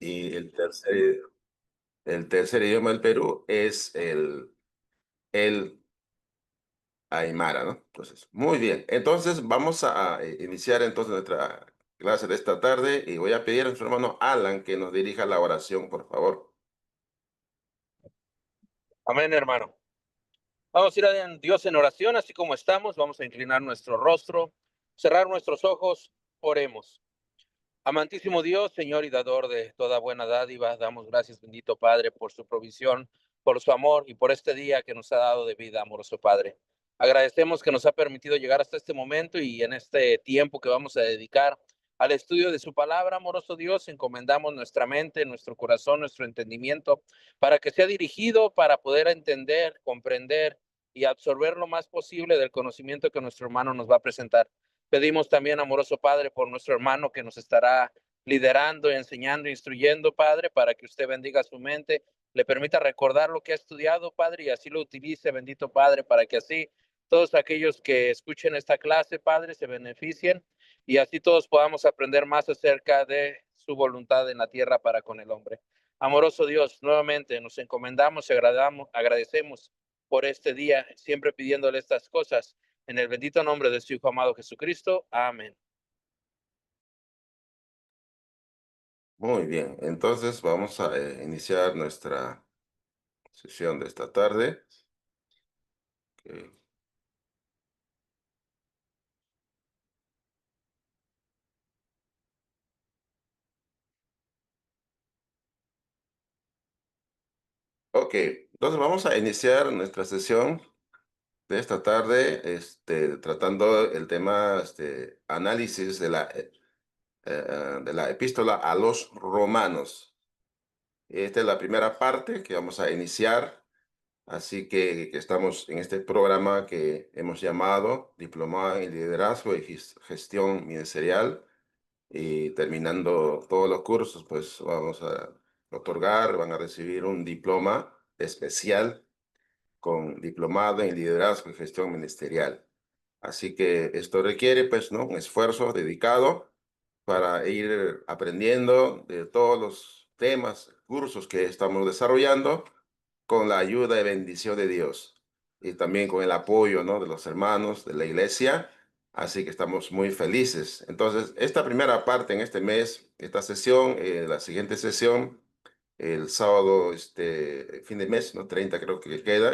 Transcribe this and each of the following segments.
y el tercer idioma del Perú es el aymara, ¿no? Entonces, muy bien. Entonces, vamos a iniciar entonces nuestra clase de esta tarde y voy a pedir a nuestro hermano Alan que nos dirija la oración, por favor. Amén, hermano. Vamos a ir a Dios en oración, así como estamos. Vamos a inclinar nuestro rostro, cerrar nuestros ojos, oremos. Amantísimo Dios, Señor y dador de toda buena dádiva, damos gracias, bendito Padre, por su provisión, por su amor y por este día que nos ha dado de vida, amoroso Padre. Agradecemos que nos ha permitido llegar hasta este momento y en este tiempo que vamos a dedicar al estudio de su palabra, amoroso Dios, encomendamos nuestra mente, nuestro corazón, nuestro entendimiento, para que sea dirigido para poder entender, comprender y absorber lo más posible del conocimiento que nuestro hermano nos va a presentar. Pedimos también, amoroso Padre, por nuestro hermano que nos estará liderando, enseñando, instruyendo, Padre, para que usted bendiga su mente, le permita recordar lo que ha estudiado, Padre, y así lo utilice, bendito Padre, para que así todos aquellos que escuchen esta clase, Padre, se beneficien y así todos podamos aprender más acerca de su voluntad en la tierra para con el hombre. Amoroso Dios, nuevamente nos encomendamos y agradecemos por este día, siempre pidiéndole estas cosas en el bendito nombre de su Hijo amado Jesucristo. Amén. Muy bien. Entonces, vamos a iniciar nuestra sesión de esta tarde. Ok. Ok, entonces vamos a iniciar nuestra sesión de esta tarde, tratando el tema, análisis de la epístola a los romanos. Esta es la primera parte que vamos a iniciar, así que estamos en este programa que hemos llamado Diplomado en Liderazgo y Gestión Ministerial, y terminando todos los cursos, pues vamos a otorgar, van a recibir un diploma especial con diplomado en liderazgo y gestión ministerial. Así que esto requiere, pues, ¿no?, un esfuerzo dedicado para ir aprendiendo de todos los temas, cursos que estamos desarrollando con la ayuda y bendición de Dios y también con el apoyo, ¿no?, de los hermanos de la iglesia. Así que estamos muy felices. Entonces, esta primera parte en este mes, esta sesión, la siguiente sesión, el sábado, fin de mes, ¿no? 30 creo que queda,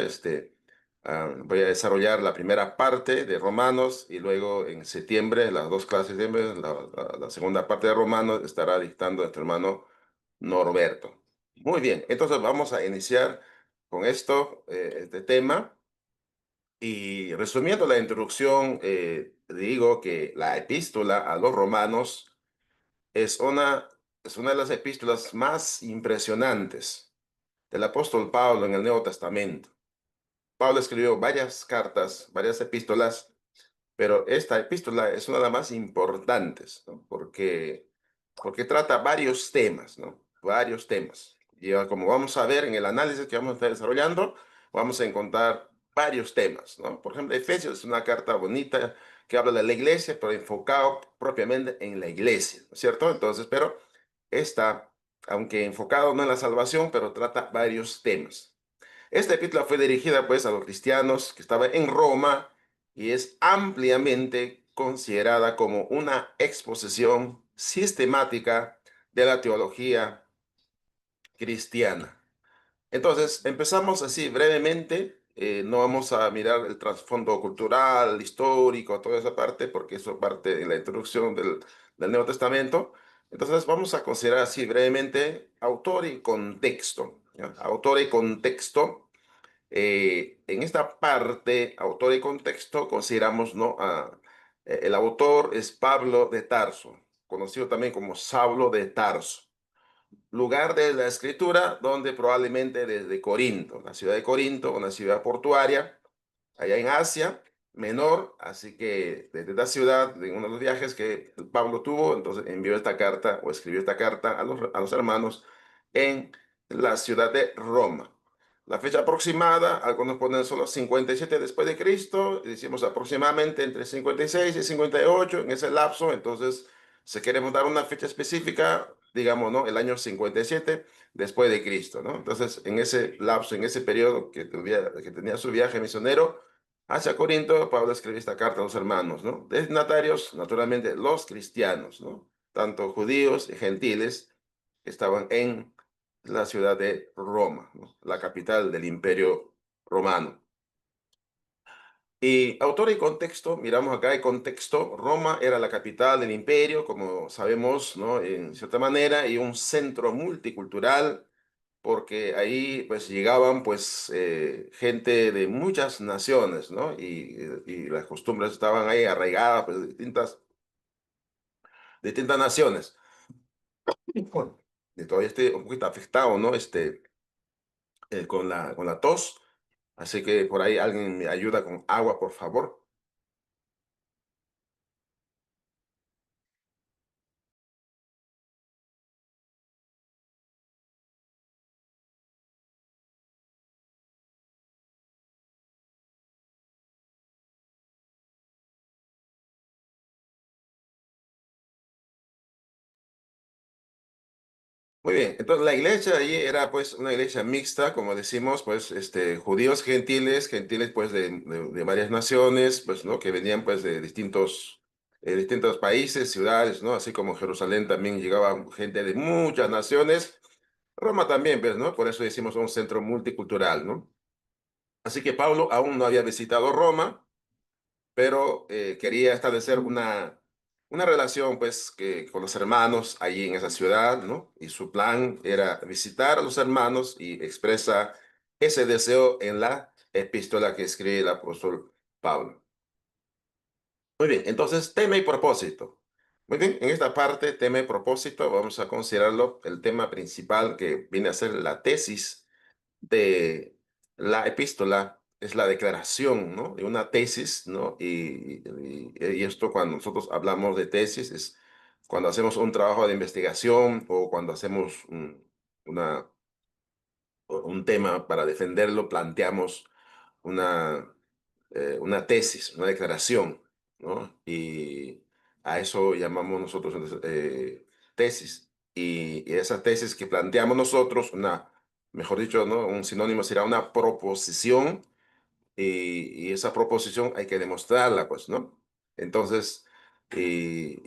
voy a desarrollar la primera parte de Romanos y luego en septiembre, las dos clases de septiembre, la segunda parte de Romanos estará dictando nuestro hermano Norberto. Muy bien, entonces vamos a iniciar con esto, este tema. Y resumiendo la introducción, digo que la epístola a los romanos es es una de las epístolas más impresionantes del apóstol Pablo en el Nuevo Testamento. Pablo escribió varias cartas, varias epístolas, pero esta epístola es una de las más importantes, ¿no? Porque trata varios temas, ¿no? Varios temas. Y como vamos a ver en el análisis que vamos a estar desarrollando, vamos a encontrar varios temas, ¿no? Por ejemplo, Efesios es una carta bonita que habla de la iglesia, pero enfocado propiamente en la iglesia, ¿no es cierto? Entonces, pero esta, aunque enfocado no en la salvación, pero trata varios temas. Esta epístola fue dirigida pues a los cristianos que estaban en Roma y es ampliamente considerada como una exposición sistemática de la teología cristiana. Entonces, empezamos así brevemente. No vamos a mirar el trasfondo cultural, histórico, toda esa parte, porque eso parte de la introducción del Nuevo Testamento. Entonces, vamos a considerar así brevemente autor y contexto, ¿ya? Autor y contexto. En esta parte, autor y contexto, consideramos, ¿no? El autor es Pablo de Tarso, conocido también como Saulo de Tarso. Lugar de la escritura, donde probablemente desde Corinto, la ciudad de Corinto, una ciudad portuaria, allá en Asia Menor, así que desde la ciudad, en uno de los viajes que Pablo tuvo, entonces envió esta carta o escribió esta carta a los hermanos en la ciudad de Roma. La fecha aproximada, algunos ponen solo 57 después de Cristo, decimos aproximadamente entre 56 y 58 en ese lapso. Entonces, si queremos dar una fecha específica, digamos, ¿no? El año 57 después de Cristo, ¿no? Entonces, en ese lapso, en ese periodo que tenía su viaje misionero hacia Corinto, Pablo escribió esta carta a los hermanos, ¿no? Destinatarios, naturalmente, los cristianos, ¿no? Tanto judíos y gentiles que estaban en la ciudad de Roma, ¿no? La capital del Imperio Romano. Y autor y contexto, miramos acá el contexto, Roma era la capital del imperio, como sabemos, ¿no? En cierta manera, y un centro multicultural, porque ahí pues llegaban pues gente de muchas naciones, ¿no? Y las costumbres estaban ahí arraigadas pues, distintas naciones. Bueno, y todavía estoy un poquito afectado, ¿no? Con la tos, así que por ahí alguien me ayuda con agua, por favor. Muy bien, entonces la iglesia allí era pues una iglesia mixta, como decimos, pues judíos gentiles, gentiles pues de varias naciones, pues no, que venían pues de distintos países, ciudades, ¿no? Así como Jerusalén también llegaba gente de muchas naciones, Roma también, pues, ¿no? Por eso decimos un centro multicultural, ¿no? Así que Pablo aún no había visitado Roma, pero quería establecer una relación pues con los hermanos allí en esa ciudad, ¿no? Y su plan era visitar a los hermanos y expresa ese deseo en la epístola que escribe el apóstol Pablo. Muy bien, entonces tema y propósito. Muy bien, en esta parte, tema y propósito, vamos a considerarlo el tema principal que viene a ser la tesis de la epístola es la declaración, ¿no? De una tesis, ¿no? Y esto cuando nosotros hablamos de tesis es cuando hacemos un trabajo de investigación o cuando hacemos un tema para defenderlo, planteamos una, una tesis, una declaración, ¿no? Y a eso llamamos nosotros tesis. Y esa tesis que planteamos nosotros, mejor dicho, ¿no? Un sinónimo será una proposición y esa proposición hay que demostrarla, pues, ¿no? Entonces, el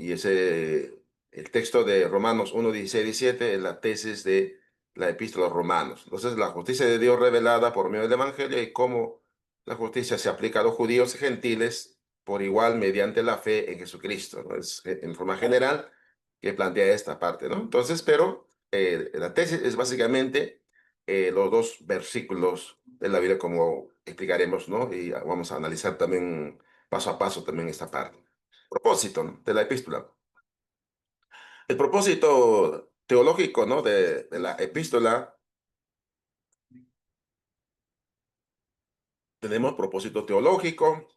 texto de Romanos 1, 16, 17 es la tesis de la epístola a los Romanos. Entonces, la justicia de Dios revelada por medio del Evangelio y cómo la justicia se aplica a los judíos y gentiles por igual mediante la fe en Jesucristo, ¿no? Es en forma general que plantea esta parte, ¿no? Entonces, pero la tesis es básicamente los dos versículos de la Biblia, como explicaremos, ¿no? Y vamos a analizar también paso a paso también esta parte. Propósito, ¿no? De la epístola. El propósito teológico, ¿no? De la epístola, tenemos propósito teológico,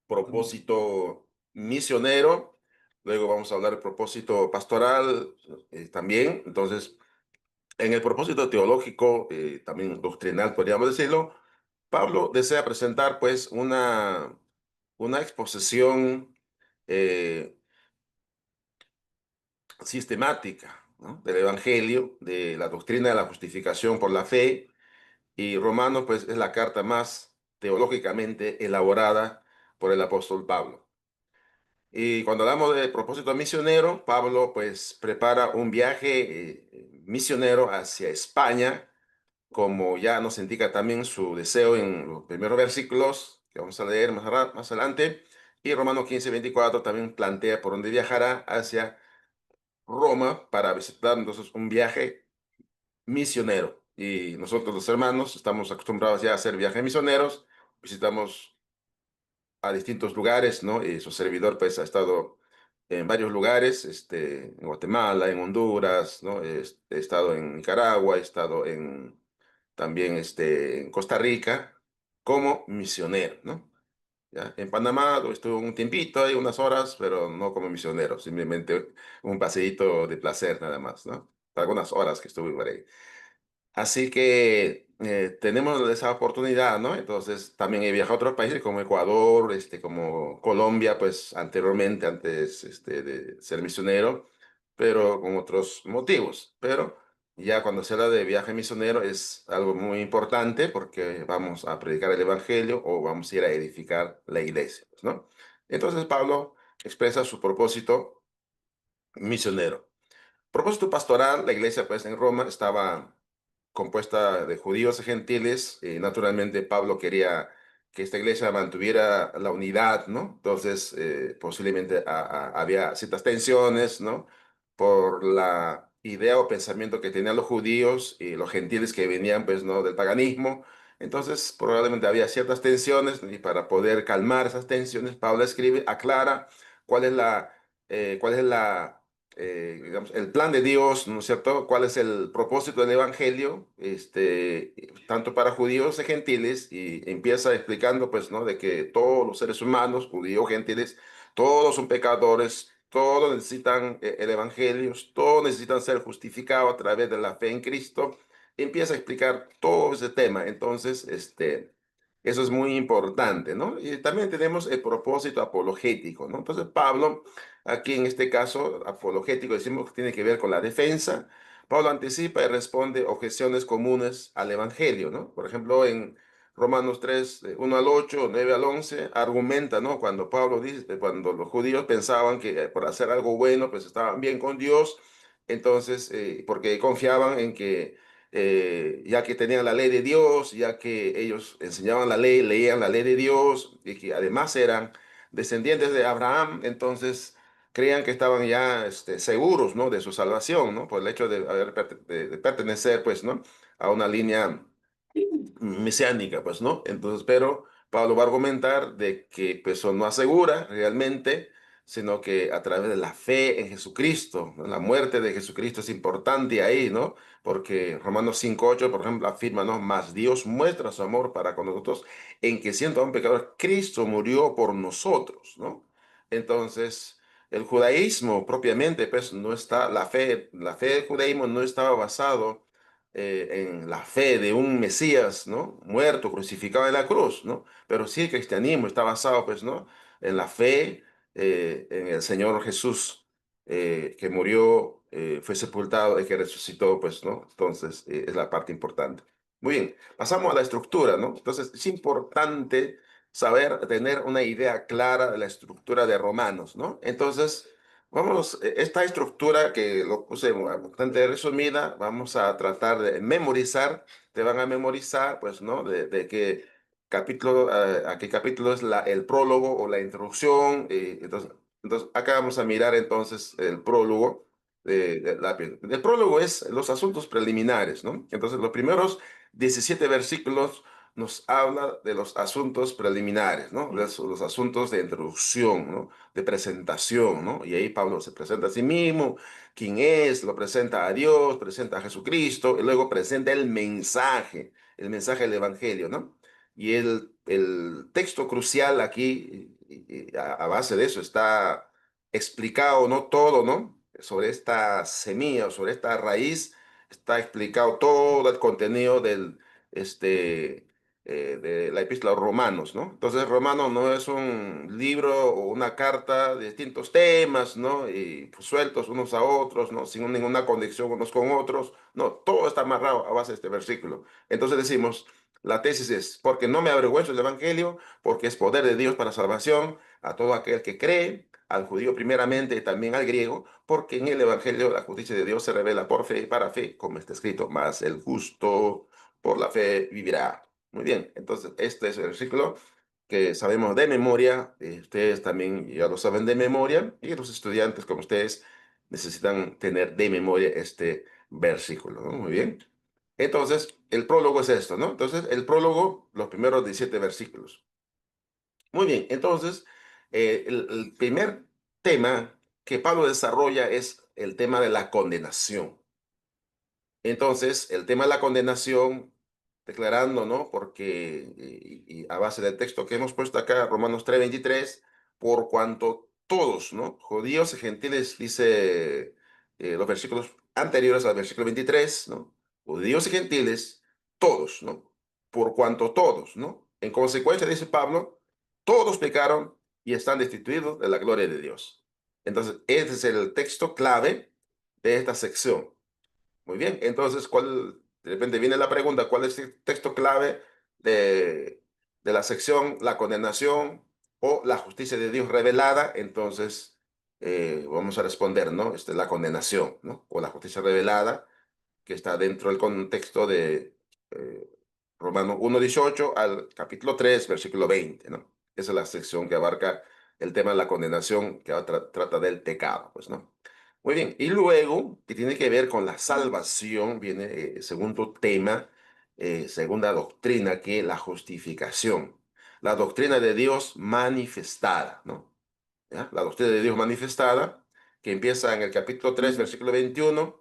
propósito misionero, luego vamos a hablar de propósito pastoral también. Entonces, en el propósito teológico, también doctrinal, podríamos decirlo, Pablo desea presentar pues una exposición eh, sistemática, ¿no? Del Evangelio, de la doctrina de la justificación por la fe, y Romanos pues es la carta más teológicamente elaborada por el apóstol Pablo. Y cuando hablamos de propósito misionero, Pablo pues prepara un viaje misionero hacia España, como ya nos indica también su deseo en los primeros versículos que vamos a leer más adelante. Y Romanos 15, 24 también plantea por dónde viajará hacia Roma para visitar entonces un viaje misionero. Y nosotros los hermanos estamos acostumbrados ya a hacer viajes misioneros, visitamos a distintos lugares, ¿no? Y su servidor pues ha estado en varios lugares, en Guatemala, en Honduras, ¿no? He estado en Nicaragua, he estado también en Costa Rica como misionero, ¿no? ¿Ya? En Panamá estuve un tiempito, ahí unas horas, pero no como misionero, simplemente un paseíto de placer nada más, ¿no? Algunas horas que estuve por ahí. Así que tenemos esa oportunidad, ¿no? Entonces también he viajado a otros países como Ecuador, como Colombia, pues anteriormente, antes de ser misionero, pero con otros motivos. Pero ya cuando se habla de viaje misionero es algo muy importante porque vamos a predicar el evangelio o vamos a ir a edificar la iglesia, pues, ¿no? Entonces Pablo expresa su propósito misionero. Propósito pastoral, la iglesia pues en Roma estaba compuesta de judíos y gentiles. Naturalmente, Pablo quería que esta iglesia mantuviera la unidad, ¿no? Entonces, posiblemente había ciertas tensiones, ¿no? Por la idea o pensamiento que tenían los judíos y los gentiles que venían, pues, ¿no? Del paganismo. Entonces, probablemente había ciertas tensiones y para poder calmar esas tensiones, Pablo escribe, aclara cuál es digamos, el plan de Dios, ¿no es cierto? ¿Cuál es el propósito del Evangelio? Tanto para judíos y gentiles, y empieza explicando, pues, ¿no? De que todos los seres humanos, judíos, gentiles, todos son pecadores, todos necesitan el Evangelio, todos necesitan ser justificados a través de la fe en Cristo. Empieza a explicar todo ese tema. Entonces, eso es muy importante, ¿no? Y también tenemos el propósito apologético, ¿no? Entonces, Pablo, aquí en este caso, apologético, decimos que tiene que ver con la defensa. Pablo anticipa y responde objeciones comunes al Evangelio, ¿no? Por ejemplo, en Romanos 3, 1 al 8, 9 al 11, argumenta, ¿no? Cuando Pablo dice, cuando los judíos pensaban que por hacer algo bueno, pues estaban bien con Dios, entonces, porque confiaban en que ya que tenían la ley de Dios, ya que ellos enseñaban la ley, leían la ley de Dios y que además eran descendientes de Abraham, entonces creían que estaban ya seguros, ¿no? De su salvación, ¿no? Por el hecho de, de pertenecer, pues, ¿no? A una línea mesiánica, pues, ¿no? Entonces, pero Pablo va a argumentar de que pues, eso no asegura realmente, sino que a través de la fe en Jesucristo, ¿no? La muerte de Jesucristo es importante ahí, ¿no? Porque Romanos 5:8, por ejemplo, afirma, ¿no? Mas Dios muestra su amor para con nosotros en que siendo aún pecadores, Cristo murió por nosotros, ¿no? Entonces, el judaísmo propiamente, pues, no está, la fe del judaísmo no estaba basado en la fe de un Mesías, ¿no? Muerto, crucificado en la cruz, ¿no? Pero sí el cristianismo está basado, pues, ¿no? En la fe, en el Señor Jesús, que murió, fue sepultado y que resucitó, pues, ¿no? Entonces, es la parte importante. Muy bien, pasamos a la estructura, ¿no? Entonces, es importante saber, tener una idea clara de la estructura de Romanos, ¿no? Entonces, vamos, esta estructura que lo puse bastante resumida, vamos a tratar de memorizar, te van a memorizar, pues, ¿no? De qué capítulo, a qué capítulo es el prólogo o la introducción. Entonces, acá vamos a mirar entonces el prólogo. El prólogo es los asuntos preliminares, ¿no? Entonces, los primeros 17 versículos nos habla de los asuntos preliminares, ¿no? Los asuntos de introducción, ¿no? De presentación, ¿no? Y ahí Pablo se presenta a sí mismo, quién es, lo presenta a Dios, presenta a Jesucristo, y luego presenta el mensaje del Evangelio, ¿no? Y el texto crucial aquí, y a base de eso, está explicado, ¿no? Todo, ¿no? Sobre esta semilla, sobre esta raíz, está explicado todo el contenido este, de la epístola a Romanos, ¿no? Entonces, Romanos no es un libro o una carta de distintos temas, ¿no? Y pues, sueltos unos a otros, ¿no? Sin ninguna conexión unos con otros. No, todo está amarrado a base de este versículo. Entonces decimos, la tesis es, porque no me avergüenzo del Evangelio, porque es poder de Dios para salvación a todo aquel que cree, al judío primeramente y también al griego, porque en el Evangelio la justicia de Dios se revela por fe y para fe, como está escrito, más el justo por la fe vivirá. Muy bien, entonces este es el versículo que sabemos de memoria, ustedes también ya lo saben de memoria, y los estudiantes como ustedes necesitan tener de memoria este versículo, ¿no? Muy bien. Entonces, el prólogo es esto, ¿no? Entonces, el prólogo, los primeros 17 versículos. Muy bien, entonces, el primer tema que Pablo desarrolla es el tema de la condenación. Entonces, el tema de la condenación, declarando, ¿no? Porque, y a base del texto que hemos puesto acá, Romanos 3:23, por cuanto todos, ¿no? Judíos y gentiles, dice los versículos anteriores al versículo 23, ¿no? Judíos y gentiles, todos, ¿no? Por cuanto todos, ¿no? En consecuencia, dice Pablo, todos pecaron y están destituidos de la gloria de Dios. Entonces, ese es el texto clave de esta sección. Muy bien, entonces, de repente viene la pregunta, ¿cuál es el texto clave de la sección la condenación o la justicia de Dios revelada? Entonces, vamos a responder, ¿no? La condenación, ¿no? O la justicia revelada, que está dentro del contexto de eh, Romanos 1:18 al capítulo 3 versículo 20, ¿no? Esa es la sección que abarca el tema de la condenación, que trata del pecado, pues, ¿no? Muy bien, y luego, que tiene que ver con la salvación, viene segundo tema, segunda doctrina, que es la justificación. La doctrina de Dios manifestada, ¿no? ¿Ya? La doctrina de Dios manifestada, que empieza en el capítulo 3 versículo 21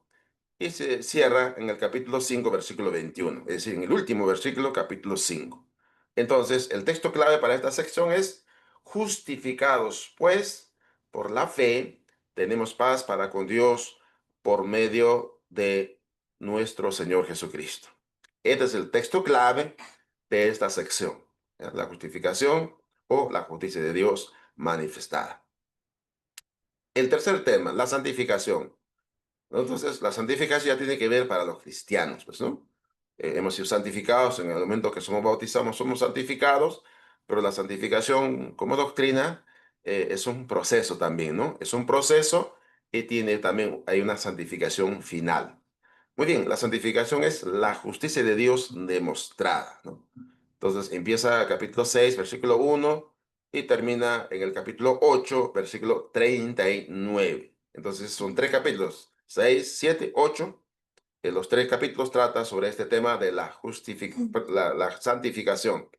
y se cierra en el capítulo 5 versículo 21, es decir, en el último versículo, capítulo 5. Entonces, el texto clave para esta sección es: justificados, pues, por la fe, tenemos paz para con Dios por medio de nuestro Señor Jesucristo. Este es el texto clave de esta sección, ¿ya? La justificación o la justicia de Dios manifestada. El tercer tema, la santificación. Entonces, la santificación ya tiene que ver para los cristianos, pues, ¿no? Hemos sido santificados en el momento que somos bautizados, somos santificados, pero la santificación como doctrina es un proceso también, ¿no? Es un proceso y tiene también, hay una santificación final. Muy bien, la santificación es la justicia de Dios demostrada, ¿no? Entonces, empieza capítulo 6 versículo 1 y termina en el capítulo 8 versículo 39. Entonces, son tres capítulos, 6, 7, 8. Los tres capítulos tratan sobre este tema de la santificación.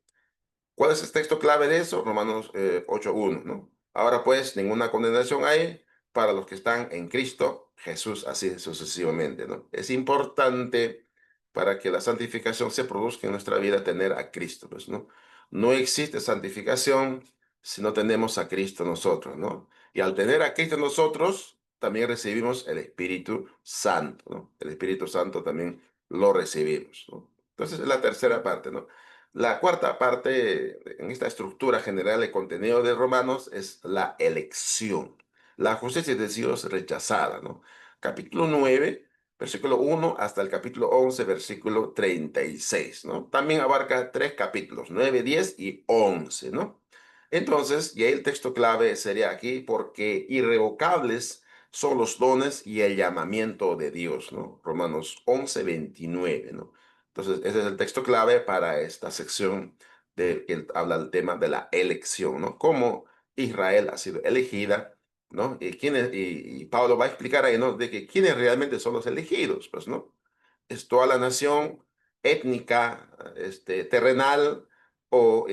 ¿Cuál es el texto clave de eso? Romanos 8:1, ¿no? Ahora pues, ninguna condenación hay para los que están en Cristo Jesús, así sucesivamente, ¿no? Es importante para que la santificación se produzca en nuestra vida tener a Cristo, pues, ¿no? No existe santificación si no tenemos a Cristo nosotros, ¿no? Y al tener a Cristo nosotros, también recibimos el Espíritu Santo, ¿no? El Espíritu Santo también lo recibimos, ¿no? Entonces, es la tercera parte, ¿no? La cuarta parte en esta estructura general de contenido de Romanos es la elección, la justicia de Dios rechazada, ¿no? Capítulo 9, versículo 1 hasta el capítulo 11, versículo 36, ¿no? También abarca tres capítulos, 9, 10 y 11, ¿no? Entonces, y ahí el texto clave sería aquí: porque irrevocables son los dones y el llamamiento de Dios, ¿no? Romanos 11:29, ¿no? Entonces, ese es el texto clave para esta sección de que habla del tema de la elección, ¿no? Cómo Israel ha sido elegida, ¿no? Y Pablo va a explicar ahí, ¿no? De que quiénes realmente son los elegidos, pues, ¿no? Es toda la nación étnica, terrenal, o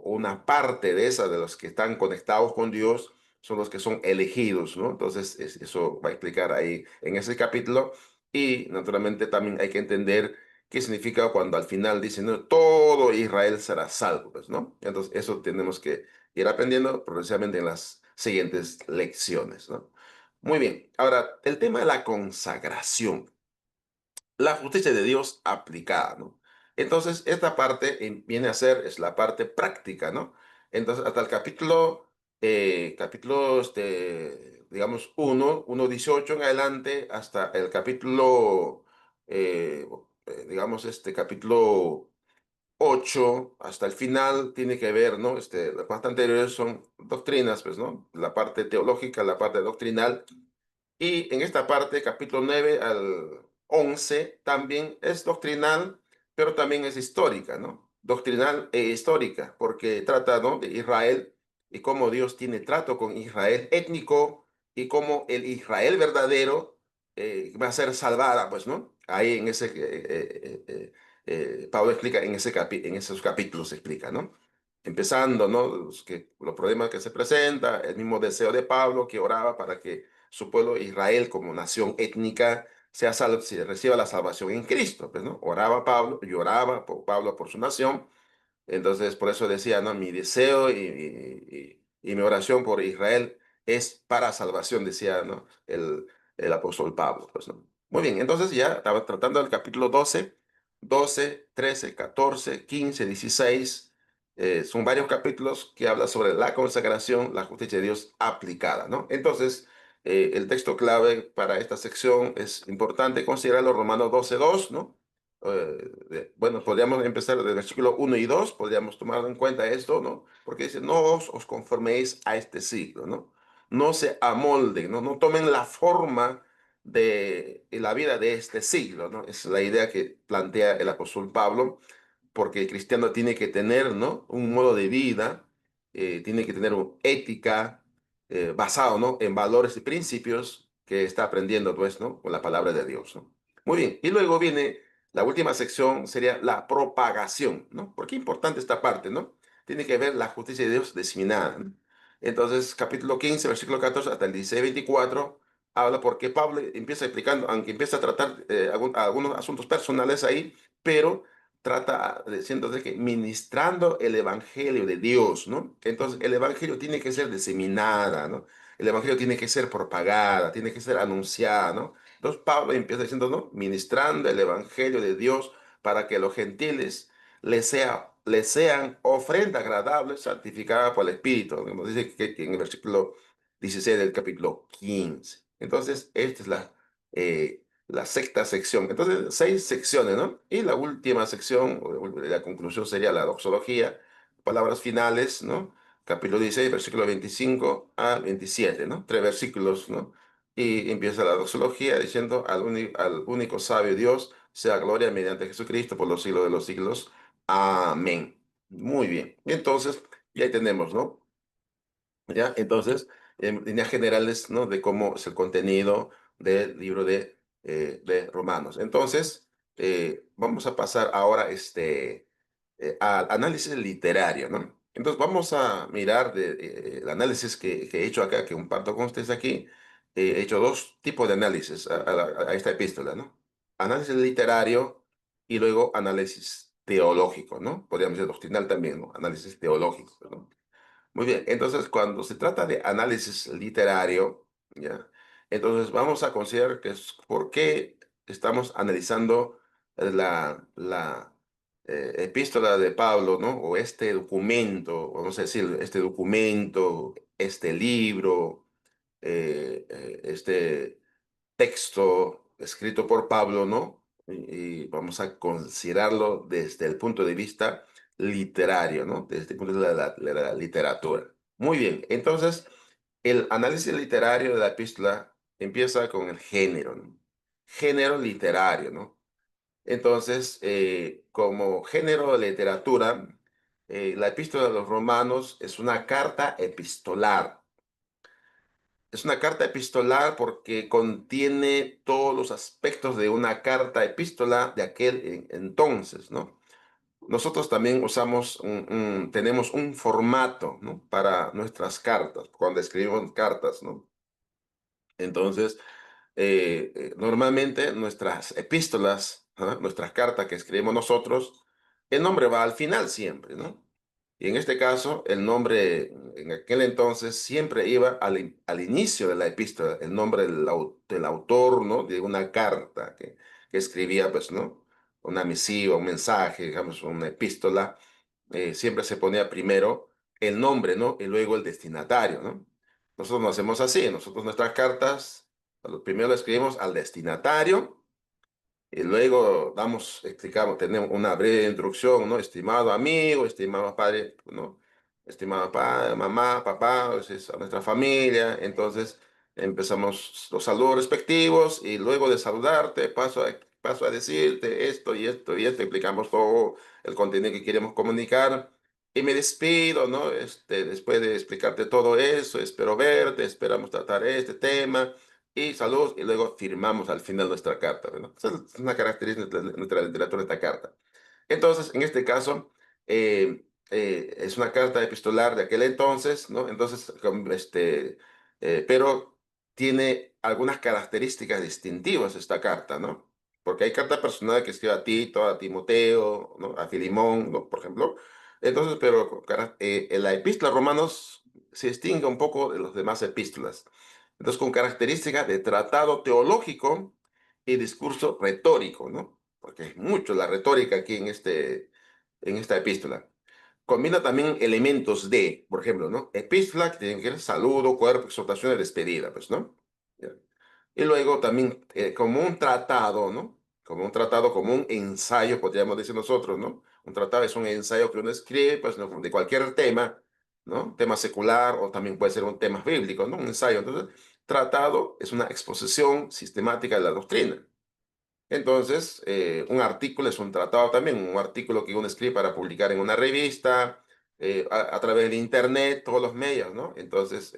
una parte de esa, de los que están conectados con Dios, son los que son elegidos, ¿no? Entonces, eso va a explicar ahí en ese capítulo. Y naturalmente también hay que entender qué significa cuando al final dicen, no, todo Israel será salvo, pues, ¿no? Entonces, eso tenemos que ir aprendiendo progresivamente en las siguientes lecciones, ¿no? Muy bien, ahora el tema de la consagración, la justicia de Dios aplicada, ¿no? Entonces, esta parte viene a ser, es la parte práctica, ¿no? Entonces, hasta el capítulo, digamos, 1:18 en adelante, hasta el capítulo, digamos, capítulo 8, hasta el final, tiene que ver, ¿no? Las partes anteriores son doctrinas, pues, ¿no? La parte teológica, la parte doctrinal, y en esta parte, capítulo 9 al 11 también es doctrinal, pero también es histórica, ¿no? Doctrinal e histórica, porque trata, ¿no?, de Israel y cómo Dios tiene trato con Israel étnico y cómo el Israel verdadero va a ser salvada, pues, ¿no? Ahí en Pablo explica en esos capítulos explica, ¿no? Empezando, ¿no? Los problemas que se presentan, el mismo deseo de Pablo, que oraba para que su pueblo Israel como nación étnica sea salvo, si reciba la salvación en Cristo, pues, ¿no? Oraba Pablo, lloraba por Pablo por su nación. Entonces, por eso decía, ¿no? Mi deseo y mi oración por Israel es para salvación, decía, ¿no? El apóstol Pablo, pues, ¿no? Muy bien, entonces ya estaba tratando del capítulo 12, 13, 14, 15, 16. Son varios capítulos que hablan sobre la consagración, la justicia de Dios aplicada, ¿no? Entonces, El texto clave para esta sección es importante considerarlo Romanos 12:2, ¿no? Bueno, podríamos empezar del versículo 1 y 2, podríamos tomar en cuenta esto, ¿no? Porque dice, no os conforméis a este siglo, ¿no? No se amolden, ¿no? No tomen la forma de la vida de este siglo, ¿no? Es la idea que plantea el apóstol Pablo, porque el cristiano tiene que tener, ¿no? Un modo de vida, tiene que tener una ética basado, ¿no? En valores y principios que está aprendiendo, pues, ¿no? Con la palabra de Dios, ¿no? Muy bien. Y luego viene la última sección, sería la propagación, ¿no? ¿Por qué importante esta parte, ¿no? Tiene que ver la justicia de Dios diseminada, ¿no? Entonces, capítulo 15, versículo 14 hasta el 16, 24, habla porque Pablo empieza explicando, aunque empieza a tratar algunos asuntos personales ahí, pero trata diciendo de que ministrando el evangelio de Dios, ¿no? Entonces el evangelio tiene que ser diseminada, ¿no? El evangelio tiene que ser propagada, tiene que ser anunciada, ¿no? Entonces Pablo empieza diciendo, ¿no? Ministrando el evangelio de Dios para que los gentiles les sean ofrenda agradable, santificada por el Espíritu, ¿no? Como dice que en el versículo 16 del capítulo 15. Entonces, esta es la sexta sección. Entonces, seis secciones, ¿no? Y la última sección, la conclusión sería la doxología, palabras finales, ¿no? Capítulo 16, versículo 25 a 27, ¿no? Tres versículos, ¿no? Y empieza la doxología diciendo al único sabio Dios, sea gloria mediante Jesucristo por los siglos de los siglos. Amén. Muy bien. Entonces, ya ahí tenemos, ¿no? ¿Ya? Entonces, en líneas generales, ¿no? De cómo es el contenido del libro de Romanos. Entonces, vamos a pasar ahora al análisis literario, ¿no? Entonces, vamos a mirar el análisis que he hecho acá, que comparto con ustedes aquí. He hecho dos tipos de análisis a esta epístola, ¿no? Análisis literario y luego análisis teológico, ¿no? Podríamos decir doctrinal también, ¿no? Análisis teológico, ¿no? Muy bien, entonces cuando se trata de análisis literario, ¿ya? Entonces vamos a considerar que es por qué estamos analizando la epístola de Pablo, ¿no? O este documento, vamos a decir, este documento, este libro, este texto escrito por Pablo, ¿no? Y vamos a considerarlo desde el punto de vista literario, ¿no? Desde el punto de vista de la literatura. Muy bien, entonces el análisis literario de la epístola empieza con el género, ¿no? Género literario, ¿no? Entonces, como género de literatura, la epístola de los romanos es una carta epistolar. Es una carta epistolar porque contiene todos los aspectos de una carta epístola de aquel entonces, ¿no? Nosotros también tenemos un formato, ¿no? Para nuestras cartas, cuando escribimos cartas, ¿no? Entonces, normalmente nuestras epístolas, ¿ah? Nuestras cartas que escribimos nosotros, el nombre va al final siempre, ¿no? Y en este caso, el nombre en aquel entonces siempre iba al inicio de la epístola, el nombre del autor, ¿no? De una carta que escribía, pues, ¿no? Una misiva, un mensaje, digamos, una epístola, siempre se ponía primero el nombre, ¿no? Y luego el destinatario, ¿no? Nosotros no hacemos así, nosotros nuestras cartas, primero le escribimos al destinatario y luego explicamos, tenemos una breve introducción, ¿no? Estimado amigo, estimado padre, ¿no? Estimado padre, mamá, papá, pues, a nuestra familia. Entonces empezamos los saludos respectivos y luego de saludarte paso a decirte esto y esto y esto. Explicamos todo el contenido que queremos comunicar y me despido, ¿no? Después de explicarte todo eso, espero verte, esperamos tratar este tema y saludos, y luego firmamos al final nuestra carta, ¿no? Esa es una característica de nuestra literatura, esta carta. Entonces, en este caso, es una carta epistolar de aquel entonces, ¿no? Entonces, pero tiene algunas características distintivas esta carta, ¿no? Porque hay carta personal que escribe a Tito, a Timoteo, ¿no? A Filimón, ¿no? Por ejemplo. Entonces, pero en la epístola a Romanos se distingue un poco de las demás epístolas. Entonces, con características de tratado teológico y discurso retórico, ¿no? Porque es mucho la retórica aquí en esta epístola. Combina también elementos de, por ejemplo, ¿no? Epístola que tiene que ver saludo, cuerpo, exhortación y despedida, pues, ¿no? ¿ya? Y luego también como un tratado, ¿no? Como un tratado, como un ensayo, podríamos decir nosotros, ¿no? Un tratado es un ensayo que uno escribe, pues, ¿no? De cualquier tema, ¿no? Tema secular o también puede ser un tema bíblico, ¿no? Un ensayo. Entonces, tratado es una exposición sistemática de la doctrina. Entonces, un artículo es un tratado también, un artículo que uno escribe para publicar en una revista, a través de internet, todos los medios, ¿no? Entonces,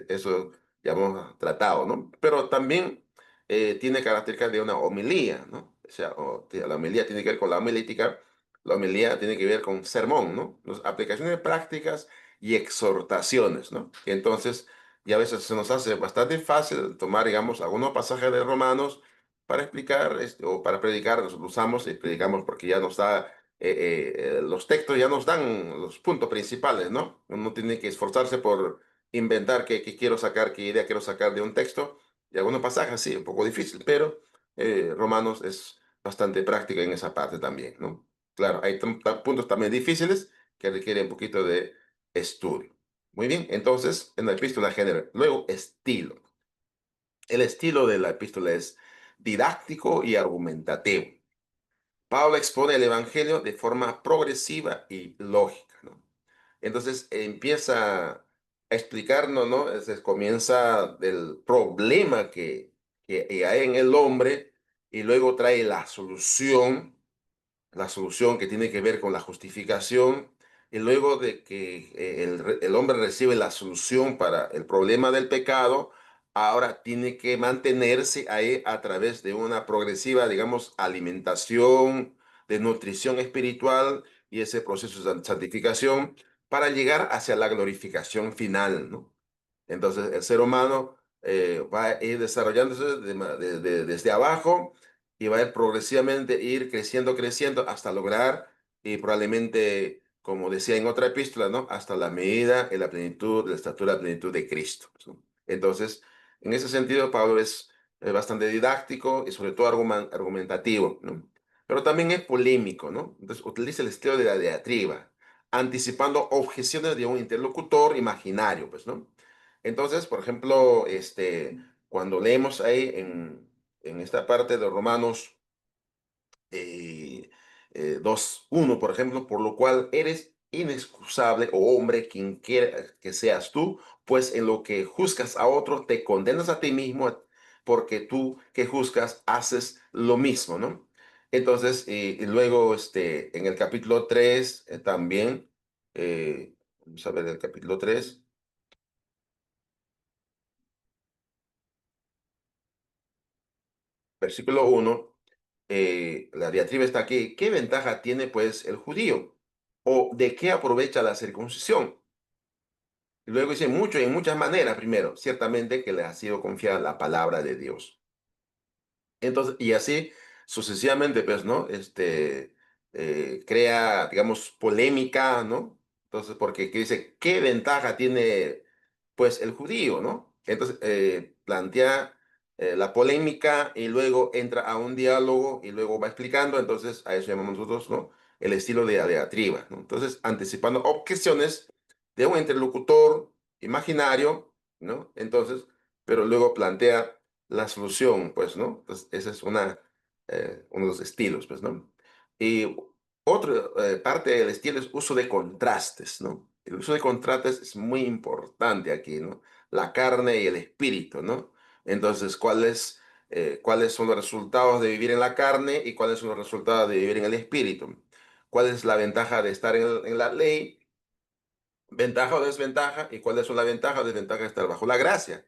eso llamamos tratado, ¿no? Pero también tiene características de una homilía, ¿no? O sea, la homilía tiene que ver con la homilítica, la homilía tiene que ver con sermón, ¿no? Las aplicaciones prácticas y exhortaciones, ¿no? Entonces, y a veces se nos hace bastante fácil tomar, digamos, algunos pasajes de Romanos para explicar o para predicar, nosotros lo usamos y predicamos porque ya nos da, los textos ya nos dan los puntos principales, ¿no? Uno tiene que esforzarse por inventar qué quiero sacar, qué idea quiero sacar de un texto, y algunos pasajes sí, un poco difícil, pero Romanos es bastante práctica en esa parte también, ¿no? Claro, hay puntos también difíciles que requieren un poquito de estudio. Muy bien, entonces, en la epístola general. Luego, estilo. El estilo de la epístola es didáctico y argumentativo. Pablo expone el Evangelio de forma progresiva y lógica, ¿no? Entonces empieza a explicarnos, ¿no? Comienza del problema que hay en el hombre y luego trae la solución que tiene que ver con la justificación, y luego de que el hombre recibe la solución para el problema del pecado, ahora tiene que mantenerse ahí a través de una progresiva, digamos, alimentación, de nutrición espiritual y ese proceso de santificación para llegar hacia la glorificación final, ¿no? Entonces, el ser humano va a ir desarrollándose desde abajo y va a ir progresivamente ir creciendo, creciendo hasta lograr y probablemente, como decía en otra epístola, ¿no? Hasta la medida y la plenitud, la estatura, la plenitud de Cristo, ¿no? Entonces, en ese sentido, Pablo es bastante didáctico y sobre todo argumentativo, ¿no? Pero también es polémico, ¿no? Entonces, utiliza el estilo de la diatriba, anticipando objeciones de un interlocutor imaginario, pues, ¿no? Entonces, por ejemplo, cuando leemos ahí en esta parte de Romanos eh, 2:1, por ejemplo, por lo cual eres inexcusable, oh hombre, quien quiera que seas tú, pues en lo que juzgas a otro, te condenas a ti mismo, porque tú que juzgas haces lo mismo, ¿no? Entonces, y luego en el capítulo 3 también, vamos a ver el capítulo 3 versículo 1, la diatriba está aquí. ¿Qué ventaja tiene pues el judío? ¿O de qué aprovecha la circuncisión? Y luego dice mucho y en muchas maneras. Primero, ciertamente que le ha sido confiada la palabra de Dios. Entonces, y así sucesivamente, pues, ¿no? Crea, digamos, polémica, ¿no? Entonces, porque aquí dice, ¿qué ventaja tiene, pues, el judío, ¿no? Entonces, plantea la polémica y luego entra a un diálogo y luego va explicando, entonces, a eso llamamos nosotros, ¿no? El estilo de la diatriba, ¿no? Entonces, anticipando objeciones de un interlocutor imaginario, ¿no? Entonces, pero luego plantea la solución, pues, ¿no? Entonces, ese es uno de los estilos, pues, ¿no? Y otra parte del estilo es uso de contrastes, ¿no? El uso de contrastes es muy importante aquí, ¿no? La carne y el espíritu, ¿no? Entonces, cuáles son los resultados de vivir en la carne y cuáles son los resultados de vivir en el espíritu? ¿Cuál es la ventaja de estar en la ley? ¿Ventaja o desventaja? ¿Y cuáles son las ventajas o desventajas de estar bajo la gracia?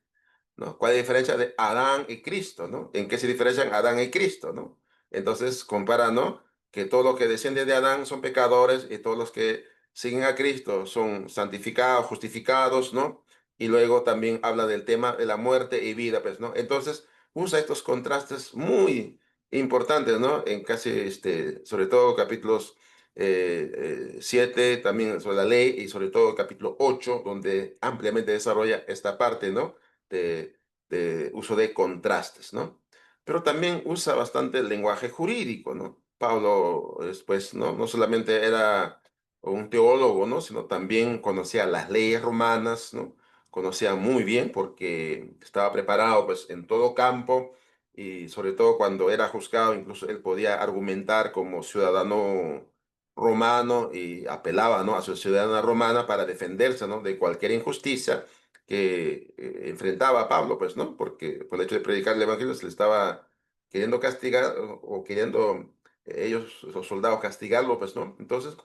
¿No? ¿Cuál es la diferencia de Adán y Cristo, ¿no? ¿En qué se diferencian Adán y Cristo, ¿no? Entonces compara, ¿no? Que todos los que descienden de Adán son pecadores y todos los que siguen a Cristo son santificados, justificados, ¿no? Y luego también habla del tema de la muerte y vida, pues, ¿no? Entonces usa estos contrastes muy importantes, ¿no? En casi, sobre todo capítulos 7, también sobre la ley y sobre todo capítulo 8, donde ampliamente desarrolla esta parte, ¿no? de, de uso de contrastes, ¿no? Pero también usa bastante el lenguaje jurídico, ¿no? Pablo, pues, no solamente era un teólogo, ¿no? Sino también conocía las leyes romanas, ¿no? conocía muy bien porque estaba preparado pues en todo campo y sobre todo cuando era juzgado, incluso él podía argumentar como ciudadano romano y apelaba, ¿no?, a su ciudadana romana para defenderse, ¿no?, de cualquier injusticia que enfrentaba a Pablo, pues, ¿no? Porque por el hecho de predicar el evangelio se le estaba queriendo castigar o queriendo ellos, los soldados, castigarlo, pues, ¿no? Entonces,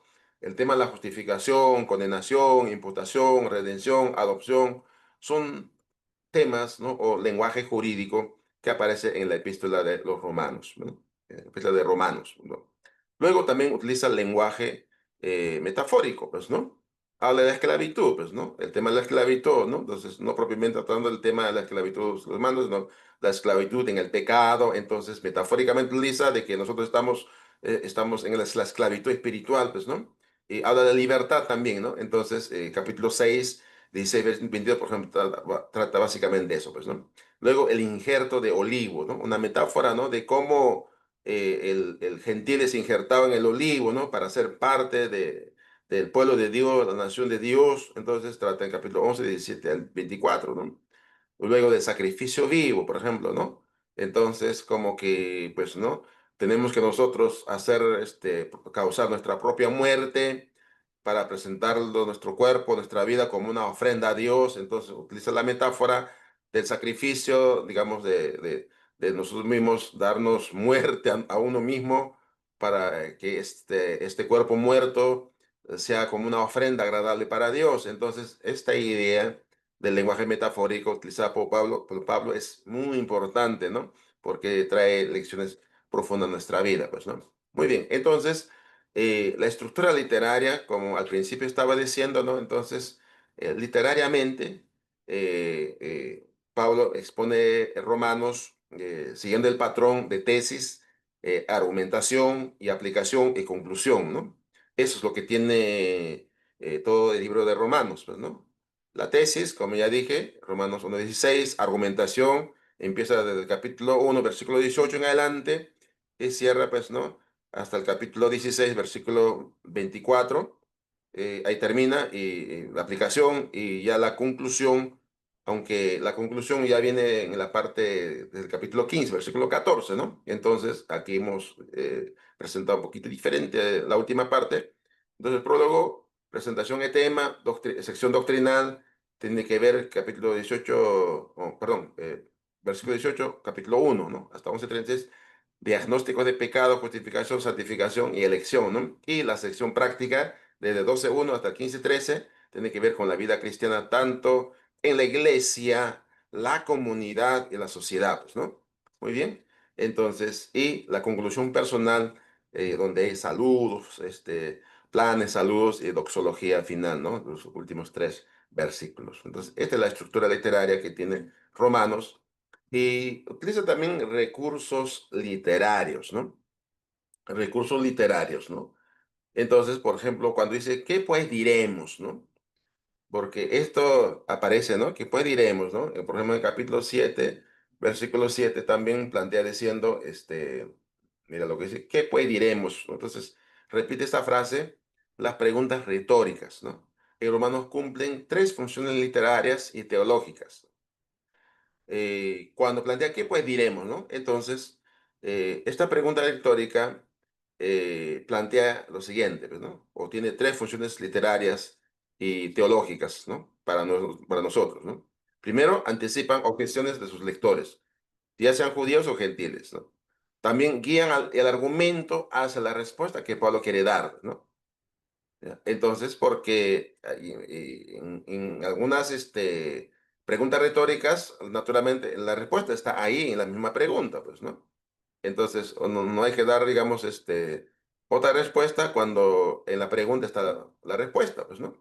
el tema de la justificación, condenación, imputación, redención, adopción, son temas, ¿no?, o lenguaje jurídico que aparece en la epístola de los Romanos, ¿no? Epístola de Romanos, ¿no? Luego también utiliza el lenguaje metafórico, pues, ¿no? Habla de la esclavitud, pues, ¿no? El tema de la esclavitud, ¿no? Entonces, no propiamente tratando del tema de la esclavitud de los humanos, sino la esclavitud en el pecado. Entonces, metafóricamente utiliza de que nosotros estamos en la esclavitud espiritual, pues, ¿no? Y habla de libertad también, ¿no? Entonces, capítulo 6 16, 22, por ejemplo, trata básicamente de eso, pues, ¿no? Luego, el injerto de olivo, ¿no? Una metáfora, ¿no?, de cómo el gentil es injertado en el olivo, ¿no?, para ser parte del pueblo de Dios, la nación de Dios. Entonces, trata en capítulo 11, 17 al 24, ¿no? Luego del sacrificio vivo, por ejemplo, ¿no? Entonces, como que, pues, ¿no? Tenemos que nosotros hacer, causar nuestra propia muerte para presentarlo, nuestro cuerpo, nuestra vida, como una ofrenda a Dios. Entonces, utiliza la metáfora del sacrificio, digamos, de nosotros mismos, darnos muerte a uno mismo para que este cuerpo muerto sea como una ofrenda agradable para Dios. Entonces, esta idea del lenguaje metafórico utilizado por Pablo es muy importante, ¿no? Porque trae lecciones profundas a nuestra vida, pues, ¿no? Muy bien, entonces, la estructura literaria, como al principio estaba diciendo, ¿no? Entonces, literariamente, Pablo expone Romanos siguiendo el patrón de tesis, argumentación y aplicación y conclusión, ¿no? Eso es lo que tiene todo el libro de Romanos, pues, ¿no? La tesis, como ya dije, Romanos 1:16, argumentación, empieza desde el capítulo 1, versículo 18 en adelante, y cierra, pues, ¿no?, hasta el capítulo 16, versículo 24. Ahí termina y la aplicación y ya la conclusión, aunque la conclusión ya viene en la parte del capítulo 15, versículo 14, ¿no? Entonces, aquí hemos presentado un poquito diferente la última parte. Entonces, prólogo, presentación de tema, sección doctrinal, tiene que ver capítulo 18, perdón, versículo 18, capítulo 1, ¿no? Hasta 11:36, diagnóstico de pecado, justificación, santificación y elección, ¿no? Y la sección práctica, desde 12:1 hasta 15:13, tiene que ver con la vida cristiana, tanto en la iglesia, la comunidad y la sociedad, pues, ¿no? Muy bien. Entonces, y la conclusión personal, donde hay saludos, planes, saludos y doxología final, ¿no? Los últimos tres versículos. Entonces, esta es la estructura literaria que tiene Romanos y utiliza también recursos literarios, ¿no? Recursos literarios, ¿no? Entonces, por ejemplo, cuando dice, ¿qué pues diremos, no? Porque esto aparece, ¿no? ¿Qué pues diremos, no? Por ejemplo, en el capítulo 7, versículo 7 también plantea diciendo, mira lo que dice, ¿qué pues diremos? Entonces, repite esta frase, las preguntas retóricas, ¿no? En Romanos cumplen tres funciones literarias y teológicas. Cuando plantea qué pues diremos, ¿no? Entonces, esta pregunta retórica plantea lo siguiente, pues, ¿no? O tiene tres funciones literarias y teológicas, ¿no? Para nosotros, ¿no? Primero, anticipan objeciones de sus lectores, ya sean judíos o gentiles, ¿no? También guían el argumento hacia la respuesta que Pablo quiere dar, ¿no? ¿Ya? Entonces, porque en algunas preguntas retóricas, naturalmente, la respuesta está ahí en la misma pregunta, pues, ¿no? Entonces, o no hay que dar, digamos, otra respuesta cuando en la pregunta está la respuesta, pues, ¿no?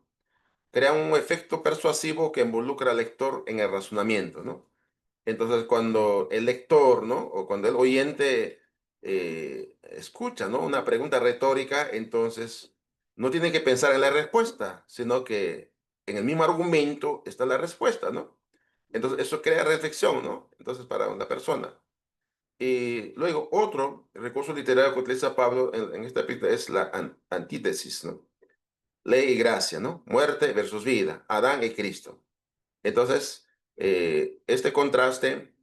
Crea un efecto persuasivo que involucra al lector en el razonamiento, ¿no? Entonces, cuando el lector, ¿no? O cuando el oyente escucha, ¿no?, una pregunta retórica, entonces no tiene que pensar en la respuesta, sino que en el mismo argumento está la respuesta, ¿no? Entonces, eso crea reflexión, ¿no? Entonces, para una persona. Y luego, otro recurso literario que utiliza Pablo en esta epístola es la antítesis, ¿no? Ley y gracia, ¿no? Muerte versus vida, Adán y Cristo. Entonces, este contraste,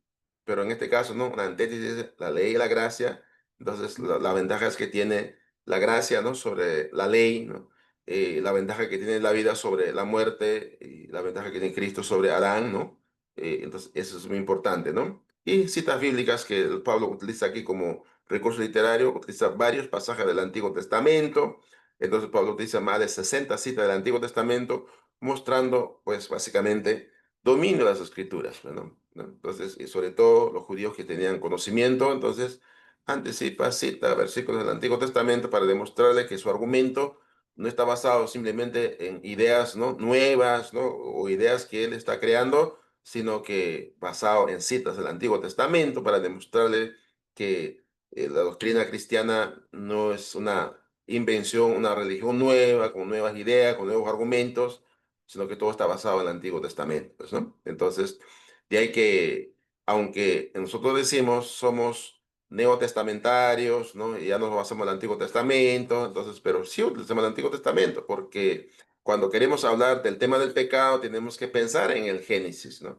pero en este caso, ¿no? Una antítesis, la ley y la gracia. Entonces, la ventaja es que tiene la gracia, ¿no? Sobre la ley, ¿no? La ventaja que tiene la vida sobre la muerte y la ventaja que tiene Cristo sobre Adán, ¿no? Entonces, eso es muy importante, ¿no? Y citas bíblicas que el Pablo utiliza aquí como recurso literario, utiliza varios pasajes del Antiguo Testamento. Entonces, Pablo utiliza más de 60 citas del Antiguo Testamento, mostrando, pues, básicamente, dominio de las escrituras, pues, ¿no? Entonces, y sobre todo los judíos que tenían conocimiento, entonces, anticipa, cita versículos del Antiguo Testamento para demostrarle que su argumento no está basado simplemente en ideas, ¿no? Nuevas, ¿no? O ideas que él está creando, sino que basado en citas del Antiguo Testamento para demostrarle que la doctrina cristiana no es una invención, una religión nueva, con nuevas ideas, con nuevos argumentos, sino que todo está basado en el Antiguo Testamento, pues, ¿no? Entonces, de ahí que, aunque nosotros decimos somos neotestamentarios, ¿no? Y ya nos basamos en el Antiguo Testamento, entonces, pero sí utilizamos el Antiguo Testamento, porque cuando queremos hablar del tema del pecado, tenemos que pensar en el Génesis, ¿no?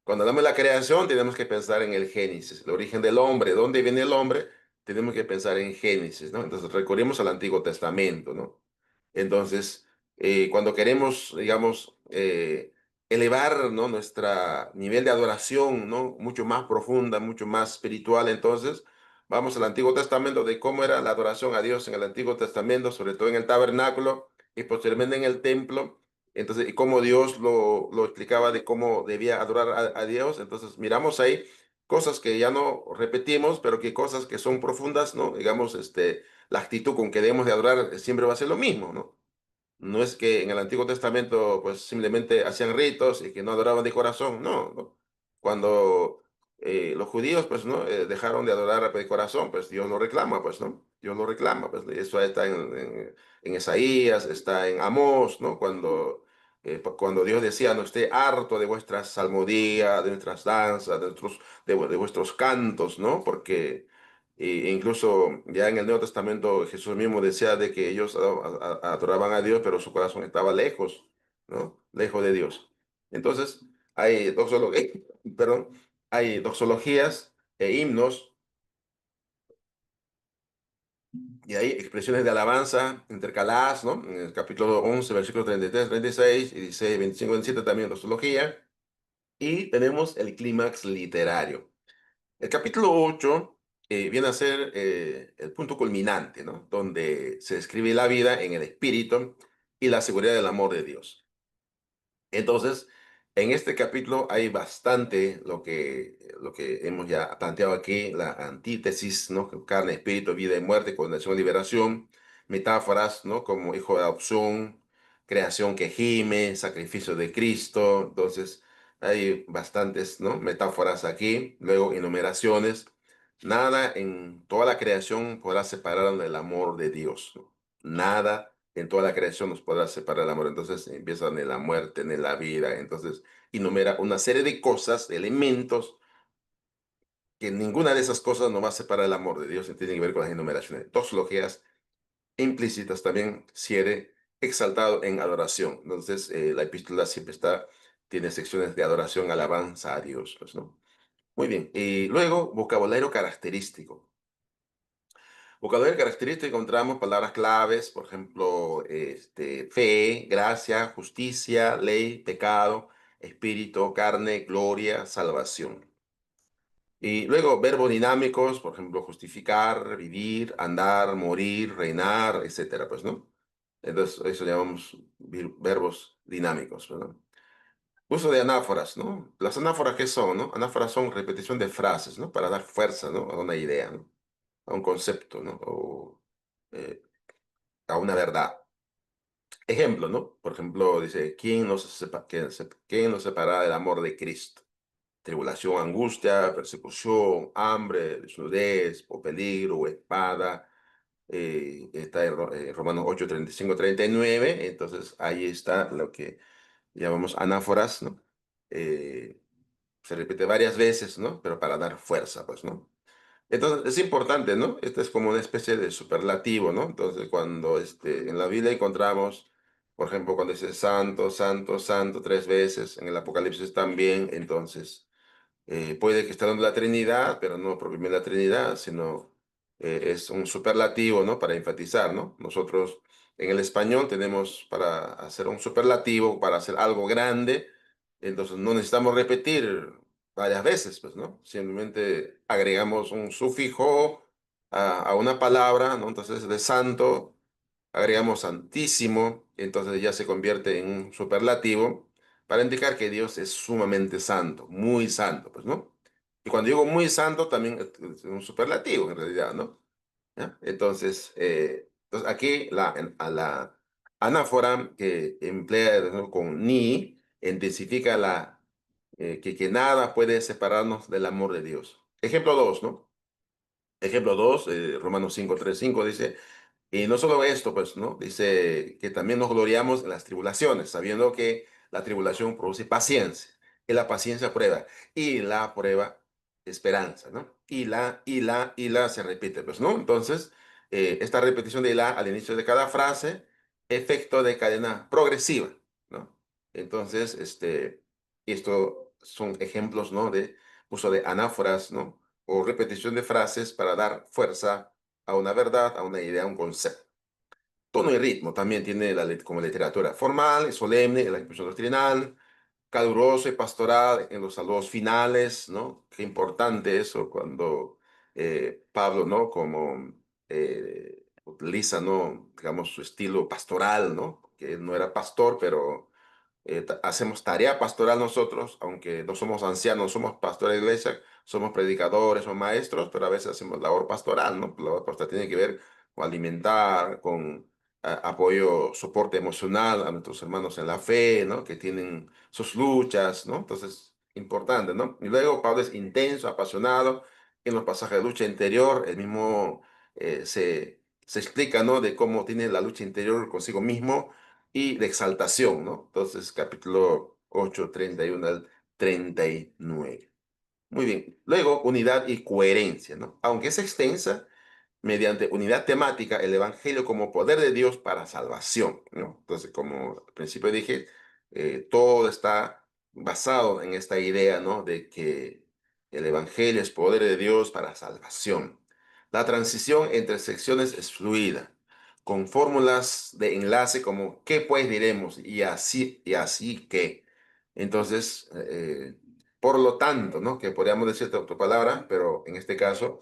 Cuando hablamos de la creación, tenemos que pensar en el Génesis, el origen del hombre, dónde viene el hombre, tenemos que pensar en Génesis, ¿no? Entonces recurrimos al Antiguo Testamento, ¿no? Entonces, cuando queremos, digamos, elevar, ¿no? Nuestro nivel de adoración, ¿no? Mucho más profunda, mucho más espiritual, entonces vamos al Antiguo Testamento de cómo era la adoración a Dios en el Antiguo Testamento, sobre todo en el tabernáculo y posteriormente en el templo. Entonces, y cómo Dios lo explicaba de cómo debía adorar a Dios. Entonces, miramos ahí cosas que ya no repetimos, pero que cosas que son profundas, ¿no? Digamos, la actitud con que debemos de adorar siempre va a ser lo mismo, ¿no? No es que en el Antiguo Testamento pues simplemente hacían ritos y que no adoraban de corazón, no, no. Cuando los judíos pues no dejaron de adorar de corazón, pues Dios lo reclama, pues no, Dios lo reclama, pues eso está en Isaías, está en Amós, ¿no? Cuando Dios decía, no esté harto de vuestras salmodías, de nuestras danzas, de vuestros cantos, ¿no? Porque incluso ya en el Nuevo Testamento Jesús mismo decía de que ellos adoraban a Dios, pero su corazón estaba lejos, ¿no? Lejos de Dios. Entonces, hay perdón, hay doxologías e himnos y hay expresiones de alabanza intercaladas, ¿no? En el capítulo 11, versículos 33, 36 y 16, 25, 27 también doxología. Y tenemos el clímax literario. El capítulo 8 viene a ser el punto culminante, ¿no? Donde se describe la vida en el espíritu y la seguridad del amor de Dios. Entonces, en este capítulo hay bastante lo que hemos ya planteado aquí, la antítesis, ¿no? Carne, espíritu, vida y muerte, condenación y liberación, metáforas, ¿no? Como hijo de adopción, creación que gime, sacrificio de Cristo. Entonces, hay bastantes, ¿no? Metáforas aquí, luego enumeraciones. Nada en toda la creación podrá separar del amor de Dios, ¿no? Nada en toda la creación nos podrá separar el amor. Entonces empiezan en la muerte, en la vida. Entonces enumera una serie de cosas, de elementos, que ninguna de esas cosas nos va a separar el amor de Dios. Y tiene que ver con las enumeraciones. Doxologías implícitas también, siete, exaltado en adoración. Entonces la epístola siempre tiene secciones de adoración, alabanza a Dios, pues, ¿no? Muy bien. Y luego, vocabulario característico. Vocabulario característico encontramos palabras claves, por ejemplo, fe, gracia, justicia, ley, pecado, espíritu, carne, gloria, salvación. Y luego verbos dinámicos, por ejemplo, justificar, vivir, andar, morir, reinar, etcétera, pues, ¿no? Entonces, eso llamamos verbos dinámicos, ¿verdad? Uso de anáforas, ¿no? Las anáforas, ¿qué son, no? Anáforas son repetición de frases, ¿no? Para dar fuerza, ¿no? A una idea, ¿no? A un concepto, ¿no? O eh, a una verdad. Ejemplo, ¿no? Por ejemplo, dice, ¿quién nos separará del amor de Cristo? Tribulación, angustia, persecución, hambre, desnudez, o peligro, o espada. Está en Romanos 8, 35, 39. Entonces, ahí está lo que llamamos anáforas, ¿no? Eh, Se repite varias veces, ¿no? Pero para dar fuerza, pues, ¿no? Entonces, es importante, ¿no? Este es como una especie de superlativo, ¿no? Entonces, cuando en la Biblia encontramos Por ejemplo, cuando dice santo, santo, santo tres veces, en el Apocalipsis también, entonces puede que esté hablando de la Trinidad, pero no propiamente la Trinidad, sino es un superlativo, ¿no? Para enfatizar, ¿no? Nosotros en el español tenemos para hacer un superlativo, para hacer algo grande, entonces no necesitamos repetir varias veces, pues, ¿no? Simplemente agregamos un sufijo a una palabra, ¿no? Entonces de santo agregamos santísimo, entonces ya se convierte en un superlativo para indicar que Dios es sumamente santo, muy santo, pues, ¿no? Y cuando digo muy santo, también es un superlativo en realidad, ¿no? ¿Ya? Entonces aquí a la anáfora que emplea de nuevo con ni, intensifica que nada puede separarnos del amor de Dios. Ejemplo 2, ¿no? Ejemplo 2, Romanos 5:3-5 dice, y no solo esto, pues, ¿no? Dice que también nos gloriamos en las tribulaciones, sabiendo que la tribulación produce paciencia, y la paciencia prueba, y la prueba esperanza, ¿no? Y la se repite, pues, ¿no? Entonces, esta repetición de la al inicio de cada frase, efecto de cadena progresiva, ¿no? Entonces, esto son ejemplos, ¿no? De uso de anáforas, ¿no? O repetición de frases para dar fuerza a una verdad, a una idea, a un concepto. Tono y ritmo también tiene como literatura formal y solemne en la expresión doctrinal, caluroso y pastoral en los saludos finales, ¿no? Qué importante eso cuando Pablo, ¿no? Como utiliza, ¿no? Digamos, su estilo pastoral, ¿no? Que él no era pastor, pero hacemos tarea pastoral nosotros, aunque no somos ancianos, no somos pastores de iglesia, somos predicadores o maestros, pero a veces hacemos labor pastoral, ¿no? La labor pastoral tiene que ver con alimentar, con apoyo, soporte emocional a nuestros hermanos en la fe, ¿no? Que tienen sus luchas, ¿no? Entonces, importante, ¿no? Y luego Pablo es intenso, apasionado en los pasajes de lucha interior, el mismo se explica, ¿no? De cómo tiene la lucha interior consigo mismo y de exaltación, ¿no? Entonces, capítulo 8 31 al 39. Muy bien. Luego, unidad y coherencia, ¿no? Aunque es extensa, mediante unidad temática, el Evangelio como poder de Dios para salvación, ¿no? Entonces, como al principio dije, todo está basado en esta idea, ¿no? De que el Evangelio es poder de Dios para salvación. La transición entre secciones es fluida, con fórmulas de enlace como ¿qué pues diremos? Y así que. Entonces, por lo tanto, ¿no? Que podríamos decir otra palabra, pero en este caso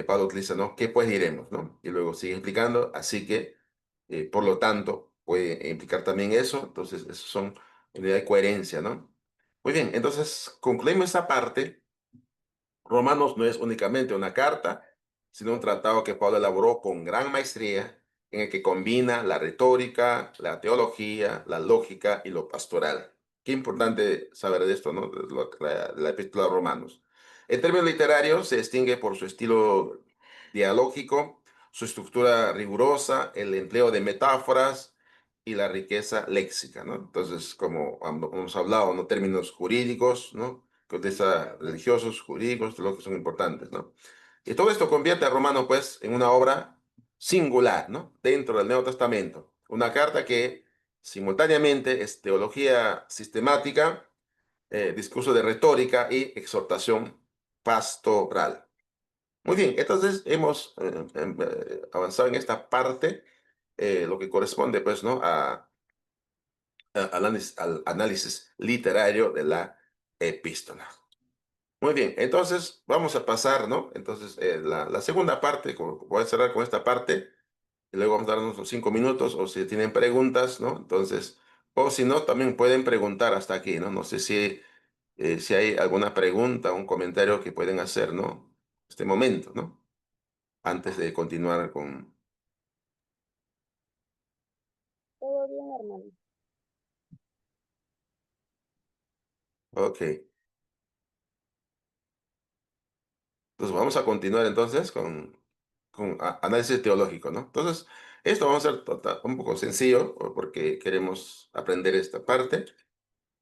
Pablo utiliza, ¿no? ¿Qué pues diremos, ¿no? Y luego sigue explicando, así que, por lo tanto, puede implicar también eso, entonces, eso son unidad de coherencia, ¿no? Muy bien, entonces, concluimos esa parte. Romanos no es únicamente una carta, sino un tratado que Pablo elaboró con gran maestría, en el que combina la retórica, la teología, la lógica y lo pastoral. Qué importante saber de esto, ¿no? La epístola a Romanos. En términos literarios, se distingue por su estilo dialógico, su estructura rigurosa, el empleo de metáforas y la riqueza léxica, ¿no? Entonces, como hemos hablado, ¿no? Términos jurídicos, ¿no? Que utiliza religiosos, jurídicos, lo que son importantes, ¿no? Y todo esto convierte a Romano, pues, en una obra singular, ¿no? Dentro del Nuevo Testamento. Una carta que simultáneamente es teología sistemática, discurso de retórica y exhortación pastoral. Muy bien, entonces hemos avanzado en esta parte, lo que corresponde, pues, ¿no? Al análisis literario de la epístola. Muy bien, entonces vamos a pasar, ¿no? Entonces, la segunda parte, voy a cerrar con esta parte, y luego vamos a darnos unos 5 minutos, o si tienen preguntas, ¿no? Entonces, o si no, también pueden preguntar hasta aquí, ¿no? No sé si hay alguna pregunta, un comentario que pueden hacer, ¿no? Este momento, ¿no? Antes de continuar con... Todo bien, hermano. Ok, entonces vamos a continuar entonces con análisis teológico, ¿no? Entonces, esto vamos a hacer un poco sencillo porque queremos aprender esta parte.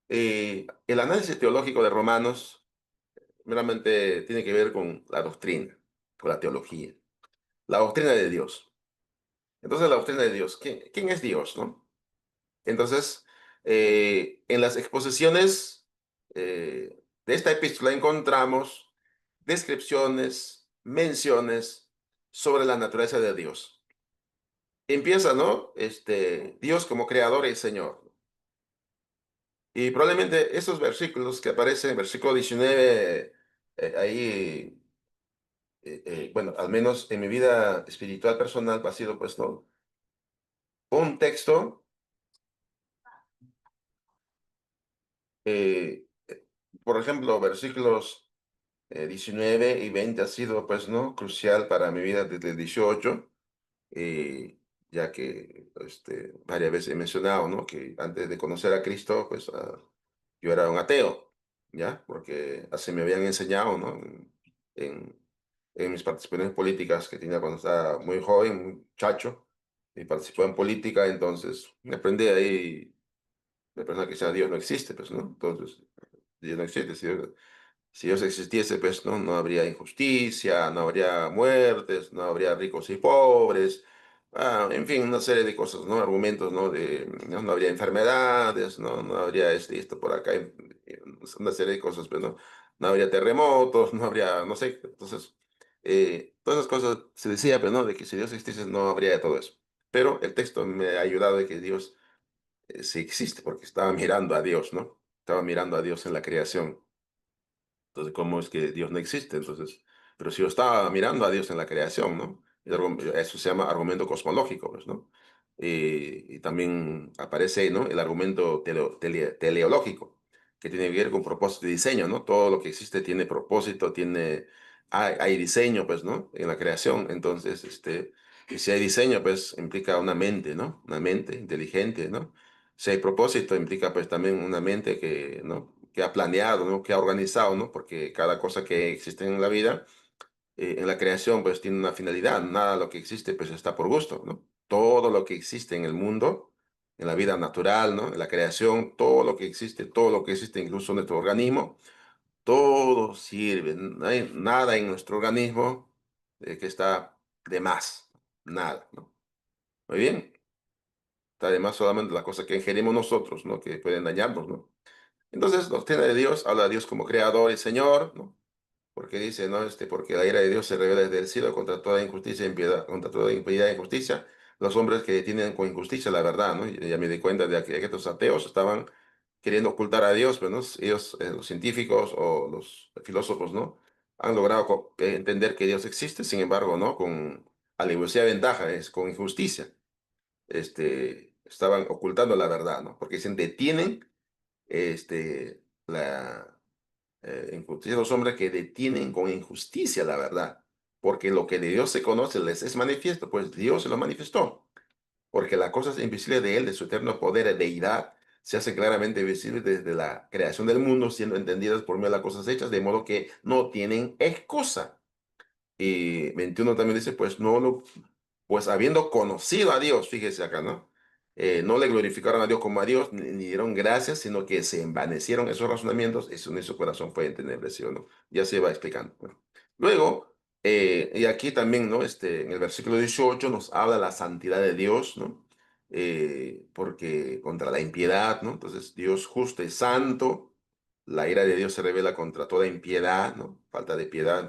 El análisis teológico de Romanos meramente tiene que ver con la doctrina, con la teología, la doctrina de Dios. Entonces, la doctrina de Dios, ¿quién es Dios, no? Entonces, en las exposiciones de esta epístola encontramos descripciones, menciones sobre la naturaleza de Dios. Empieza, ¿no? Dios como creador y Señor. Y probablemente esos versículos que aparecen, versículo 19, ahí, bueno, al menos en mi vida espiritual personal ha sido pues, ¿no? Un texto, eh, eh, por ejemplo, versículos 19 y 20 ha sido pues, ¿no? Crucial para mi vida desde el 18, ya que varias veces he mencionado, ¿no? Que antes de conocer a Cristo, pues yo era un ateo, ¿ya? Porque así me habían enseñado, ¿no? En, en mis participaciones políticas que tenía cuando estaba muy joven, muy chacho, y participó en política, entonces me aprendí ahí de persona que sea Dios no existe, pues, ¿no? Entonces, Dios no existe. Si Dios existiese, pues no habría injusticia, no habría muertes, no habría ricos y pobres, en fin, una serie de cosas, ¿no? Argumentos, ¿no? No habría enfermedades, no habría esto por acá, una serie de cosas, pero no habría terremotos, no habría, no sé, entonces, todas esas cosas se decía, pero no, de que si Dios existiese no habría de todo eso. Pero el texto me ha ayudado de que Dios sí existe, porque estaba mirando a Dios, ¿no? Estaba mirando a Dios en la creación. Entonces, ¿cómo es que Dios no existe? Entonces, pero si yo estaba mirando a Dios en la creación, ¿no? Eso se llama argumento cosmológico, pues, ¿no? Y también aparece, ¿no? El argumento teleológico, que tiene que ver con propósito y diseño, ¿no? Todo lo que existe tiene propósito, hay diseño, pues, ¿no? En la creación. Entonces, y si hay diseño, pues, implica una mente, ¿no? Una mente inteligente, ¿no? Si hay propósito, implica pues también una mente que, ¿no? Que ha planeado, ¿no? Que ha organizado, ¿no? Porque cada cosa que existe en la vida, en la creación, pues tiene una finalidad. Nada de lo que existe, pues está por gusto, ¿no? Todo lo que existe en el mundo, en la vida natural, ¿no? En la creación, todo lo que existe, incluso nuestro organismo, todo sirve. No hay nada en nuestro organismo que está de más. Nada, ¿no? Muy bien. Además, solamente las cosas que ingerimos nosotros, ¿no? Que pueden dañarnos, ¿no? Entonces, doctrina de Dios, habla de Dios como creador y Señor, ¿no? Porque dice, ¿no? Porque la ira de Dios se revela desde el cielo contra toda injusticia e impiedad, contra toda impiedad e injusticia, los hombres que detienen con injusticia la verdad, ¿no? Y ya me di cuenta de que estos ateos estaban queriendo ocultar a Dios, pero ¿no? Ellos, los científicos o los filósofos, ¿no? Han logrado entender que Dios existe, sin embargo, ¿no? Con alevosía de ventaja, es con injusticia estaban ocultando la verdad, ¿no? Porque dicen, detienen la injusticia, los hombres que detienen con injusticia la verdad, porque lo que de Dios se conoce les es manifiesto, pues Dios se lo manifestó, porque las cosas invisibles de Él, de su eterno poder y deidad, se hacen claramente visibles desde la creación del mundo, siendo entendidas por medio de las cosas hechas, de modo que no tienen excusa. Y 21 también dice, pues habiendo conocido a Dios, fíjese acá, ¿no? No le glorificaron a Dios como a Dios, ni dieron gracias, sino que se envanecieron esos razonamientos y su corazón fue entenebrecido, ¿no? Ya se va explicando. Bueno. Luego, y aquí también, ¿no? En el versículo 18 nos habla la santidad de Dios, ¿no? Porque contra la impiedad, ¿no? Entonces, Dios justo y santo, la ira de Dios se revela contra toda impiedad, ¿no? Falta de piedad.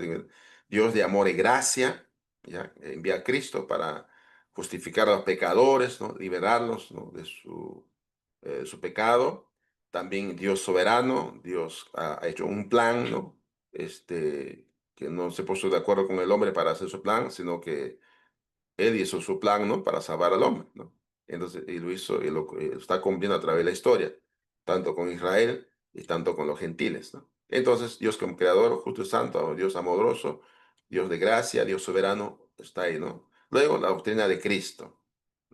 Dios de amor y gracia, ¿ya? Envía a Cristo para justificar a los pecadores, ¿no? Liberarlos, ¿no? De su pecado. También Dios soberano, Dios ha hecho un plan, ¿no? Que no se puso de acuerdo con el hombre para hacer su plan, sino que él hizo su plan, ¿no? Para salvar al hombre, ¿no? Entonces, y lo hizo, y lo está cumpliendo a través de la historia, tanto con Israel y tanto con los gentiles, ¿no? Entonces, Dios como creador, justo y santo, Dios amoroso, Dios de gracia, Dios soberano, está ahí, ¿no? Luego, la doctrina de Cristo,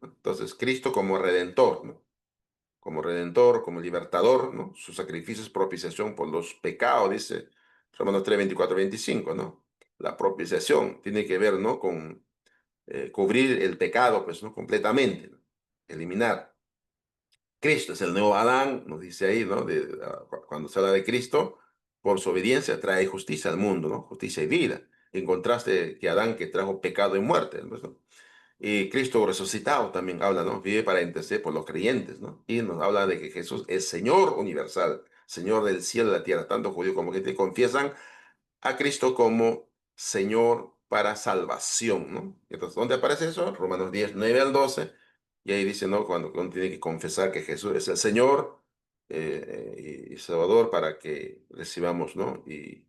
¿no? Entonces, Cristo como redentor, ¿no? Como redentor, como libertador, ¿no? Su sacrificio es propiciación por los pecados, dice Romanos 3, 24, 25, ¿no? La propiciación tiene que ver, ¿no? Con cubrir el pecado, pues, ¿no? Completamente, ¿no? Eliminar. Cristo es el nuevo Adán, nos dice ahí, ¿no? Cuando se habla de Cristo, por su obediencia trae justicia al mundo, ¿no? Justicia y vida. En contraste que Adán que trajo pecado y muerte, pues, ¿no? Y Cristo resucitado también habla, ¿no? Vive para interceder por los creyentes, ¿no? Y nos habla de que Jesús es Señor universal, Señor del cielo y de la tierra. Tanto judíos como que te confiesan a Cristo como Señor para salvación, ¿no? Entonces, ¿dónde aparece eso? Romanos 10 9 al 12. Y ahí dice, ¿no? Cuando uno tiene que confesar que Jesús es el Señor y Salvador para que recibamos, ¿no? Y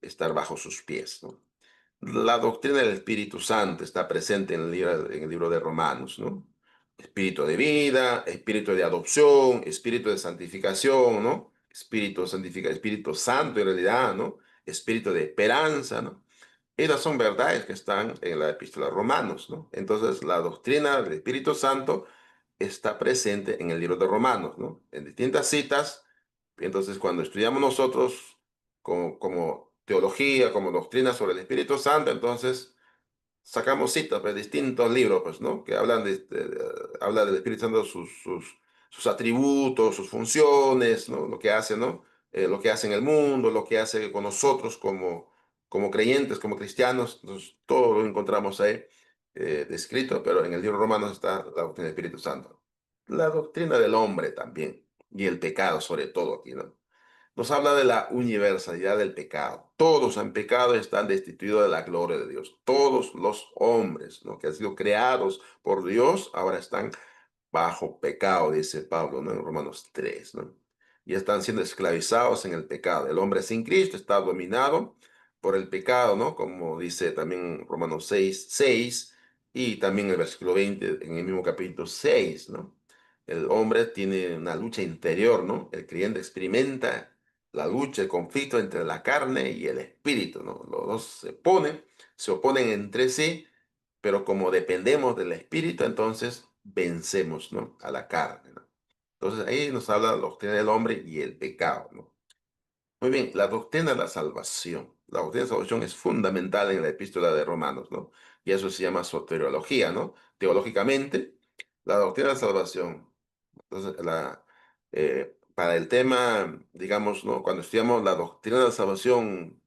estar bajo sus pies, ¿no? La doctrina del Espíritu Santo está presente en el libro de Romanos, ¿no? Espíritu de vida, espíritu de adopción, espíritu de santificación, ¿no? Espíritu Santo en realidad, ¿no? Espíritu de esperanza, ¿no? Esas son verdades que están en la epístola a Romanos, ¿no? Entonces, la doctrina del Espíritu Santo está presente en el libro de Romanos, ¿no? En distintas citas. Entonces, cuando estudiamos nosotros como teología, como doctrina sobre el Espíritu Santo, entonces sacamos citas de distintos libros, pues, ¿no? Que hablan habla del Espíritu Santo, sus atributos, sus funciones, ¿no? Lo que hace, ¿no? Lo que hace en el mundo, lo que hace con nosotros como creyentes, como cristianos. Entonces, todo lo encontramos ahí descrito, pero en el libro Romanos está la doctrina del Espíritu Santo. La doctrina del hombre también, y el pecado sobre todo aquí, ¿no? Nos habla de la universalidad del pecado. Todos han pecado y están destituidos de la gloria de Dios. Todos los hombres, ¿no? Que han sido creados por Dios ahora están bajo pecado, dice Pablo, ¿no? En Romanos 3, ¿no? Y están siendo esclavizados en el pecado. El hombre sin Cristo está dominado por el pecado, ¿no? Como dice también Romanos 6 y también el versículo 20 en el mismo capítulo 6, ¿no? El hombre tiene una lucha interior, ¿no? El creyente experimenta la lucha, el conflicto entre la carne y el espíritu, ¿no? Los dos se oponen entre sí, pero como dependemos del espíritu, entonces vencemos, ¿no? A la carne, ¿no? Entonces ahí nos habla la doctrina del hombre y el pecado, ¿no? Muy bien, la doctrina de la salvación. La doctrina de la salvación es fundamental en la epístola de Romanos, ¿no? Y eso se llama soteriología, ¿no? Teológicamente, la doctrina de la salvación. Entonces, para el tema, digamos, ¿no? Cuando estudiamos la doctrina de la salvación,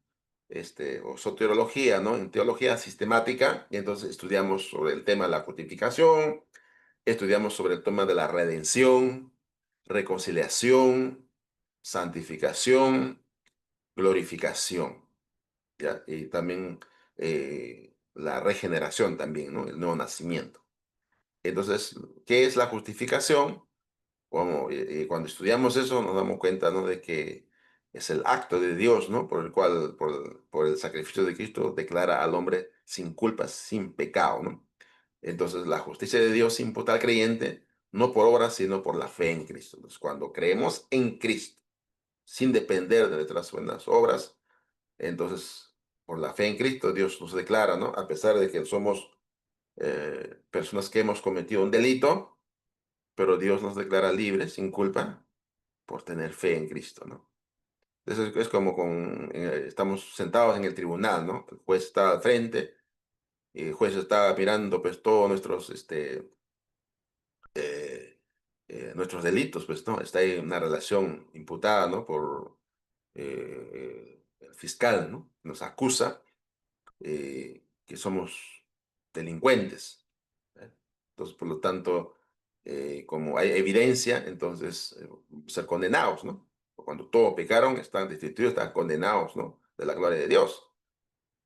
o soteriología, ¿no? En teología sistemática, y entonces estudiamos sobre el tema de la justificación, estudiamos sobre el tema de la redención, reconciliación, santificación, glorificación, ¿ya? Y también la regeneración también, ¿no? El nuevo nacimiento. Entonces, ¿qué es la justificación? Y cuando estudiamos eso nos damos cuenta, ¿no? De que es el acto de Dios, ¿no? Por el cual, por el sacrificio de Cristo, declara al hombre sin culpa, sin pecado, ¿no? Entonces, la justicia de Dios se imputa al creyente, no por obras, sino por la fe en Cristo. Entonces, cuando creemos en Cristo, sin depender de nuestras buenas obras, entonces, por la fe en Cristo, Dios nos declara, ¿no? A pesar de que somos personas que hemos cometido un delito, pero Dios nos declara libres, sin culpa, por tener fe en Cristo, ¿no? Entonces es como estamos sentados en el tribunal, ¿no? El juez está al frente y el juez está mirando pues todos nuestros delitos, pues, ¿no? Está ahí una relación imputada, ¿no? Por el fiscal, ¿no? Nos acusa que somos delincuentes, ¿eh? Entonces, por lo tanto, como hay evidencia, entonces ser condenados, ¿no? Cuando todos pecaron, están destituidos, están condenados, ¿no? De la gloria de Dios.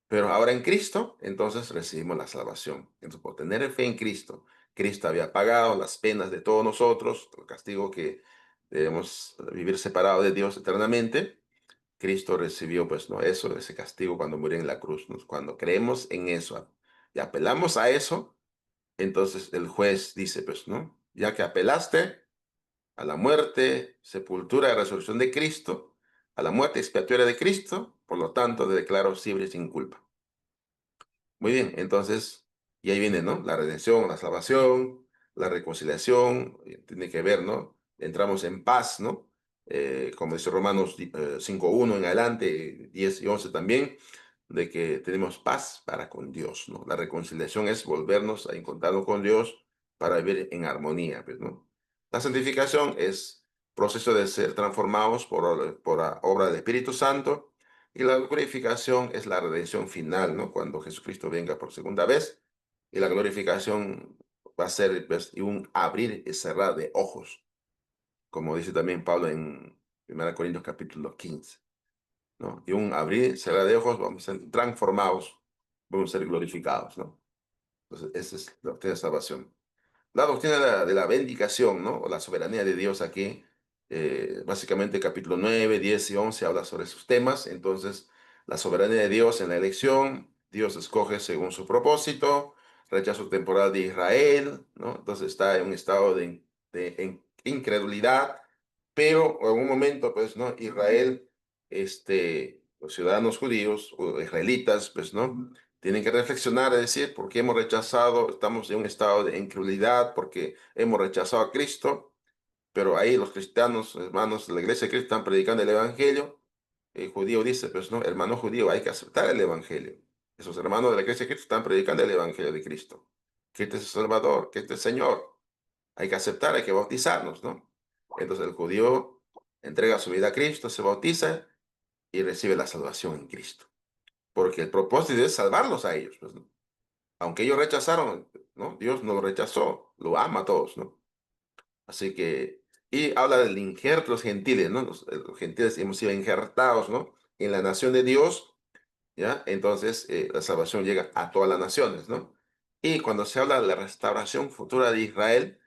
Pero ahora en Cristo, entonces recibimos la salvación. Entonces, por tener fe en Cristo, Cristo había pagado las penas de todos nosotros, el castigo que debemos vivir separados de Dios eternamente. Cristo recibió, pues, no, eso, ese castigo cuando murió en la cruz, ¿no? Cuando creemos en eso y apelamos a eso, entonces el juez dice, pues, ¿no? Ya que apelaste a la muerte, sepultura y resurrección de Cristo, a la muerte expiatoria de Cristo, por lo tanto, te declaro libre sin culpa. Muy bien, entonces, y ahí viene, ¿no? La redención, la salvación, la reconciliación, tiene que ver, ¿no? Entramos en paz, ¿no? Como dice Romanos 5:1 en adelante, 10 y 11 también, de que tenemos paz para con Dios, ¿no? La reconciliación es volvernos a encontrarnos con Dios para vivir en armonía, pues, ¿no? La santificación es proceso de ser transformados por la obra del Espíritu Santo, y la glorificación es la redención final, ¿no? Cuando Jesucristo venga por segunda vez Y la glorificación va a ser pues, y un abrir y cerrar de ojos, como dice también Pablo en 1 Corintios capítulo 15, ¿no? Y un abrir y cerrar de ojos, vamos a ser transformados, vamos a ser glorificados, ¿no? Entonces, esa es la doctrina de salvación. La doctrina de la vindicación, ¿no? O la soberanía de Dios aquí, básicamente capítulo 9, 10 y 11 habla sobre esos temas. Entonces, la soberanía de Dios en la elección, Dios escoge según su propósito, rechazo temporal de Israel, ¿no? Entonces está en un estado de incredulidad, pero en un momento, pues, ¿no? Israel, los ciudadanos judíos o israelitas, pues, ¿no? Tienen que reflexionar, es decir, por qué hemos rechazado, estamos en un estado de incredulidad, porque hemos rechazado a Cristo, pero ahí los cristianos, hermanos de la iglesia de Cristo, están predicando el Evangelio. El judío dice, pues no, hermano judío, hay que aceptar el Evangelio. Esos hermanos de la iglesia de Cristo están predicando el Evangelio de Cristo. Que este es el Salvador, que este es el Señor. Hay que aceptar, hay que bautizarnos, ¿no? Entonces el judío entrega su vida a Cristo, se bautiza y recibe la salvación en Cristo. Porque el propósito es salvarlos a ellos, pues, ¿no? Aunque ellos rechazaron, ¿no? Dios no lo rechazó, lo ama a todos, ¿no? Así que, y habla del injerto de los gentiles, ¿no? Los gentiles hemos sido injertados, ¿no? En la nación de Dios, ¿ya? Entonces, la salvación llega a todas las naciones, ¿no? Y cuando se habla de la restauración futura de Israel,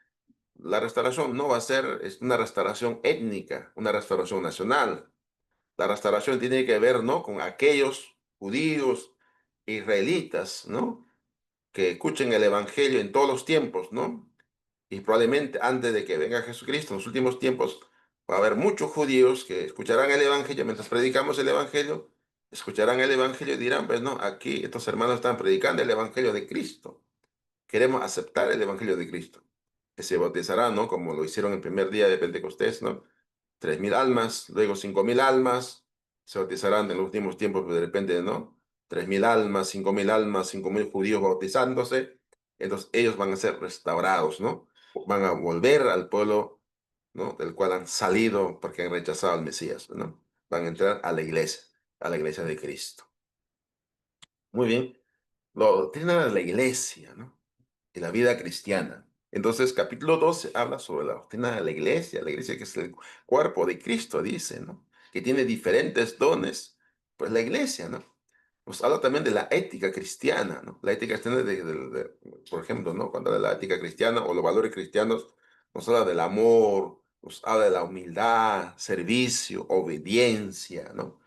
la restauración no va a ser es una restauración étnica, una restauración nacional. La restauración tiene que ver, ¿no? Con aquellos judíos israelitas, ¿no? Que escuchen el Evangelio en todos los tiempos, ¿no? Y probablemente antes de que venga Jesucristo, en los últimos tiempos, va a haber muchos judíos que escucharán el Evangelio mientras predicamos el Evangelio, escucharán el Evangelio y dirán, pues no, aquí estos hermanos están predicando el Evangelio de Cristo. Queremos aceptar el Evangelio de Cristo. Que se bautizarán, ¿no? Como lo hicieron el primer día de Pentecostés, ¿no? 3.000 almas, luego 5.000 almas, se bautizarán en los últimos tiempos, pues de repente, ¿no? 3.000 almas, 5.000 almas, 5.000 judíos bautizándose, entonces ellos van a ser restaurados, ¿no? Van a volver al pueblo, ¿no? Del cual han salido porque han rechazado al Mesías, ¿no? Van a entrar a la iglesia de Cristo. Muy bien, la doctrina de la iglesia, ¿no? Y la vida cristiana. Entonces, capítulo 12 habla sobre la doctrina de la iglesia que es el cuerpo de Cristo, dice, ¿no? Que tiene diferentes dones, pues la iglesia, ¿no? Nos habla también de la ética cristiana, ¿no? La ética cristiana, por ejemplo, ¿no? Cuando habla de la ética cristiana o los valores cristianos, nos habla del amor, nos habla de la humildad, servicio, obediencia, ¿no?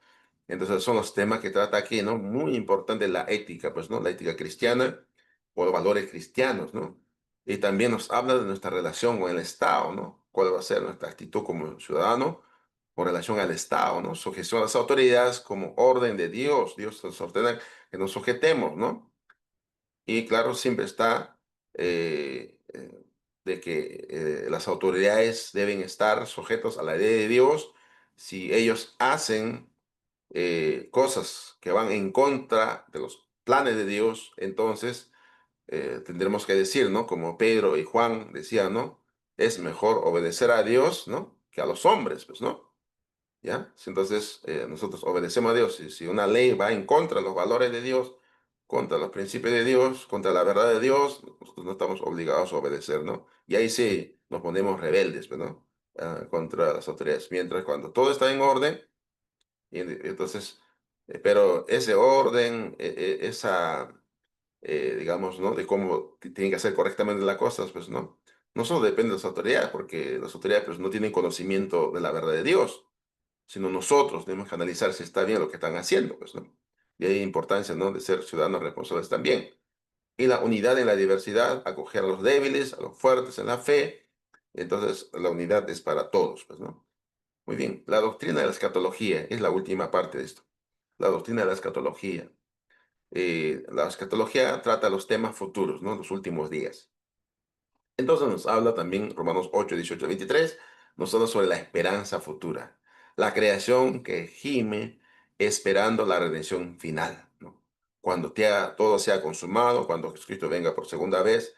Entonces son los temas que trata aquí, ¿no? Muy importante la ética, pues, ¿no? La ética cristiana o los valores cristianos, ¿no? Y también nos habla de nuestra relación con el Estado, ¿no? ¿Cuál va a ser nuestra actitud como ciudadano con relación al Estado, ¿no? Sujeción a las autoridades como orden de Dios. Dios nos ordena que nos sujetemos, ¿no? Y claro, siempre está de que las autoridades deben estar sujetos a la ley de Dios. Si ellos hacen cosas que van en contra de los planes de Dios, entonces tendremos que decir, ¿no? Como Pedro y Juan decían, ¿no? Es mejor obedecer a Dios, ¿no? Que a los hombres, pues, ¿no? ¿Ya? Si entonces nosotros obedecemos a Dios y si una ley va en contra de los valores de Dios, contra los principios de Dios, contra la verdad de Dios, nosotros no estamos obligados a obedecer, ¿no? Y ahí sí nos ponemos rebeldes, pues, ¿no? Contra las autoridades. Mientras cuando todo está en orden, entonces, pero ese orden, digamos, ¿no? De cómo tienen que hacer correctamente las cosas, pues no. No solo depende de las autoridades, porque las autoridades pues, no tienen conocimiento de la verdad de Dios, sino nosotros tenemos que analizar si está bien lo que están haciendo, pues, ¿no? Y hay importancia, ¿no? De ser ciudadanos responsables también. Y la unidad en la diversidad, acoger a los débiles, a los fuertes en la fe. Entonces, la unidad es para todos, pues, ¿no? Muy bien, la doctrina de la escatología es la última parte de esto. La doctrina de la escatología. La escatología trata los temas futuros, ¿no? Los últimos días. Entonces nos habla también Romanos 8, 18, 23, nos habla sobre la esperanza futura. La creación que gime esperando la redención final, ¿no? Cuando todo sea consumado, cuando Jesucristo venga por segunda vez,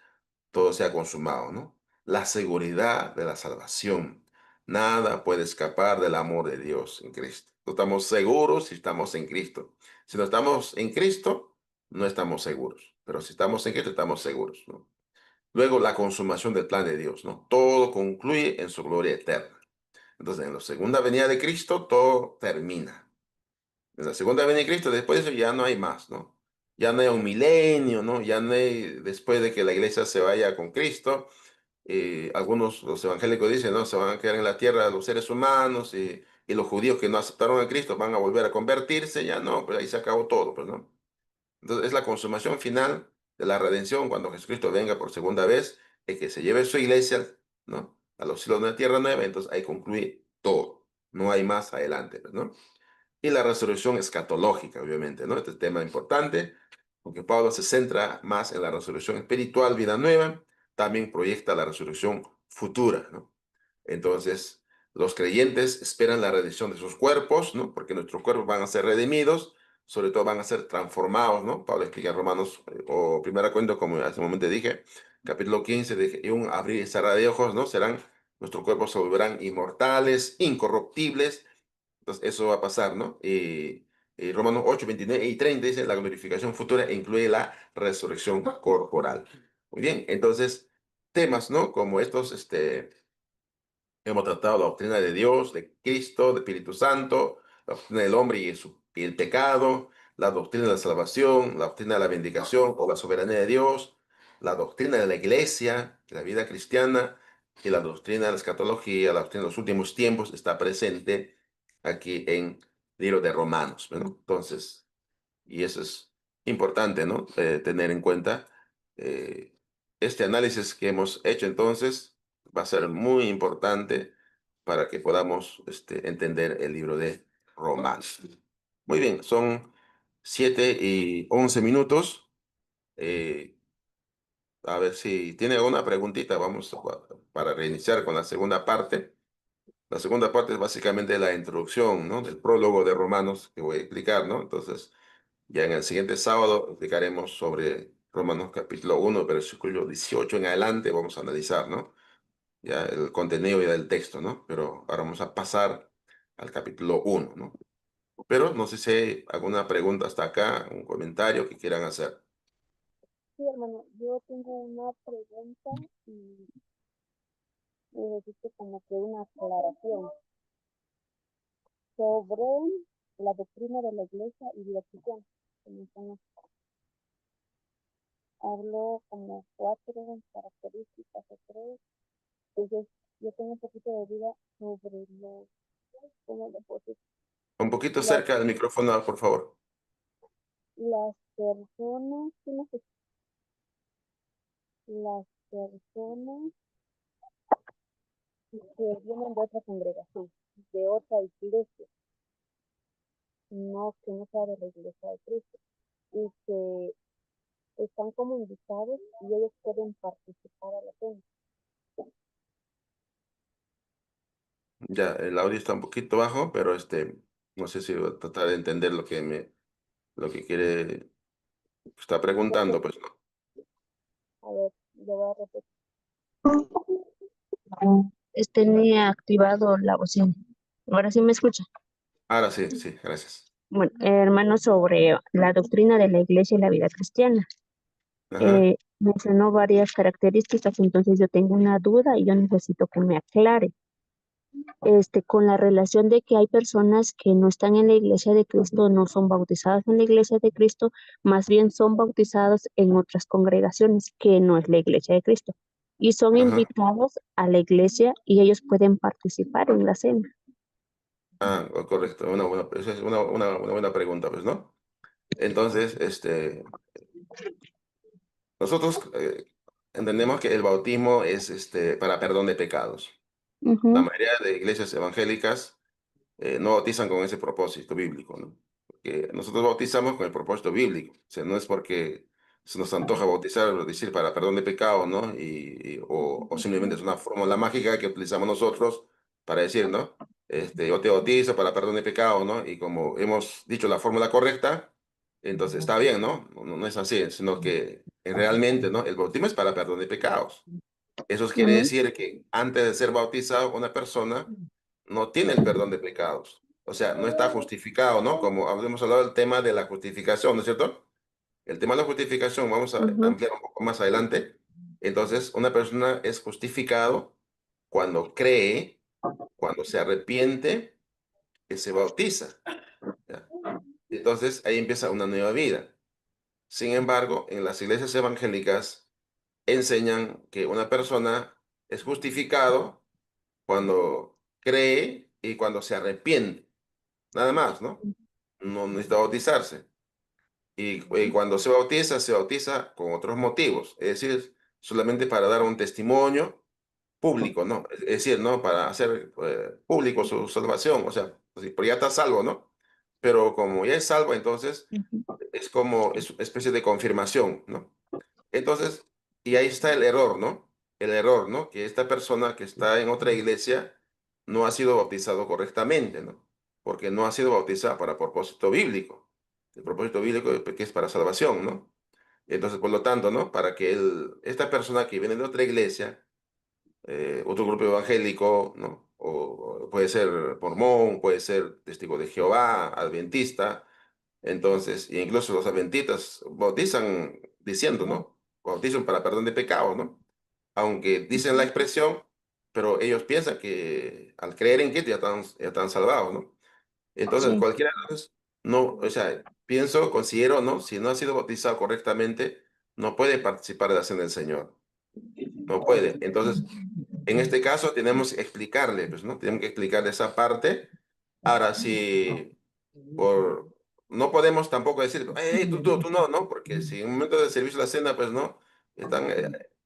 todo sea consumado, ¿no? La seguridad de la salvación. Nada puede escapar del amor de Dios en Cristo. No estamos seguros si estamos en Cristo. Si no estamos en Cristo, no estamos seguros. pero si estamos en Cristo, estamos seguros, ¿no? Luego, la consumación del plan de Dios, ¿no? Todo concluye en su gloria eterna. Entonces, en la segunda venida de Cristo, todo termina. En la segunda venida de Cristo, después de eso ya no hay más, ¿no? Ya no hay un milenio, ¿no? Ya no hay, después de que la iglesia se vaya con Cristo, algunos, los evangélicos dicen, ¿no? Se van a quedar en la tierra los seres humanos y los judíos que no aceptaron a Cristo van a volver a convertirse, ya no, pues ahí se acabó todo, pues, ¿no? Entonces es la consumación final de la redención cuando Jesucristo venga por segunda vez y que se lleve su iglesia, ¿no? A los cielos de la tierra nueva, entonces ahí concluye todo, no hay más adelante, pues, ¿no? Y la resurrección escatológica, obviamente, ¿no? Este tema importante, porque Pablo se centra más en la resurrección espiritual, vida nueva, también proyecta la resurrección futura, ¿no? Entonces, los creyentes esperan la redención de sus cuerpos, ¿no? Porque nuestros cuerpos van a ser redimidos, sobre todo van a ser transformados, ¿no? Pablo explica en Romanos o Primera Corintios, como hace un momento dije, capítulo 15, y un abrir y cerrar de ojos, ¿no? Nuestros cuerpos se volverán inmortales, incorruptibles. Entonces, eso va a pasar, ¿no? Y Romanos 8, 29 y 30 dice, la glorificación futura incluye la resurrección corporal. Muy bien, entonces, temas, ¿no? Como estos, hemos tratado la doctrina de Dios, de Cristo, de Espíritu Santo, la doctrina del hombre y el pecado, la doctrina de la salvación, la doctrina de la vindicación o la soberanía de Dios, la doctrina de la iglesia, de la vida cristiana y la doctrina de la escatología, la doctrina de los últimos tiempos está presente aquí en el libro de Romanos, ¿no? Entonces, y eso es importante, ¿no? Tener en cuenta eh, este análisis que hemos hecho entonces va a ser muy importante para que podamos entender el libro de Romanos. Muy bien, son 7:11. A ver si tiene alguna preguntita, para reiniciar con la segunda parte. La segunda parte es básicamente la introducción, ¿no? Del prólogo de Romanos que voy a explicar, ¿no? Entonces, ya en el siguiente sábado explicaremos sobre Romanos capítulo 1, versículo 18 en adelante, vamos a analizar, ¿no? Ya el contenido ya del texto, ¿no? Pero ahora vamos a pasar al capítulo 1, ¿no? Pero no sé si hay alguna pregunta hasta acá, un comentario que quieran hacer. Sí, hermano, yo tengo una pregunta y necesito como que una aclaración sobre la doctrina de la iglesia y vida cristiana. Hablo como cuatro características o tres. Entonces, yo tengo un poquito de duda sobre ¿cómo lo puedo decir? Un poquito Las, cerca del micrófono, por favor. las personas, ¿sí me escuchas? Las personas que vienen de otra congregación, de otra iglesia, no que no sea de la iglesia de Cristo, y que están como invitados y ellos pueden participar a la cena. Ya, el audio está un poquito bajo, pero no sé si voy a tratar de entender lo que quiere, está preguntando, pues no. A ver, le voy a repetir. Tenía activado la bocina. Ahora sí me escucha. Ahora sí, sí, gracias. Bueno, hermano, sobre la doctrina de la iglesia y la vida cristiana. Ajá. Mencionó varias características, entonces yo tengo una duda y yo necesito que me aclare. Con la relación de que hay personas que no están en la iglesia de Cristo, no son bautizadas en la iglesia de Cristo, más bien son bautizados en otras congregaciones que no es la iglesia de Cristo. Y son Ajá. invitados a la iglesia y ellos pueden participar en la cena. Ah, correcto. Esa es una buena pregunta, pues, ¿no? Entonces, nosotros entendemos que el bautismo es para perdón de pecados. La Ujú, mayoría de iglesias evangélicas no bautizan con ese propósito bíblico, ¿no? Porque nosotros bautizamos con el propósito bíblico. O sea, no es porque se nos antoja bautizar, es decir, para perdón de pecado, ¿no? O simplemente es una fórmula mágica que utilizamos nosotros para decir, ¿no? Yo te bautizo para perdón de pecado, ¿no? Y como hemos dicho la fórmula correcta, entonces está bien, ¿no? No es así, sino que realmente, ¿no? El bautismo es para perdón de pecados. Eso quiere ujú, decir que antes de ser bautizado, una persona no tiene el perdón de pecados. O sea, no está justificado, ¿no? Como hemos hablado del tema de la justificación, ¿no es cierto? El tema de la justificación vamos a Ujú. ampliar un poco más adelante. Entonces, una persona es justificado cuando cree, cuando se arrepiente, que se bautiza. ¿Ya? Entonces, ahí empieza una nueva vida. Sin embargo, en las iglesias evangélicas enseñan que una persona es justificado cuando cree y cuando se arrepiente. Nada más, ¿no? No necesita bautizarse. Y cuando se bautiza con otros motivos. Es decir, solamente para dar un testimonio público, ¿no? Es decir, ¿no? Para hacer público su salvación. O sea, pues, porque ya está salvo, ¿no? Pero como ya es salvo, entonces es como es una especie de confirmación, ¿no? Entonces, y ahí está el error, ¿no? El error, ¿no? Que esta persona que está en otra iglesia no ha sido bautizado correctamente, ¿no? Porque no ha sido bautizado para propósito bíblico. El propósito bíblico es que es para salvación, ¿no? Entonces, por lo tanto, ¿no? Para que esta persona que viene de otra iglesia, otro grupo evangélico, ¿no? O puede ser mormón, puede ser testigo de Jehová, adventista, entonces, incluso los adventistas bautizan diciendo, ¿no? Bautizan para perdón de pecados, ¿no? Aunque dicen la expresión, pero ellos piensan que al creer en Cristo ya están salvados, ¿no? Entonces, Sí, cualquiera de los, no, o sea, pienso, considero, ¿no? Si no ha sido bautizado correctamente, no puede participar de la cena del Señor, no puede. Entonces, en este caso tenemos que explicarle, pues, ¿no? Tenemos que explicarle esa parte. Ahora, si por, no podemos tampoco decir, hey, tú no, ¿no? Porque si en un momento del servicio de la cena, pues no, están,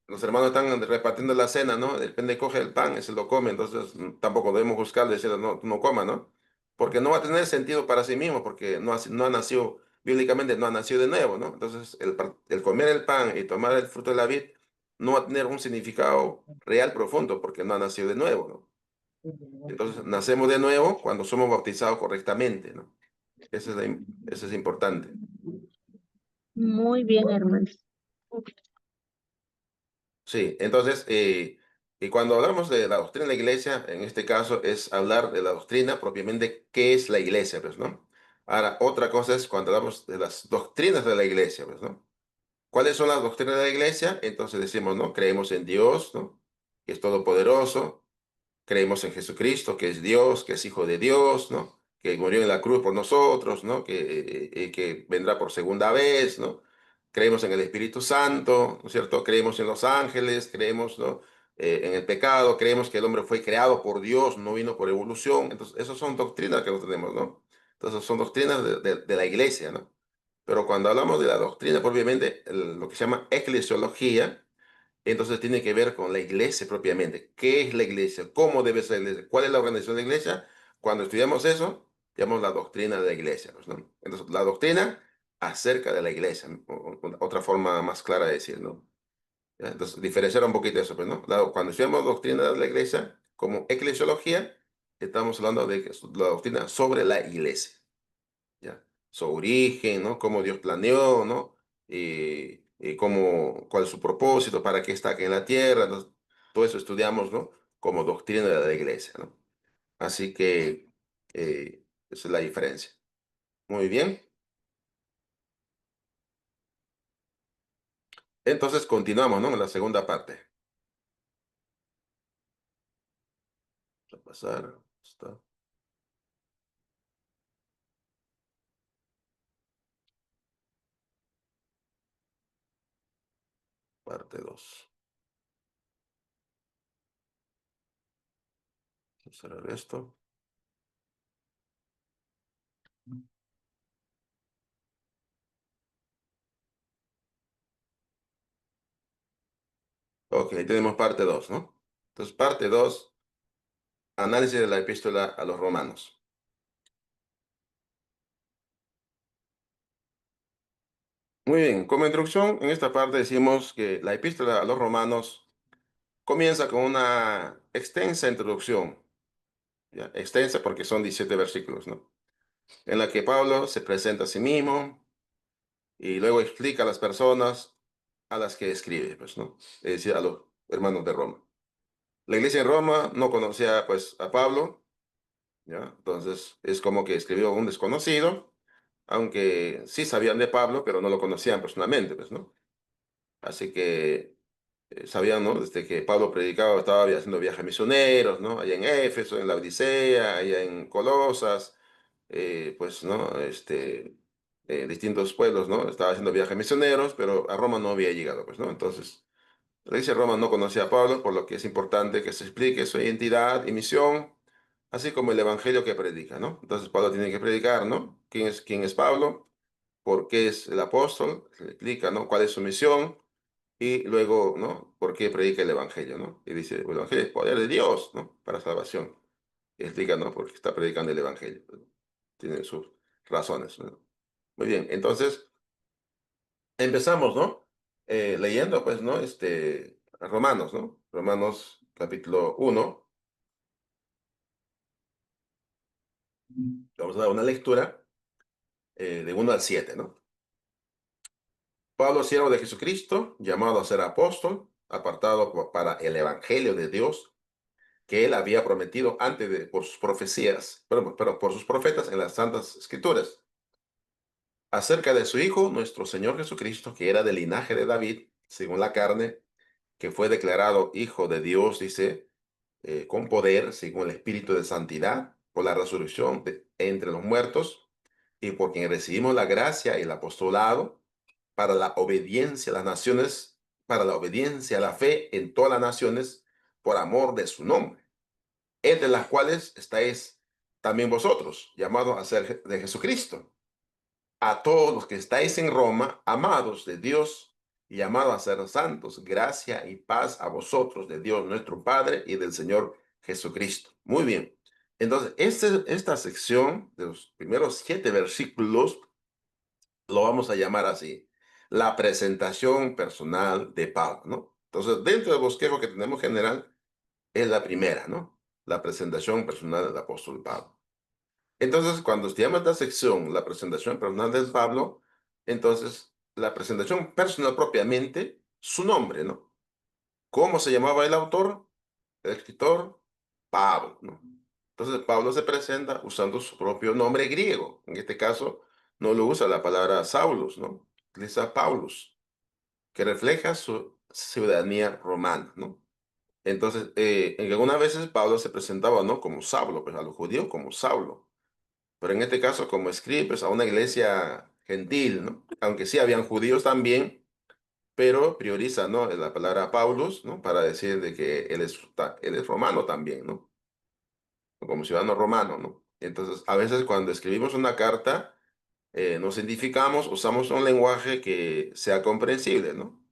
los hermanos están repartiendo la cena, ¿no? Depende, coge el pan y se lo come, entonces tampoco debemos buscar decirle, no, tú no coma, ¿no? Porque no va a tener sentido para sí mismo, porque no ha nacido, bíblicamente no ha nacido de nuevo, ¿no? Entonces, el comer el pan y tomar el fruto de la vid no va a tener un significado real profundo, porque no ha nacido de nuevo, ¿no? Entonces, nacemos de nuevo cuando somos bautizados correctamente, ¿no? Eso es importante. muy bien, hermano. Sí, entonces, y cuando hablamos de la doctrina de la iglesia, en este caso es hablar de la doctrina propiamente, ¿qué es la iglesia, pues, no? Ahora, otra cosa es cuando hablamos de las doctrinas de la iglesia, pues, ¿no? ¿Cuáles son las doctrinas de la iglesia? Entonces decimos, ¿no? Creemos en Dios, ¿no? Que es todopoderoso. Creemos en Jesucristo, que es Dios, que es Hijo de Dios, ¿no? Que murió en la cruz por nosotros, ¿no? Que vendrá por segunda vez, ¿no? Creemos en el Espíritu Santo, ¿no es cierto? Creemos en los ángeles, creemos, ¿no? En el pecado, creemos que el hombre fue creado por Dios, no vino por evolución. Entonces, esas son doctrinas que nosotros tenemos, ¿no? Entonces, son doctrinas de la iglesia, ¿no? Pero cuando hablamos de la doctrina, propiamente, lo que se llama eclesiología, entonces tiene que ver con la iglesia propiamente. ¿Qué es la iglesia? ¿Cómo debe ser la iglesia? ¿Cuál es la organización de la iglesia? Cuando estudiamos eso, llamamos la doctrina de la iglesia, pues, ¿no? Entonces, la doctrina acerca de la iglesia, ¿no? Otra forma más clara de decir, ¿no? ¿Ya? Entonces, diferenciar un poquito eso, pues, ¿no? Cuando estudiamos doctrina de la iglesia, como eclesiología, estamos hablando de la doctrina sobre la iglesia. ¿Ya? Su origen, ¿no? Cómo Dios planeó, ¿no? Cuál es su propósito, para qué está aquí en la tierra. Entonces, todo eso estudiamos, ¿no? Como doctrina de la iglesia, ¿no? Así que esa es la diferencia. Muy bien. Entonces continuamos, ¿no? En la segunda parte. A pasar. Está, parte 2. Cerrar esto. Ok, ahí tenemos parte 2, ¿no? Entonces, parte 2, análisis de la epístola a los romanos. Muy bien, como introducción, en esta parte decimos que la epístola a los romanos comienza con una extensa introducción, ¿ya? Extensa porque son 17 versículos, ¿no? En la que Pablo se presenta a sí mismo y luego explica a las personas a las que escribe, pues, ¿no? Es decir, a los hermanos de Roma. La iglesia en Roma no conocía, pues, a Pablo, ¿ya? Entonces es como que escribió a un desconocido aunque sí sabían de Pablo, pero no lo conocían personalmente, pues, ¿no? Así que sabían, ¿no? Desde que Pablo predicaba, estaba haciendo viajes misioneros, ¿no? Allá en Éfeso, en la Odisea, allá en Colosas, pues, ¿no? Distintos pueblos, ¿no? Estaba haciendo viajes misioneros, pero a Roma no había llegado, pues, ¿no? Entonces, la iglesia de Roma no conocía a Pablo, por lo que es importante que se explique su identidad y misión, así como el evangelio que predica, ¿no? Entonces, Pablo tiene que predicar, ¿no? Quién es Pablo? ¿Por qué es el apóstol? Se le explica, ¿no? ¿Cuál es su misión? Y luego, ¿no? ¿Por qué predica el Evangelio, ¿no? Y dice, el Evangelio es poder de Dios, ¿no? Para salvación. Y explica, ¿no? Porque está predicando el Evangelio. Tiene sus razones, ¿no? Muy bien, entonces empezamos, ¿no? Leyendo, pues, ¿no? Romanos, ¿no? Romanos capítulo 1. Vamos a dar una lectura de 1 al 7, ¿no? Pablo, siervo de Jesucristo, llamado a ser apóstol, apartado para el Evangelio de Dios que él había prometido antes por sus profecías, pero por sus profetas en las Santas Escrituras, acerca de su Hijo, nuestro Señor Jesucristo, que era del linaje de David, según la carne, que fue declarado Hijo de Dios, dice, con poder, según el Espíritu de Santidad, por la resurrección entre los muertos, y por quien recibimos la gracia y el apostolado para la obediencia a las naciones, para la obediencia a la fe en todas las naciones, por amor de su nombre, entre las cuales estáis también vosotros, llamados a ser de Jesucristo. A todos los que estáis en Roma, amados de Dios y llamados a ser santos, gracia y paz a vosotros de Dios nuestro Padre y del Señor Jesucristo. Muy bien. Entonces, esta sección de los primeros 7 versículos lo vamos a llamar así, la presentación personal de Pablo, ¿no? Entonces, dentro del bosquejo que tenemos general, es la primera, ¿no? La presentación personal del apóstol Pablo. Entonces, cuando estudiamos esta sección, la presentación personal de Pablo, entonces, la presentación personal propiamente, su nombre, ¿no? ¿Cómo se llamaba el autor? El escritor, Pablo, ¿no? Entonces, Pablo se presenta usando su propio nombre griego. En este caso, no lo usa la palabra Saulus, ¿no? Utiliza Paulus, que refleja su ciudadanía romana, ¿no? Entonces, en algunas veces Pablo se presentaba, ¿no? Como Saulo, pues a los judíos como Saulo. Pero en este caso, como escribe, pues a una iglesia gentil, ¿no? Aunque sí habían judíos también, pero prioriza, ¿no? La palabra Paulus, ¿no? Para decir de que él es romano también, ¿no? Como ciudadano romano, ¿no? Entonces, a veces cuando escribimos una carta, nos identificamos, usamos un lenguaje que sea comprensible, ¿no?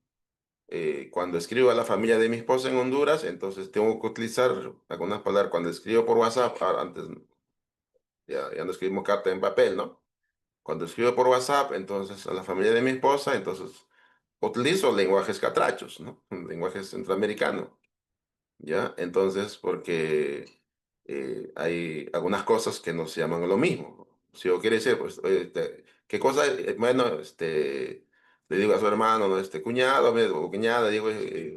Cuando escribo a la familia de mi esposa en Honduras, entonces tengo que utilizar algunas palabras. Cuando escribo por WhatsApp, antes ya no escribimos carta en papel, ¿no? Cuando escribo por WhatsApp, entonces a la familia de mi esposa, entonces utilizo lenguajes catrachos, ¿no? Lenguajes centroamericanos. ¿Ya? Entonces, porque hay algunas cosas que no se llaman lo mismo. Si yo quiere decir, pues, oye, ¿qué cosa? Bueno, le digo a su hermano, ¿no? Cuñado, o cuñada, digo,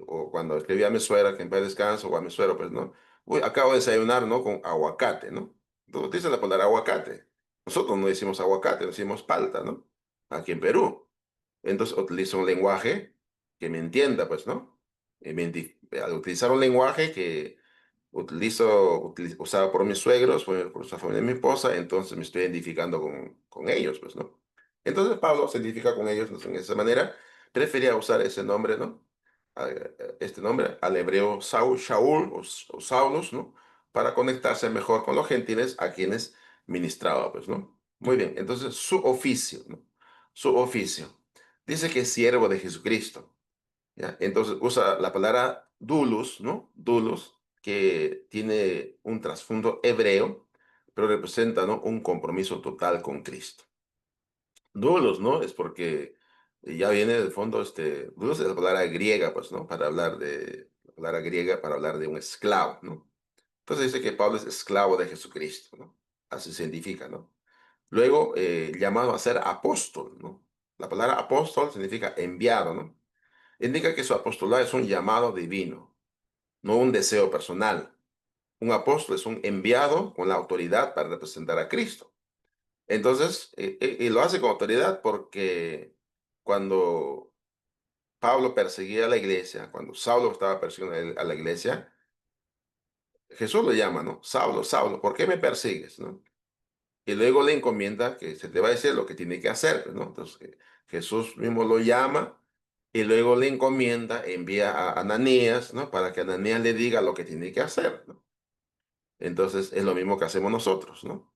o cuando escribí a mi suegra, que en paz descanso, o a mi suero, pues, ¿no? Uy, acabo de desayunar, ¿no? Con aguacate, ¿no? Entonces, dice la palabra aguacate. Nosotros no decimos aguacate, decimos palta, ¿no? Aquí en Perú. Entonces utilizo un lenguaje que me entienda, pues, ¿no? Al utilizar un lenguaje que usado por mis suegros, por la familia de mi esposa, entonces me estoy identificando con ellos, pues, ¿no? Entonces Pablo se identifica con ellos, ¿no? En esa manera, prefería usar ese nombre, ¿no? Este nombre, al hebreo Shaul o Saulus, ¿no? Para conectarse mejor con los gentiles a quienes ministraba, pues, ¿no? Muy bien, entonces su oficio, ¿no? Su oficio. Dice que es siervo de Jesucristo. ¿Ya? Entonces usa la palabra doulos, ¿no? Doulos, que tiene un trasfondo hebreo, pero representa, ¿no? Un compromiso total con Cristo. Doulos, ¿no? Es porque ya viene del fondo, doulos es la palabra griega, pues, ¿no? La palabra griega para hablar de un esclavo, ¿no? Entonces dice que Pablo es esclavo de Jesucristo, ¿no? Así se identifica, ¿no? Luego, llamado a ser apóstol, ¿no? La palabra apóstol significa enviado, ¿no? Indica que su apostolado es un llamado divino, no un deseo personal. Un apóstol es un enviado con la autoridad para representar a Cristo. Entonces, y lo hace con autoridad porque cuando Pablo perseguía a la iglesia, cuando Saulo estaba persiguiendo a la iglesia, Jesús lo llama, ¿no? Saulo, Saulo, ¿por qué me persigues, no? Y luego le encomienda que se te va a decir lo que tiene que hacer, ¿no? Entonces, Jesús mismo lo llama y luego le encomienda, envía a Ananías, ¿no? Para que Ananías le diga lo que tiene que hacer, ¿no? Entonces, es lo mismo que hacemos nosotros, ¿no?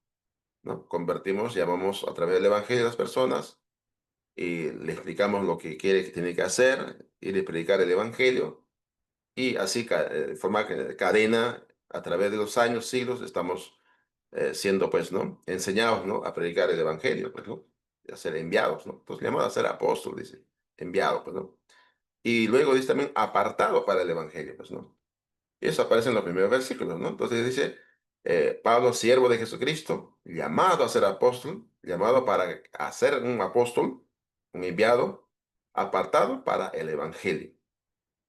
¿No? Convertimos, llamamos a través del Evangelio a las personas y le explicamos lo que quiere que tiene que hacer y le predicar el Evangelio y así, de forma cadena, a través de los años, siglos, estamos siendo, pues, ¿no? Enseñados, ¿no? A predicar el Evangelio, pues, ¿no? A ser enviados, ¿no? Entonces, llamado a ser apóstol, dice, enviado, pues, ¿no? Y luego dice también apartado para el Evangelio, pues, ¿no? Y eso aparece en los primeros versículos, ¿no? Entonces dice, Pablo, siervo de Jesucristo, llamado a ser apóstol, llamado para hacer un apóstol, un enviado, apartado para el Evangelio,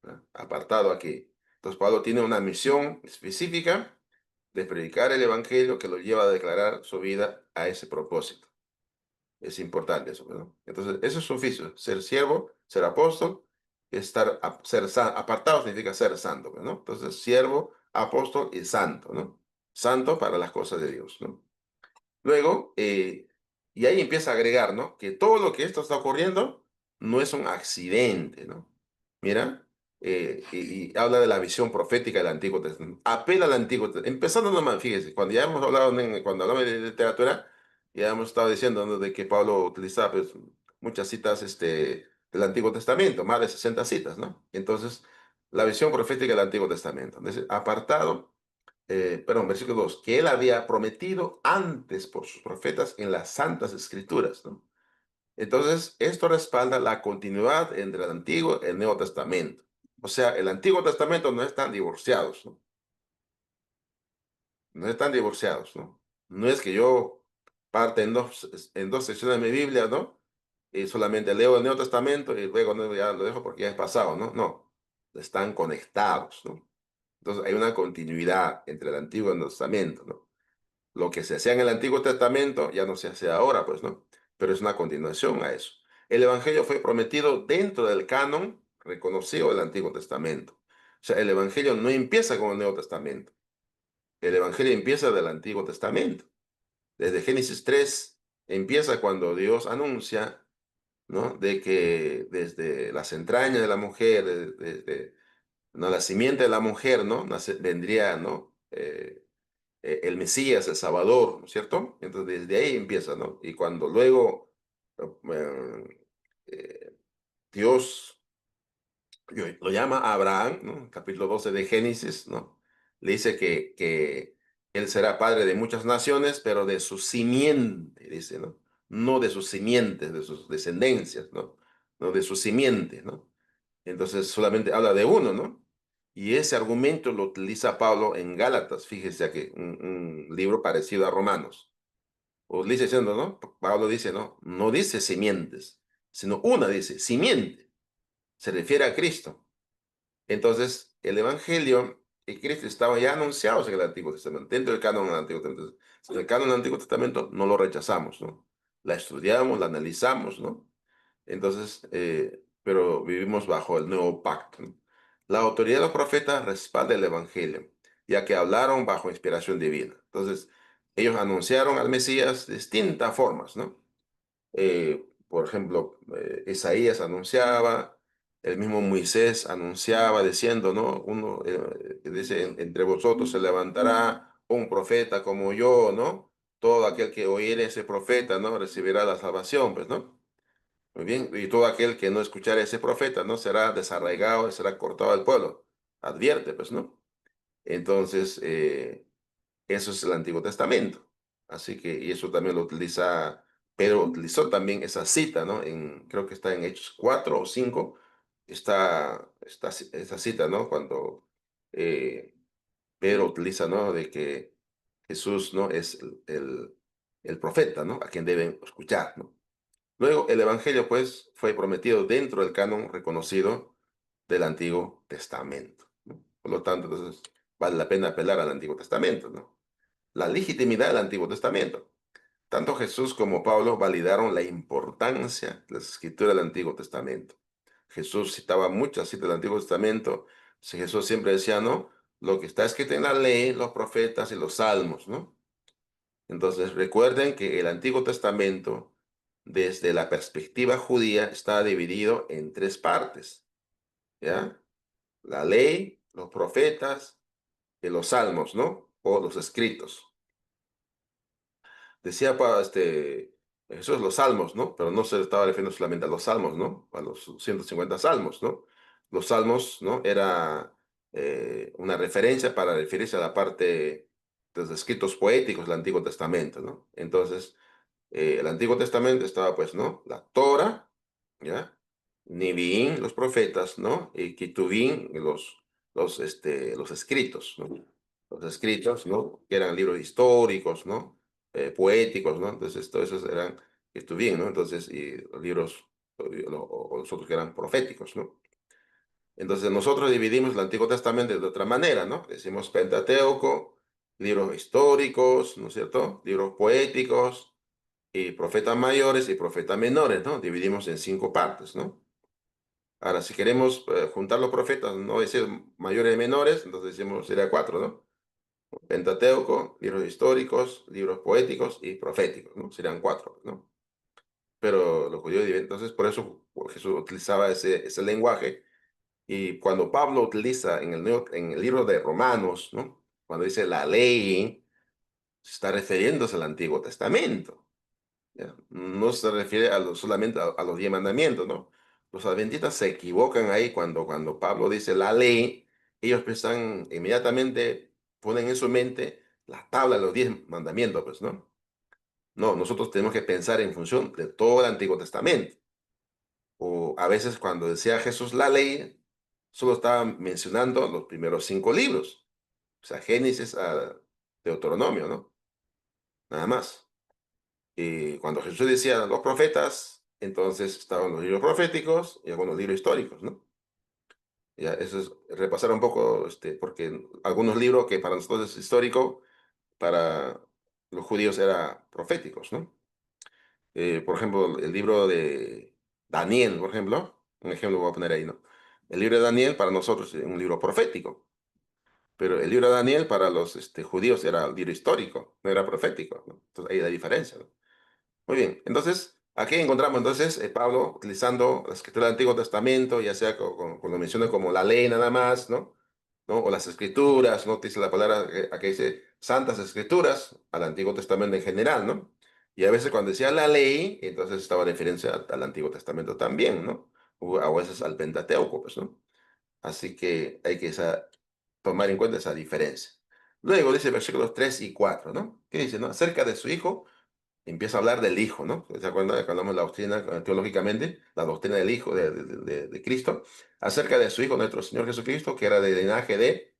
¿no? Apartado aquí. Entonces Pablo tiene una misión específica de predicar el Evangelio que lo lleva a declarar su vida a ese propósito. Es importante eso, ¿no? Entonces, eso es su oficio, ser siervo, ser apóstol, apartado significa ser santo, ¿no? Entonces, siervo, apóstol y santo, ¿no? Santo para las cosas de Dios, ¿no? Luego, y ahí empieza a agregar, ¿no? Que todo lo que esto está ocurriendo no es un accidente, ¿no? Mira, y habla de la visión profética del Antiguo Testamento. Apela al Antiguo Testamento. Empezando nomás, fíjese, cuando ya hemos hablado, cuando hablamos de literatura, ya hemos estado diciendo, ¿no? De que Pablo utilizaba, pues, muchas citas, del Antiguo Testamento, más de 60 citas, ¿no? Entonces, la visión profética del Antiguo Testamento. Entonces, apartado perdón, versículo 2, que él había prometido antes por sus profetas en las santas escrituras, ¿no? Entonces, esto respalda la continuidad entre el Antiguo y el Nuevo Testamento. O sea, el Antiguo Testamento no están divorciados, ¿no? No están divorciados, ¿no? No es que yo parte en dos secciones de mi Biblia, ¿no? Y solamente leo el Nuevo Testamento y luego no, ya lo dejo porque ya es pasado, ¿no? No, están conectados, ¿no? Entonces hay una continuidad entre el Antiguo y el Nuevo Testamento, ¿no? Lo que se hacía en el Antiguo Testamento ya no se hace ahora, pues, ¿no? Pero es una continuación a eso. El Evangelio fue prometido dentro del canon reconocido del Antiguo Testamento. O sea, el Evangelio no empieza con el Nuevo Testamento. El Evangelio empieza del Antiguo Testamento. Desde Génesis 3 empieza cuando Dios anuncia, ¿no? De que desde las entrañas de la mujer, desde no, la simiente de la mujer, ¿no? Vendría, ¿no? El Mesías, el Salvador, ¿no es cierto? Entonces desde ahí empieza, ¿no? Y cuando luego eh, eh, Dios lo llama a Abraham, ¿no? Capítulo 12 de Génesis, ¿no? Le dice que él será padre de muchas naciones, pero de su simiente, dice, ¿no? No de sus simientes, de sus descendencias, ¿no? No de su simiente, ¿no? Entonces solamente habla de uno, ¿no? Y ese argumento lo utiliza Pablo en Gálatas, fíjese aquí, un libro parecido a Romanos. O dice diciendo, ¿no? Pablo dice, ¿no? No dice simientes, sino una dice, simiente. Se refiere a Cristo. Entonces, el Evangelio y Cristo estaban ya anunciados en el Antiguo Testamento, dentro del canon del Antiguo Testamento. En el canon del Antiguo Testamento no lo rechazamos, ¿no? La estudiamos, la analizamos, ¿no? Entonces, pero vivimos bajo el nuevo pacto, ¿no? La autoridad de los profetas respalda el Evangelio, ya que hablaron bajo inspiración divina. Entonces, ellos anunciaron al Mesías de distintas formas, ¿no? Por ejemplo, Isaías anunciaba, el mismo Moisés anunciaba diciendo, ¿no? Uno dice, entre vosotros se levantará un profeta como yo, ¿no? Todo aquel que oyere ese profeta, ¿no? Recibirá la salvación, pues, ¿no? Muy bien, y todo aquel que no escuchara a ese profeta, ¿no? Será desarraigado y será cortado del pueblo. Advierte, pues, ¿no? Entonces, eso es el Antiguo Testamento. Así que, y eso también lo utiliza, Pedro utilizó también esa cita, ¿no? Creo que está en Hechos 4 o 5, está esa cita, ¿no? Cuando Pedro utiliza, ¿no? De que Jesús, ¿no? Es el profeta, ¿no? A quien deben escuchar, ¿no? Luego, el Evangelio, pues, fue prometido dentro del canon reconocido del Antiguo Testamento, ¿no? Por lo tanto, entonces, vale la pena apelar al Antiguo Testamento, ¿no? La legitimidad del Antiguo Testamento. tanto Jesús como Pablo validaron la importancia de las escrituras del Antiguo Testamento. Jesús citaba muchas citas del Antiguo Testamento. Sí, Jesús siempre decía, ¿no? Lo que está escrito en la ley, los profetas y los salmos, ¿no? Entonces, recuerden que el Antiguo Testamento, desde la perspectiva judía, está dividido en tres partes, ¿ya? La ley, los profetas y los salmos, ¿no? O los escritos. Decía Jesús los salmos, ¿no? Pero no se estaba refiriendo solamente a los salmos, ¿no? A los 150 salmos, ¿no? Los salmos, ¿no? Era una referencia para referirse a la parte de los escritos poéticos del Antiguo Testamento, ¿no? Entonces, el Antiguo Testamento estaba, pues, ¿no? La Torah, ¿ya? Neviín, los profetas, ¿no? Y Ketuvim, los escritos, ¿no? Los escritos, ¿no? Que eran libros históricos, ¿no? Poéticos, ¿no? Entonces, todos esos eran Ketuvim, ¿no? Entonces, y los libros, o los otros que eran proféticos, ¿no? Entonces, nosotros dividimos el Antiguo Testamento de otra manera, ¿no? Decimos Pentateuco, libros históricos, ¿no es cierto? Libros poéticos, y profetas mayores y profetas menores, ¿no? Dividimos en 5 partes, ¿no? Ahora, si queremos juntar los profetas, no decir mayores y menores, entonces decimos, sería 4, ¿no? Pentateuco, libros históricos, libros poéticos y proféticos, ¿no? Serían 4, ¿no? Pero los judíos dividen, entonces por eso Jesús utilizaba ese lenguaje. Y cuando Pablo utiliza en el libro de Romanos, ¿no? Cuando dice la ley, se está refiriéndose al Antiguo Testamento. ¿Ya? No se refiere solamente a los 10 mandamientos, ¿no? Los adventistas se equivocan ahí cuando Pablo dice la ley, ellos piensan inmediatamente, ponen en su mente la tabla de los 10 mandamientos, pues, ¿no? No, nosotros tenemos que pensar en función de todo el Antiguo Testamento. O a veces cuando decía Jesús la ley, solo estaba mencionando los primeros 5 libros, o sea, Génesis a Deuteronomio, ¿no? Nada más. Y cuando Jesús decía los profetas, entonces estaban los libros proféticos y algunos libros históricos, ¿no? Ya, eso es repasar un poco, porque algunos libros que para nosotros es histórico, para los judíos era proféticos, ¿no? Por ejemplo, el libro de Daniel, por ejemplo, un ejemplo voy a poner ahí, ¿no? El libro de Daniel para nosotros es un libro profético, pero el libro de Daniel para los judíos era un libro histórico, no era profético, ¿no? Entonces ahí hay la diferencia, ¿no? Muy bien, entonces aquí encontramos entonces Pablo utilizando la escritura del Antiguo Testamento, ya sea cuando menciona como la ley nada más, ¿no? ¿No? O las escrituras, ¿no? Dice la palabra, aquí dice santas escrituras, al Antiguo Testamento en general, ¿no? Y a veces cuando decía la ley, entonces estaba referencia al Antiguo Testamento también, ¿no? O a veces al Pentateuco, pues, ¿no? Así que hay que tomar en cuenta esa diferencia. Luego dice versículos 3 y 4, ¿no? ¿Qué dice, no? Acerca de su hijo empieza a hablar del Hijo, ¿no? ¿Se acuerdan que hablamos de la doctrina teológicamente, la doctrina del Hijo de Cristo, acerca de su Hijo, nuestro Señor Jesucristo, que era del linaje de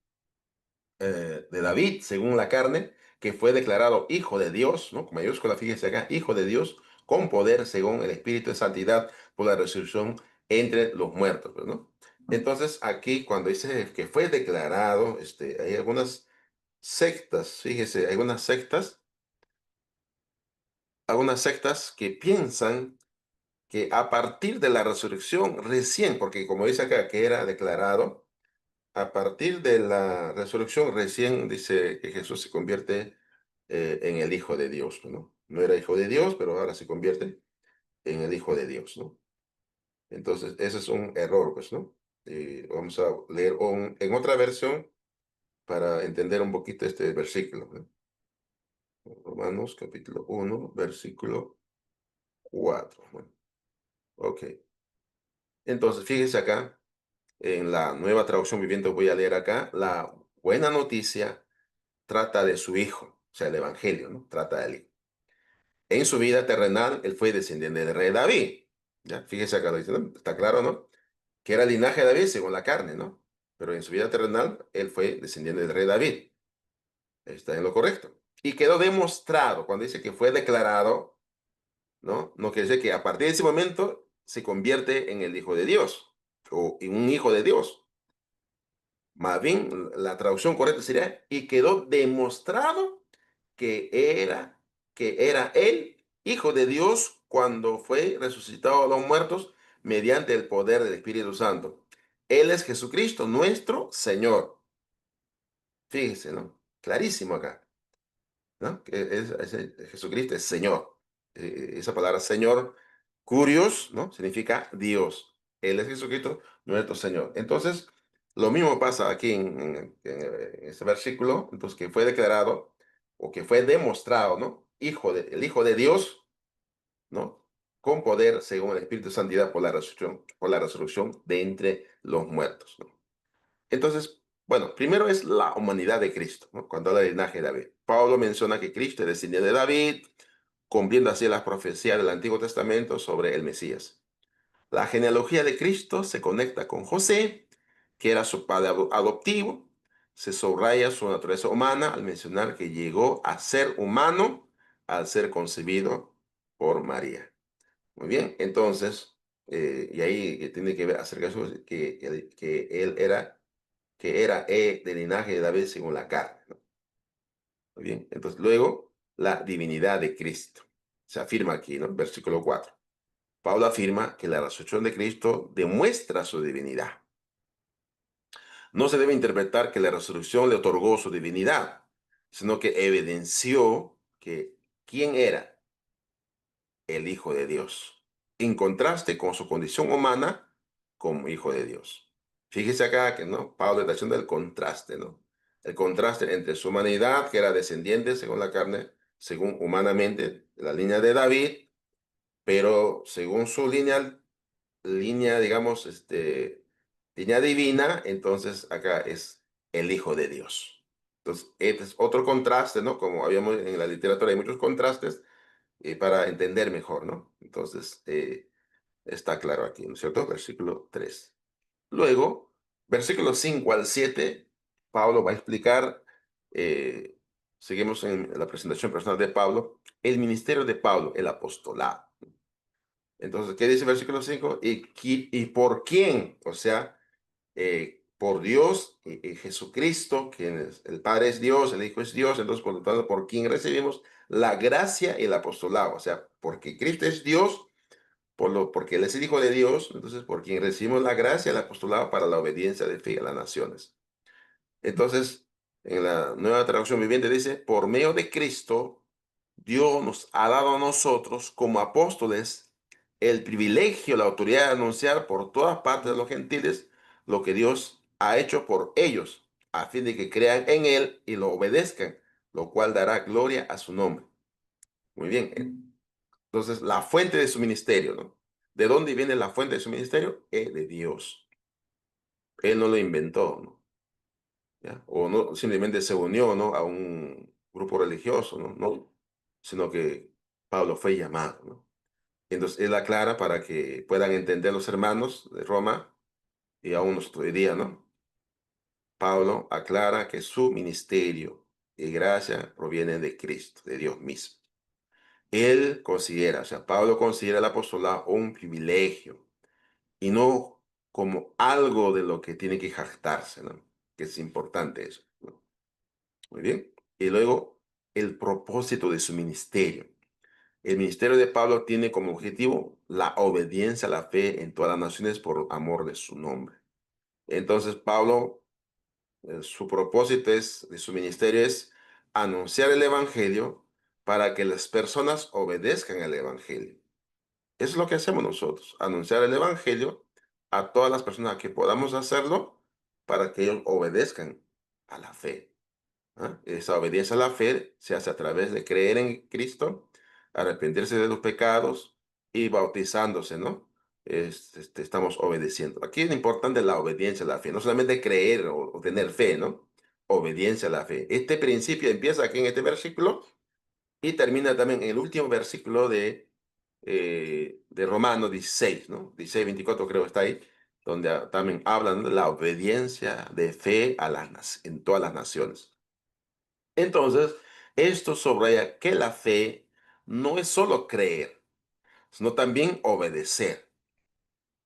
David, según la carne, que fue declarado Hijo de Dios, ¿no? Con mayúscula, fíjense acá, Hijo de Dios, con poder según el Espíritu de Santidad por la resurrección entre los muertos, pues, ¿no? Entonces, aquí cuando dice que fue declarado, hay algunas sectas, fíjese, hay algunas sectas que piensan que a partir de la resurrección recién, porque como dice acá que era declarado, a partir de la resurrección recién dice que Jesús se convierte en el Hijo de Dios, ¿no? No era Hijo de Dios, pero ahora se convierte en el Hijo de Dios, ¿no? Entonces, ese es un error, pues, ¿no? Vamos a leer en otra versión para entender un poquito este versículo, ¿no? Romanos capítulo 1, versículo 4. Bueno, ok. Entonces, fíjense acá. En la Nueva Traducción Viviente voy a leer acá, la buena noticia trata de su hijo, o sea, el Evangelio, ¿no? Trata de él. En su vida terrenal, él fue descendiente del rey David. ¿Ya? Fíjese acá, lo dice, ¿no? Está claro, ¿no? Que era el linaje de David según la carne, ¿no? Pero en su vida terrenal, él fue descendiente del rey David. Está en lo correcto. Y quedó demostrado, cuando dice que fue declarado, ¿no? No quiere decir que a partir de ese momento se convierte en el Hijo de Dios o en un hijo de Dios. Más bien, la traducción correcta sería, y quedó demostrado que era que era el Hijo de Dios cuando fue resucitado de los muertos mediante el poder del Espíritu Santo. Él es Jesucristo, nuestro Señor. Fíjense, ¿no? Clarísimo acá, ¿no? Que Jesucristo es Señor. Esa palabra Señor, curios, ¿no? Significa Dios. Él es Jesucristo, nuestro Señor. Entonces, lo mismo pasa aquí en este versículo, entonces que fue declarado o que fue demostrado, ¿no? El Hijo de Dios, ¿no? Con poder según el Espíritu de Santidad por la resurrección de entre los muertos, ¿no? Entonces, bueno, primero es la humanidad de Cristo, ¿no? Cuando habla del linaje de David. Pablo menciona que Cristo es descendiente de David, cumpliendo así las profecías del Antiguo Testamento sobre el Mesías. La genealogía de Cristo se conecta con José, que era su padre adoptivo. Se subraya su naturaleza humana al mencionar que llegó a ser humano al ser concebido por María. Muy bien, entonces, y ahí tiene que ver acerca de eso, que él era del linaje de David según la carne, ¿no? Muy bien, entonces luego la divinidad de Cristo. Se afirma aquí, ¿no? Versículo 4. Pablo afirma que la resurrección de Cristo demuestra su divinidad. No se debe interpretar que la resurrección le otorgó su divinidad, sino que evidenció que quién era el Hijo de Dios, en contraste con su condición humana como Hijo de Dios. Fíjese acá que, ¿no? Pablo está haciendo el contraste, ¿no? El contraste entre su humanidad, que era descendiente según la carne, según humanamente, la línea de David, pero según su línea, digamos, línea divina, entonces acá es el Hijo de Dios. Entonces, este es otro contraste, ¿no? Como habíamos en la literatura, hay muchos contrastes para entender mejor, ¿no? Entonces, está claro aquí, ¿no es cierto? Versículo 3. Luego, versículos 5 al 7, Pablo va a explicar, eh, seguimos en la presentación personal de Pablo, el ministerio de Pablo, el apostolado. Entonces, ¿qué dice el versículo 5? ¿Y por quién? O sea, por Dios y Jesucristo, quien es, el Padre es Dios, el Hijo es Dios, entonces por lo tanto, por quien recibimos la gracia y el apostolado, o sea, porque Cristo es Dios, porque Él es el Hijo de Dios, entonces por quien recibimos la gracia y el apostolado para la obediencia de fe a las naciones. Entonces, en la nueva traducción viviente dice, por medio de Cristo, Dios nos ha dado a nosotros como apóstoles el privilegio, la autoridad de anunciar por todas partes de los gentiles lo que Dios ha hecho por ellos, a fin de que crean en Él y lo obedezcan, lo cual dará gloria a su nombre. Muy bien. Entonces, la fuente de su ministerio, ¿no? ¿De dónde viene la fuente de su ministerio? Es de Dios. Él no lo inventó, ¿no? ¿Ya? O no simplemente se unió, ¿no? A un grupo religioso, ¿no? No, sino que Pablo fue llamado, ¿no? Entonces él aclara para que puedan entender los hermanos de Roma y aún nosotros hoy día, ¿no? Pablo aclara que su ministerio y gracia proviene de Cristo, de Dios mismo. Él considera, o sea, Pablo considera el apostolado un privilegio y no como algo de lo que tiene que jactarse, ¿no? Que es importante eso, ¿no? Muy bien. Y luego, el propósito de su ministerio. El ministerio de Pablo tiene como objetivo la obediencia a la fe en todas las naciones por amor de su nombre. Entonces, Pablo, su propósito de su ministerio es anunciar el evangelio para que las personas obedezcan el evangelio. Eso es lo que hacemos nosotros, anunciar el evangelio a todas las personas que podamos hacerlo para que ellos obedezcan a la fe. ¿Ah? Esa obediencia a la fe se hace a través de creer en Cristo, arrepentirse de los pecados y bautizándose, ¿no? Estamos obedeciendo. Aquí es importante la obediencia a la fe, no solamente creer o tener fe, ¿no? Obediencia a la fe. Este principio empieza aquí en este versículo y termina también en el último versículo de Romanos 16, ¿no? 16, 24 creo que está ahí, donde también hablan de la obediencia de fe en todas las naciones. Entonces, esto subraya que la fe no es solo creer, sino también obedecer,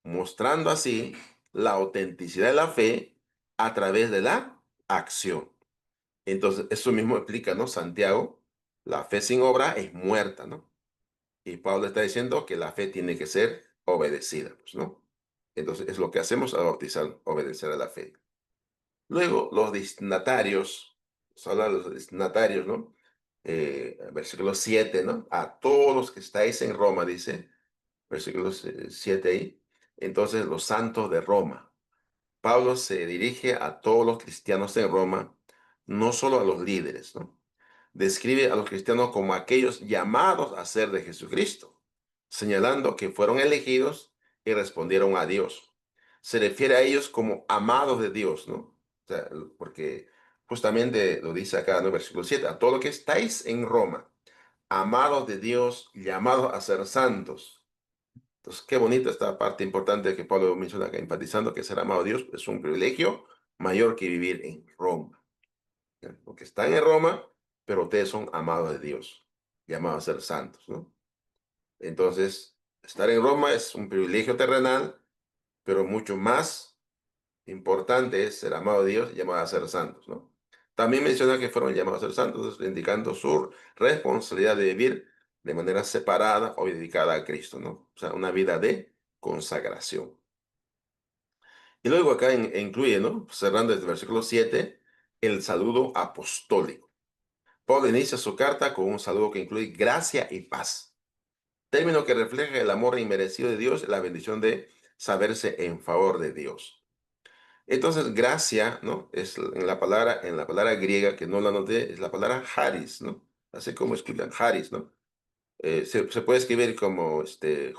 mostrando así la autenticidad de la fe a través de la acción. Entonces, eso mismo explica, ¿no? Santiago La fe sin obra es muerta, ¿no? Y Pablo está diciendo que la fe tiene que ser obedecida, pues, ¿no? Entonces es lo que hacemos al bautizar, obedecer a la fe. Luego, los destinatarios, se habla de los destinatarios, ¿no? Versículo 7, ¿no? A todos los que estáis en Roma, dice, versículo 7 ahí. Entonces, los santos de Roma. Pablo se dirige a todos los cristianos en Roma, no solo a los líderes, ¿no? Describe a los cristianos como aquellos llamados a ser de Jesucristo, señalando que fueron elegidos y respondieron a Dios. Se refiere a ellos como amados de Dios, ¿no? O sea, porque justamente lo dice acá en el versículo 7, a todos los que estáis en Roma, amados de Dios, llamados a ser santos. Entonces, qué bonita esta parte importante que Pablo menciona acá, enfatizando que ser amado de Dios es un privilegio mayor que vivir en Roma. ¿Ya? Porque están en Roma, pero ustedes son amados de Dios, llamados a ser santos, ¿no? Entonces, estar en Roma es un privilegio terrenal, pero mucho más importante es ser amado de Dios y llamado a ser santos, ¿no? También menciona que fueron llamados a ser santos, indicando su responsabilidad de vivir de manera separada o dedicada a Cristo, ¿no? O sea, una vida de consagración. Y luego acá incluye, ¿no? Cerrando desde el versículo 7, el saludo apostólico. Pablo inicia su carta con un saludo que incluye gracia y paz, término que refleja el amor inmerecido de Dios y la bendición de saberse en favor de Dios. Entonces, gracia, ¿no? Es en la palabra griega, que no la noté, es la palabra charis, ¿no? Así como escriben charis, ¿no? Se puede escribir como Jaris,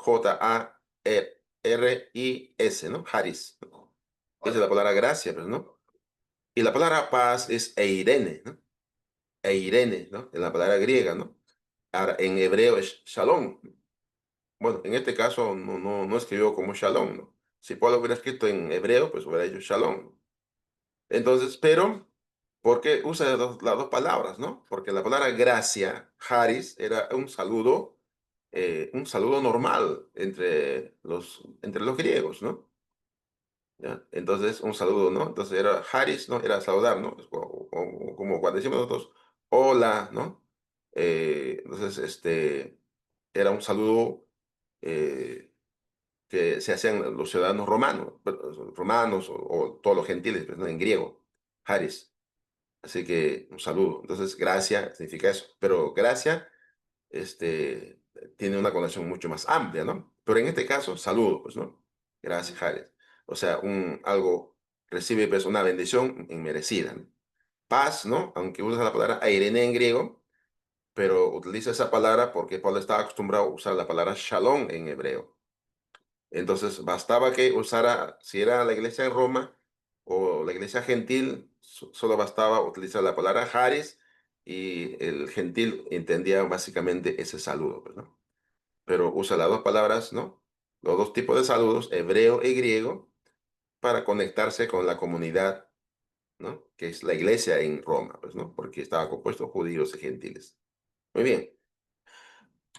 ¿no? Charis, ¿no? Esa es la palabra gracia, pues, ¿no? Y la palabra paz es eirene, ¿no? Eirene, ¿no? En la palabra griega, ¿no? Ahora, en hebreo es shalom. Bueno, en este caso no escribió como shalom, ¿no? Si Pablo hubiera escrito en hebreo, pues hubiera dicho shalom. Entonces, pero, ¿por qué usa las dos palabras, no? Porque la palabra gracia, charis, era un saludo normal entre los griegos, ¿no? ¿Ya? Entonces, un saludo, ¿no? Entonces era charis, ¿no? Era saludar, ¿no? Como cuando decimos nosotros, hola, ¿no? Entonces, era un saludo eh, que se hacían los ciudadanos romanos o todos los gentiles, pues, ¿no? En griego, charis. Así que un saludo. Entonces, gracia significa eso. Pero gracia, este, tiene una connotación mucho más amplia, ¿no? Pero en este caso, saludo, pues, ¿no? Gracias, Jared. O sea, recibe, pues, una bendición inmerecida, ¿no? Paz, ¿no? Aunque usa la palabra airene en griego, pero utiliza esa palabra porque Pablo estaba acostumbrado a usar la palabra shalom en hebreo. Entonces, bastaba que usara, si era la iglesia en Roma o la iglesia gentil, solo bastaba utilizar la palabra Haris y el gentil entendía básicamente ese saludo, pues, ¿no? Pero usa las dos palabras, ¿no? Los dos tipos de saludos, hebreo y griego, para conectarse con la comunidad, ¿no? Que es la iglesia en Roma, pues, ¿no? Porque estaba compuesto de judíos y gentiles. Muy bien.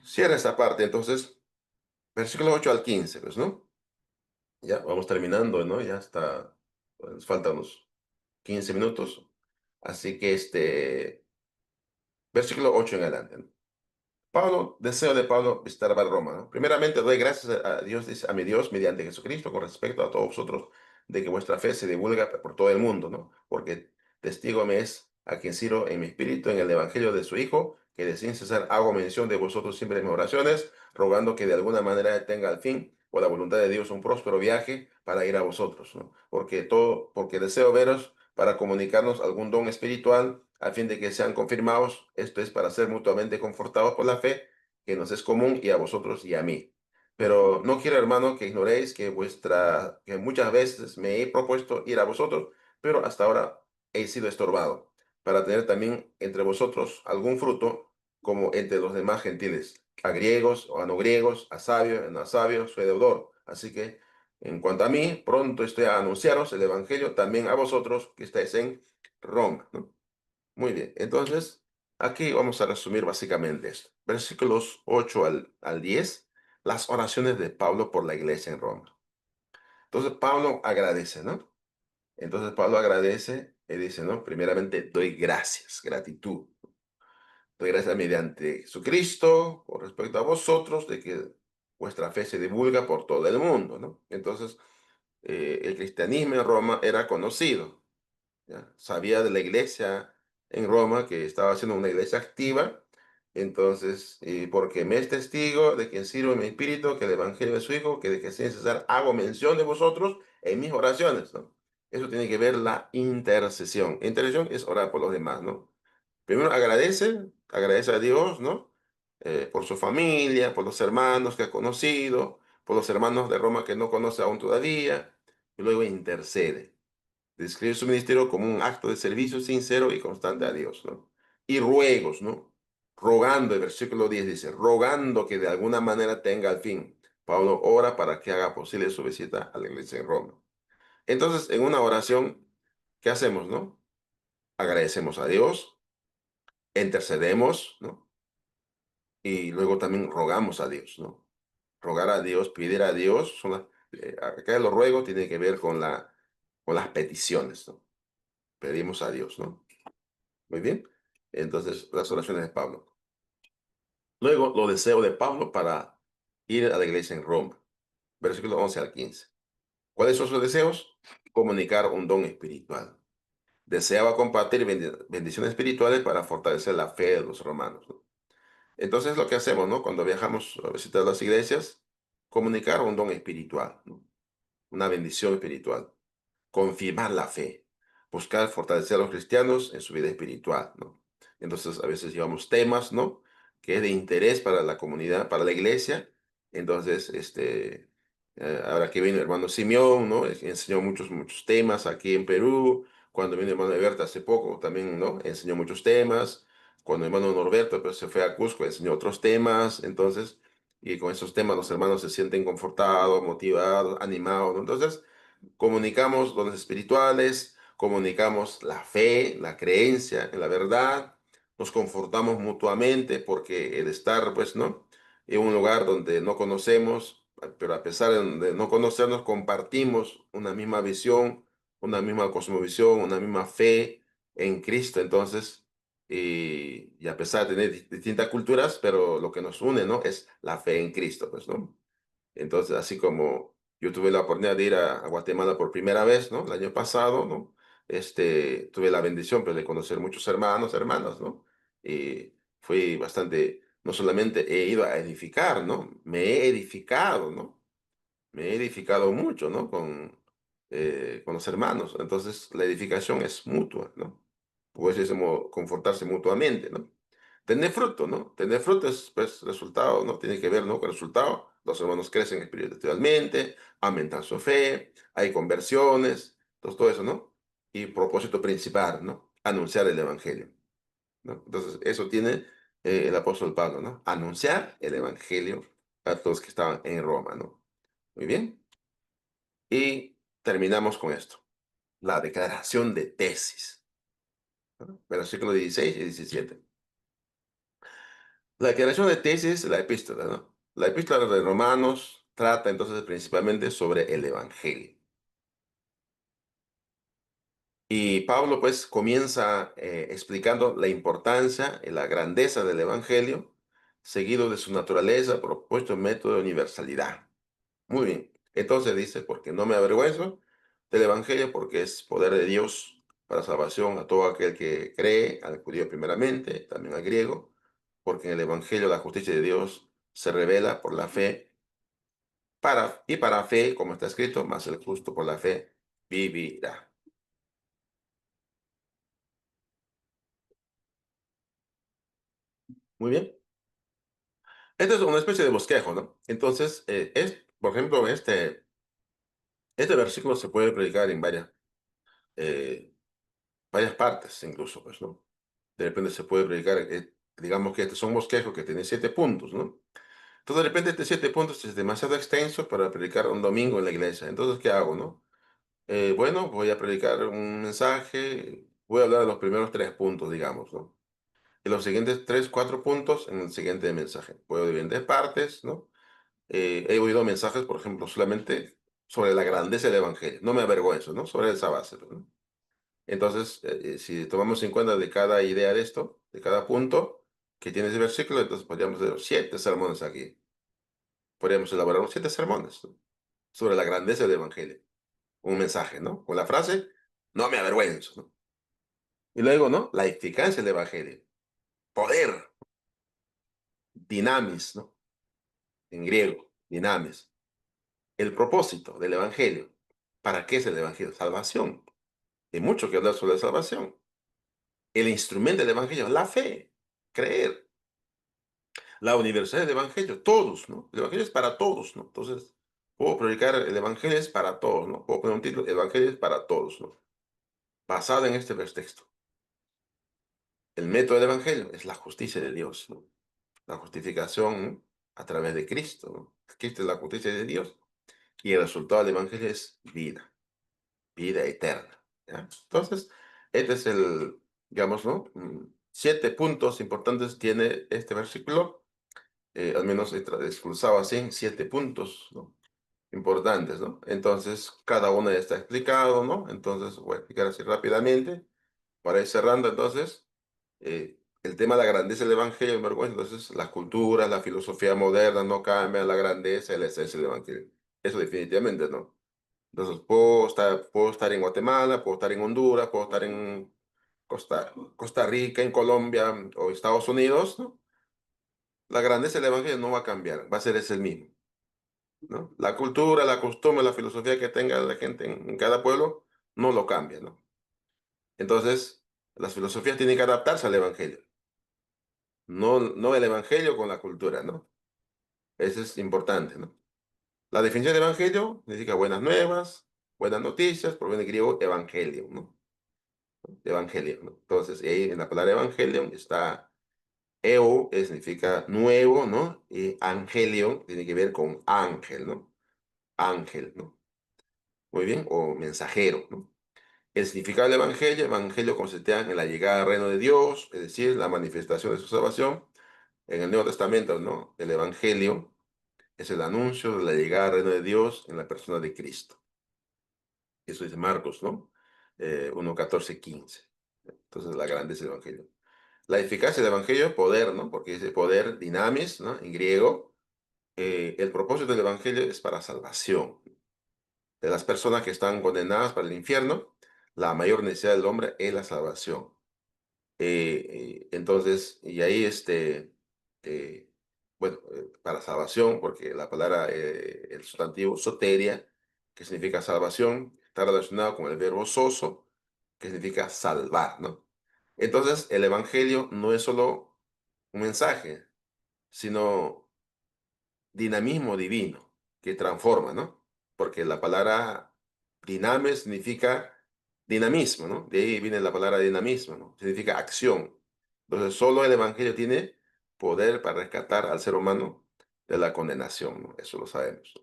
Cierra esta parte, entonces, versículo 8 al 15, pues, ¿no? Ya vamos terminando, ¿no? Ya está, nos faltan unos 15 minutos. Así que versículo 8 en adelante, ¿no? Pablo, deseo de Pablo visitar a Roma, ¿no? Primeramente doy gracias a Dios, a mi Dios, mediante Jesucristo, con respecto a todos vosotros, de que vuestra fe se divulga por todo el mundo, ¿no? Porque testigo me es a quien sirvo en mi espíritu en el evangelio de su Hijo, que de sin cesar hago mención de vosotros siempre en mis oraciones, rogando que de alguna manera tenga al fin, por la voluntad de Dios, un próspero viaje para ir a vosotros, ¿no? Porque deseo veros para comunicarnos algún don espiritual, a fin de que sean confirmados, esto es para ser mutuamente confortados por la fe, que nos es común y a vosotros y a mí. Pero no quiero, hermano, que ignoréis que muchas veces me he propuesto ir a vosotros, pero hasta ahora he sido estorbado, para tener también entre vosotros algún fruto, como entre los demás gentiles, a griegos o a no griegos, a sabios, a no sabios, soy deudor. Así que, en cuanto a mí, pronto estoy a anunciaros el evangelio también a vosotros que estáis en Roma, ¿no? Muy bien, entonces aquí vamos a resumir básicamente esto. Versículos 8 al 10, las oraciones de Pablo por la iglesia en Roma. Entonces Pablo agradece, ¿no? Entonces Pablo agradece y dice, ¿no? Primeramente, doy gracias, gratitud. doy gracias mediante Jesucristo con respecto a vosotros, de que vuestra fe se divulga por todo el mundo, ¿no? Entonces, el cristianismo en Roma era conocido, ¿ya? Sabía de la iglesia en Roma que estaba siendo una iglesia activa, entonces, porque me es testigo de quien sirvo en mi espíritu, que el evangelio de su Hijo, que de que sin cesar hago mención de vosotros en mis oraciones, ¿no? Eso tiene que ver la intercesión. Intercesión es orar por los demás, ¿no? Primero agradece a Dios, ¿no? Por su familia, por los hermanos que ha conocido, por los hermanos de Roma que no conoce aún todavía, y luego intercede. Describe su ministerio como un acto de servicio sincero y constante a Dios, ¿no? Y ruegos, ¿no? Rogando, el versículo 10 dice, rogando que de alguna manera tenga al fin. Pablo ora para que haga posible su visita a la iglesia en Roma. Entonces, en una oración, ¿qué hacemos, no? Agradecemos a Dios, intercedemos, ¿no? Y luego también rogamos a Dios, ¿no? Rogar a Dios, pedir a Dios, acá los ruegos tiene que ver con las peticiones, ¿no? Pedimos a Dios, ¿no? Muy bien. Entonces, las oraciones de Pablo. Luego, los deseos de Pablo para ir a la iglesia en Roma. Versículo 11 al 15. ¿Cuáles son sus deseos? Comunicar un don espiritual. Deseaba compartir bendiciones espirituales para fortalecer la fe de los romanos, ¿no? Entonces, lo que hacemos, ¿no? Cuando viajamos a visitar las iglesias, comunicar un don espiritual, ¿no? Una bendición espiritual. Confirmar la fe, buscar fortalecer a los cristianos en su vida espiritual, ¿no? Entonces, a veces llevamos temas, ¿no? Que es de interés para la comunidad, para la iglesia. Entonces, ahora que viene el hermano Simeón, ¿no? Enseñó muchos temas aquí en Perú. Cuando vino el hermano Alberto hace poco, también, ¿no? Enseñó muchos temas. Cuando el hermano Norberto, pues, se fue a Cusco, enseñó otros temas. Entonces, y con esos temas los hermanos se sienten confortados, motivados, animados, ¿no? Entonces, comunicamos dones espirituales, comunicamos la fe, la creencia en la verdad, nos confortamos mutuamente porque el estar, pues, ¿no? En un lugar donde no conocemos, pero a pesar de no conocernos, compartimos una misma visión, una misma cosmovisión, una misma fe en Cristo. Entonces, y a pesar de tener distintas culturas, pero lo que nos une, ¿no? Es la fe en Cristo, pues, ¿no? Entonces, así como yo tuve la oportunidad de ir a Guatemala por primera vez, ¿no? El año pasado, ¿no? Tuve la bendición, pues, de conocer muchos hermanos, hermanas, ¿no? Y fui bastante, no solamente he ido a edificar, ¿no? Me he edificado, ¿no? Me he edificado mucho, ¿no? Con los hermanos. Entonces, la edificación es mutua, ¿no? Pues es como confortarse mutuamente, ¿no? Tener fruto, ¿no? Tener fruto es, pues, resultado, ¿no? Tiene que ver, ¿no? Con el resultado. Los hermanos crecen espiritualmente, aumentan su fe, hay conversiones, entonces todo eso, ¿no? Y propósito principal, ¿no? Anunciar el evangelio, ¿no? Entonces, eso tiene el apóstol Pablo, ¿no? Anunciar el evangelio a todos que estaban en Roma, ¿no? Muy bien. Y terminamos con esto. La declaración de tesis, ¿no? Versículo 16 y 17. La declaración de tesis, la epístola, ¿no? La epístola de Romanos trata entonces principalmente sobre el Evangelio. Y Pablo pues comienza explicando la importancia y la grandeza del Evangelio, seguido de su naturaleza, propuesto método de universalidad. Muy bien. Entonces dice, porque no me avergüenzo del Evangelio, porque es poder de Dios para salvación a todo aquel que cree, al judío primeramente, también al griego, porque en el Evangelio la justicia de Dios se revela por la fe, y para fe, como está escrito, más el justo por la fe vivirá. Muy bien. Esto es una especie de bosquejo, ¿no? Entonces, por ejemplo, este versículo se puede predicar en eh, varias partes, incluso, pues, ¿no? De repente se puede predicar, digamos que estos son bosquejos que tienen 7 puntos, ¿no? Entonces, de repente, 7 puntos es demasiado extenso para predicar un domingo en la iglesia. Entonces, ¿qué hago, no? Bueno, voy a predicar un mensaje, voy a hablar de los primeros 3 puntos, digamos, ¿no? Y los siguientes 3, 4 puntos en el siguiente mensaje. Puedo dividir en partes, ¿no? He oído mensajes, por ejemplo, solamente sobre la grandeza del Evangelio. No me avergüenzo, ¿no? Sobre esa base, pues, ¿no? Entonces, si tomamos en cuenta de cada idea de esto, de cada punto, que tiene ese versículo, entonces podríamos hacer 7 sermones aquí. Podríamos elaborar unos 7 sermones, ¿no?, sobre la grandeza del Evangelio. Un mensaje, ¿no? Con la frase, no me avergüenzo, ¿no? Y luego, ¿no?, la eficacia del Evangelio. Poder, dinamis, ¿no? En griego, dinamis. El propósito del Evangelio. ¿Para qué es el Evangelio? Salvación. Hay mucho que hablar sobre la salvación. El instrumento del Evangelio, la fe, creer. La universalidad del Evangelio, todos, ¿no? El Evangelio es para todos, ¿no? Entonces, puedo predicar el Evangelio es para todos, ¿no? Puedo poner un título, el Evangelio es para todos, ¿no? Basado en este texto. El método del Evangelio es la justicia de Dios, ¿no? La justificación, ¿no?, a través de Cristo, ¿no? Cristo es la justicia de Dios. Y el resultado del Evangelio es vida, vida eterna, ¿ya? Entonces, este es el, digamos, ¿no? 7 puntos importantes tiene este versículo, al menos expulsado así, 7 puntos, ¿no?, importantes, ¿no? Entonces, cada uno ya está explicado, ¿no? Entonces, voy a explicar así rápidamente, para ir cerrando, entonces, el tema de la grandeza del Evangelio, en vergüenza, entonces, la cultura, la filosofía moderna no cambian la grandeza y la esencia del Evangelio. Eso definitivamente, ¿no? Entonces, puedo estar en Guatemala, puedo estar en Honduras, puedo estar en Costa Rica, en Colombia o Estados Unidos, ¿no? La grandeza del Evangelio no va a cambiar, va a ser ese el mismo, ¿no? La cultura, la costumbre, la filosofía que tenga la gente en cada pueblo no lo cambia, ¿no? Entonces, las filosofías tienen que adaptarse al Evangelio, no el Evangelio con la cultura, ¿no? Eso es importante, ¿no? La definición del Evangelio significa buenas nuevas, buenas noticias, proviene del griego evangelio, ¿no? Evangelio, ¿no? Entonces, ahí en la palabra evangelion está significa nuevo, ¿no? Y angelion tiene que ver con ángel, ¿no? Ángel, ¿no? Muy bien, o mensajero, ¿no? El significado del evangelio consistía en la llegada al reino de Dios, es decir, la manifestación de su salvación. En el Nuevo Testamento, ¿no?, el evangelio es el anuncio de la llegada al reino de Dios en la persona de Cristo. Eso dice Marcos, ¿no? 1, 14, 15. Entonces, la grandeza del evangelio. La eficacia del evangelio es poder, ¿no? Porque dice poder, dinamis, ¿no?, en griego. El propósito del evangelio es para salvación. De las personas que están condenadas para el infierno, la mayor necesidad del hombre es la salvación. Entonces, y ahí, bueno, para salvación, porque la palabra, el sustantivo soteria, que significa salvación, está relacionado con el verbo soso, que significa salvar, ¿no? Entonces, el evangelio no es solo un mensaje, sino dinamismo divino que transforma, ¿no? Porque la palabra dinamis significa dinamismo, ¿no? De ahí viene la palabra dinamismo, ¿no? Significa acción. Entonces, solo el Evangelio tiene poder para rescatar al ser humano de la condenación, ¿no? Eso lo sabemos.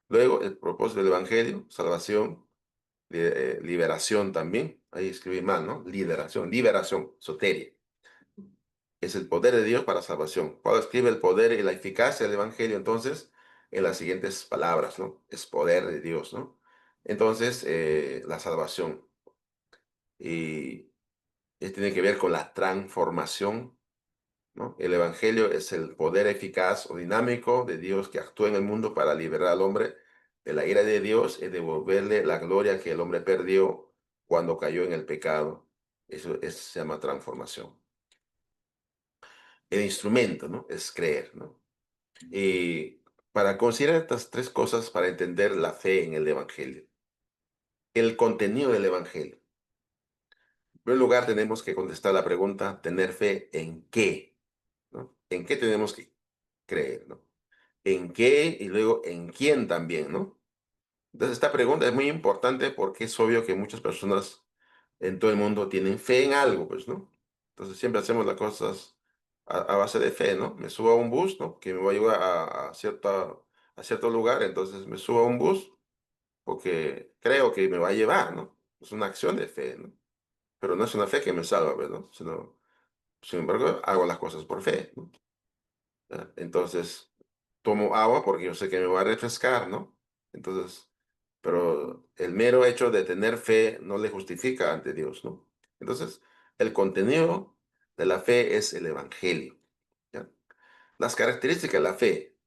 Luego, el propósito del Evangelio, salvación, liberación también. Ahí escribí mal, ¿no? Liberación, soteria. Es el poder de Dios para salvación. Pablo escribe el poder y la eficacia del Evangelio, entonces, en las siguientes palabras, ¿no? Es poder de Dios, ¿no? Entonces, la salvación. Y tiene que ver con la transformación, ¿no? El Evangelio es el poder eficaz o dinámico de Dios que actúa en el mundo para liberar al hombre de la ira de Dios y devolverle la gloria que el hombre perdió cuando cayó en el pecado. Eso se llama transformación. El instrumento, ¿no?, es creer, ¿no? Y para considerar estas 3 cosas para entender la fe en el Evangelio. El contenido del Evangelio. En primer lugar, tenemos que contestar la pregunta, ¿tener fe en qué? ¿No? ¿En qué tenemos que creer, no? ¿En qué? Y luego, ¿en quién también, no? Entonces, esta pregunta es muy importante porque es obvio que muchas personas en todo el mundo tienen fe en algo, pues, ¿no? Entonces, siempre hacemos las cosas a base de fe, ¿no? Me subo a un bus, ¿no?, que me va a llevar a cierto lugar, entonces me subo a un bus porque creo que me va a llevar, ¿no? Es una acción de fe, ¿no? Pero no es una fe que me salva, ¿verdad? Sin embargo, hago las cosas por fe, ¿no? ¿Ya? Entonces, tomo agua porque yo sé que me va a refrescar, ¿no? Entonces, pero el mero hecho de tener fe no le justifica ante Dios, ¿no? Entonces, el contenido de la fe es el Evangelio. ¿Ya? Las características de la fe.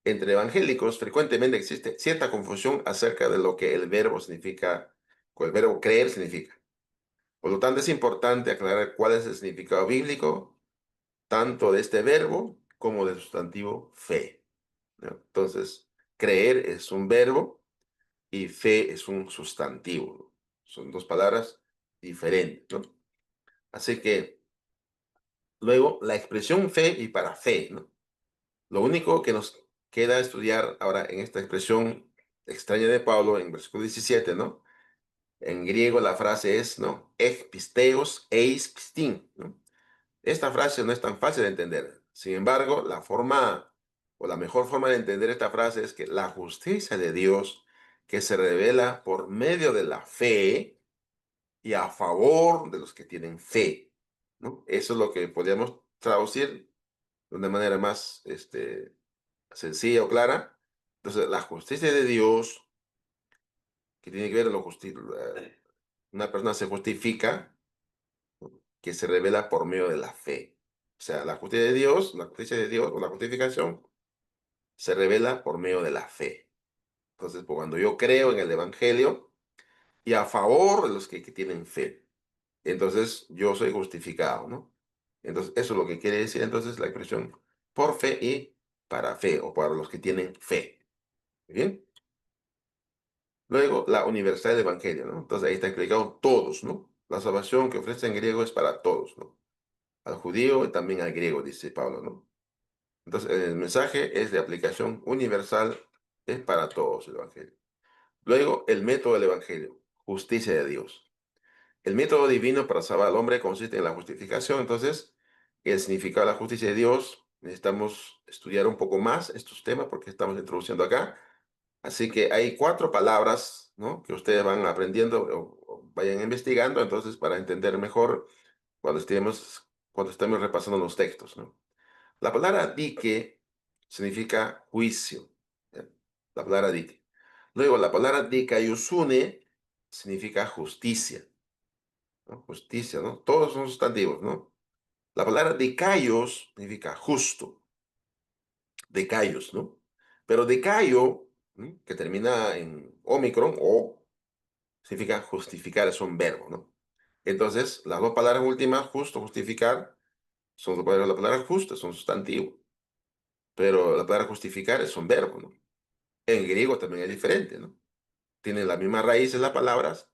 Entre evangélicos frecuentemente existe cierta confusión acerca de lo que el verbo significa, o el verbo creer significa. Por lo tanto, es importante aclarar cuál es el significado bíblico, tanto de este verbo como del sustantivo fe. ¿No? Entonces, creer es un verbo y fe es un sustantivo. Son dos palabras diferentes, ¿no? Así que, luego, la expresión fe y para fe, ¿no? Lo único que nos queda estudiar ahora en esta expresión extraña de Pablo en versículo 17, ¿no? En griego la frase es, ¿no? Ek pisteos eis pistin, ¿no? Esta frase no es tan fácil de entender. Sin embargo, la forma o la mejor forma de entender esta frase es que la justicia de Dios que se revela por medio de la fe y a favor de los que tienen fe, ¿no? Eso es lo que podríamos traducir de una manera más sencilla o clara. Entonces, la justicia de Dios, que tiene que ver con una persona se justifica, que se revela por medio de la fe. O sea, la justicia de Dios o la justificación se revela por medio de la fe. Entonces, pues, cuando yo creo en el Evangelio y a favor de los que tienen fe, entonces yo soy justificado, ¿no? Entonces, eso es lo que quiere decir entonces la expresión por fe y para fe, o para los que tienen fe. ¿Bien? Luego, la universal del Evangelio, ¿no? Entonces, ahí está explicado todos, ¿no? La salvación que ofrece en griego es para todos, ¿no? Al judío y también al griego, dice Pablo, ¿no? Entonces, el mensaje es de aplicación universal, es para todos el Evangelio. Luego, el método del Evangelio, justicia de Dios. El método divino para salvar al hombre consiste en la justificación. Entonces, el significado de la justicia de Dios, necesitamos estudiar un poco más estos temas porque estamos introduciendo acá. Así que hay 4 palabras, ¿no? Que ustedes van aprendiendo o vayan investigando, entonces, para entender mejor cuando estemos repasando los textos, ¿no? La palabra dique significa juicio. ¿Ya? La palabra dique. Luego, la palabra dikaiosune significa justicia, ¿no? Justicia, ¿no? Todos son sustantivos, ¿no? La palabra dikaios significa justo, decayos, ¿no? Pero decayo, ¿no? Que termina en omicron, o significa justificar, es un verbo, ¿no? Entonces, las dos palabras últimas, justo, justificar, son dos palabras. La palabra justo es un sustantivo, pero la palabra justificar es un verbo, ¿no? En griego también es diferente, ¿no? Tienen las mismas raíces las palabras,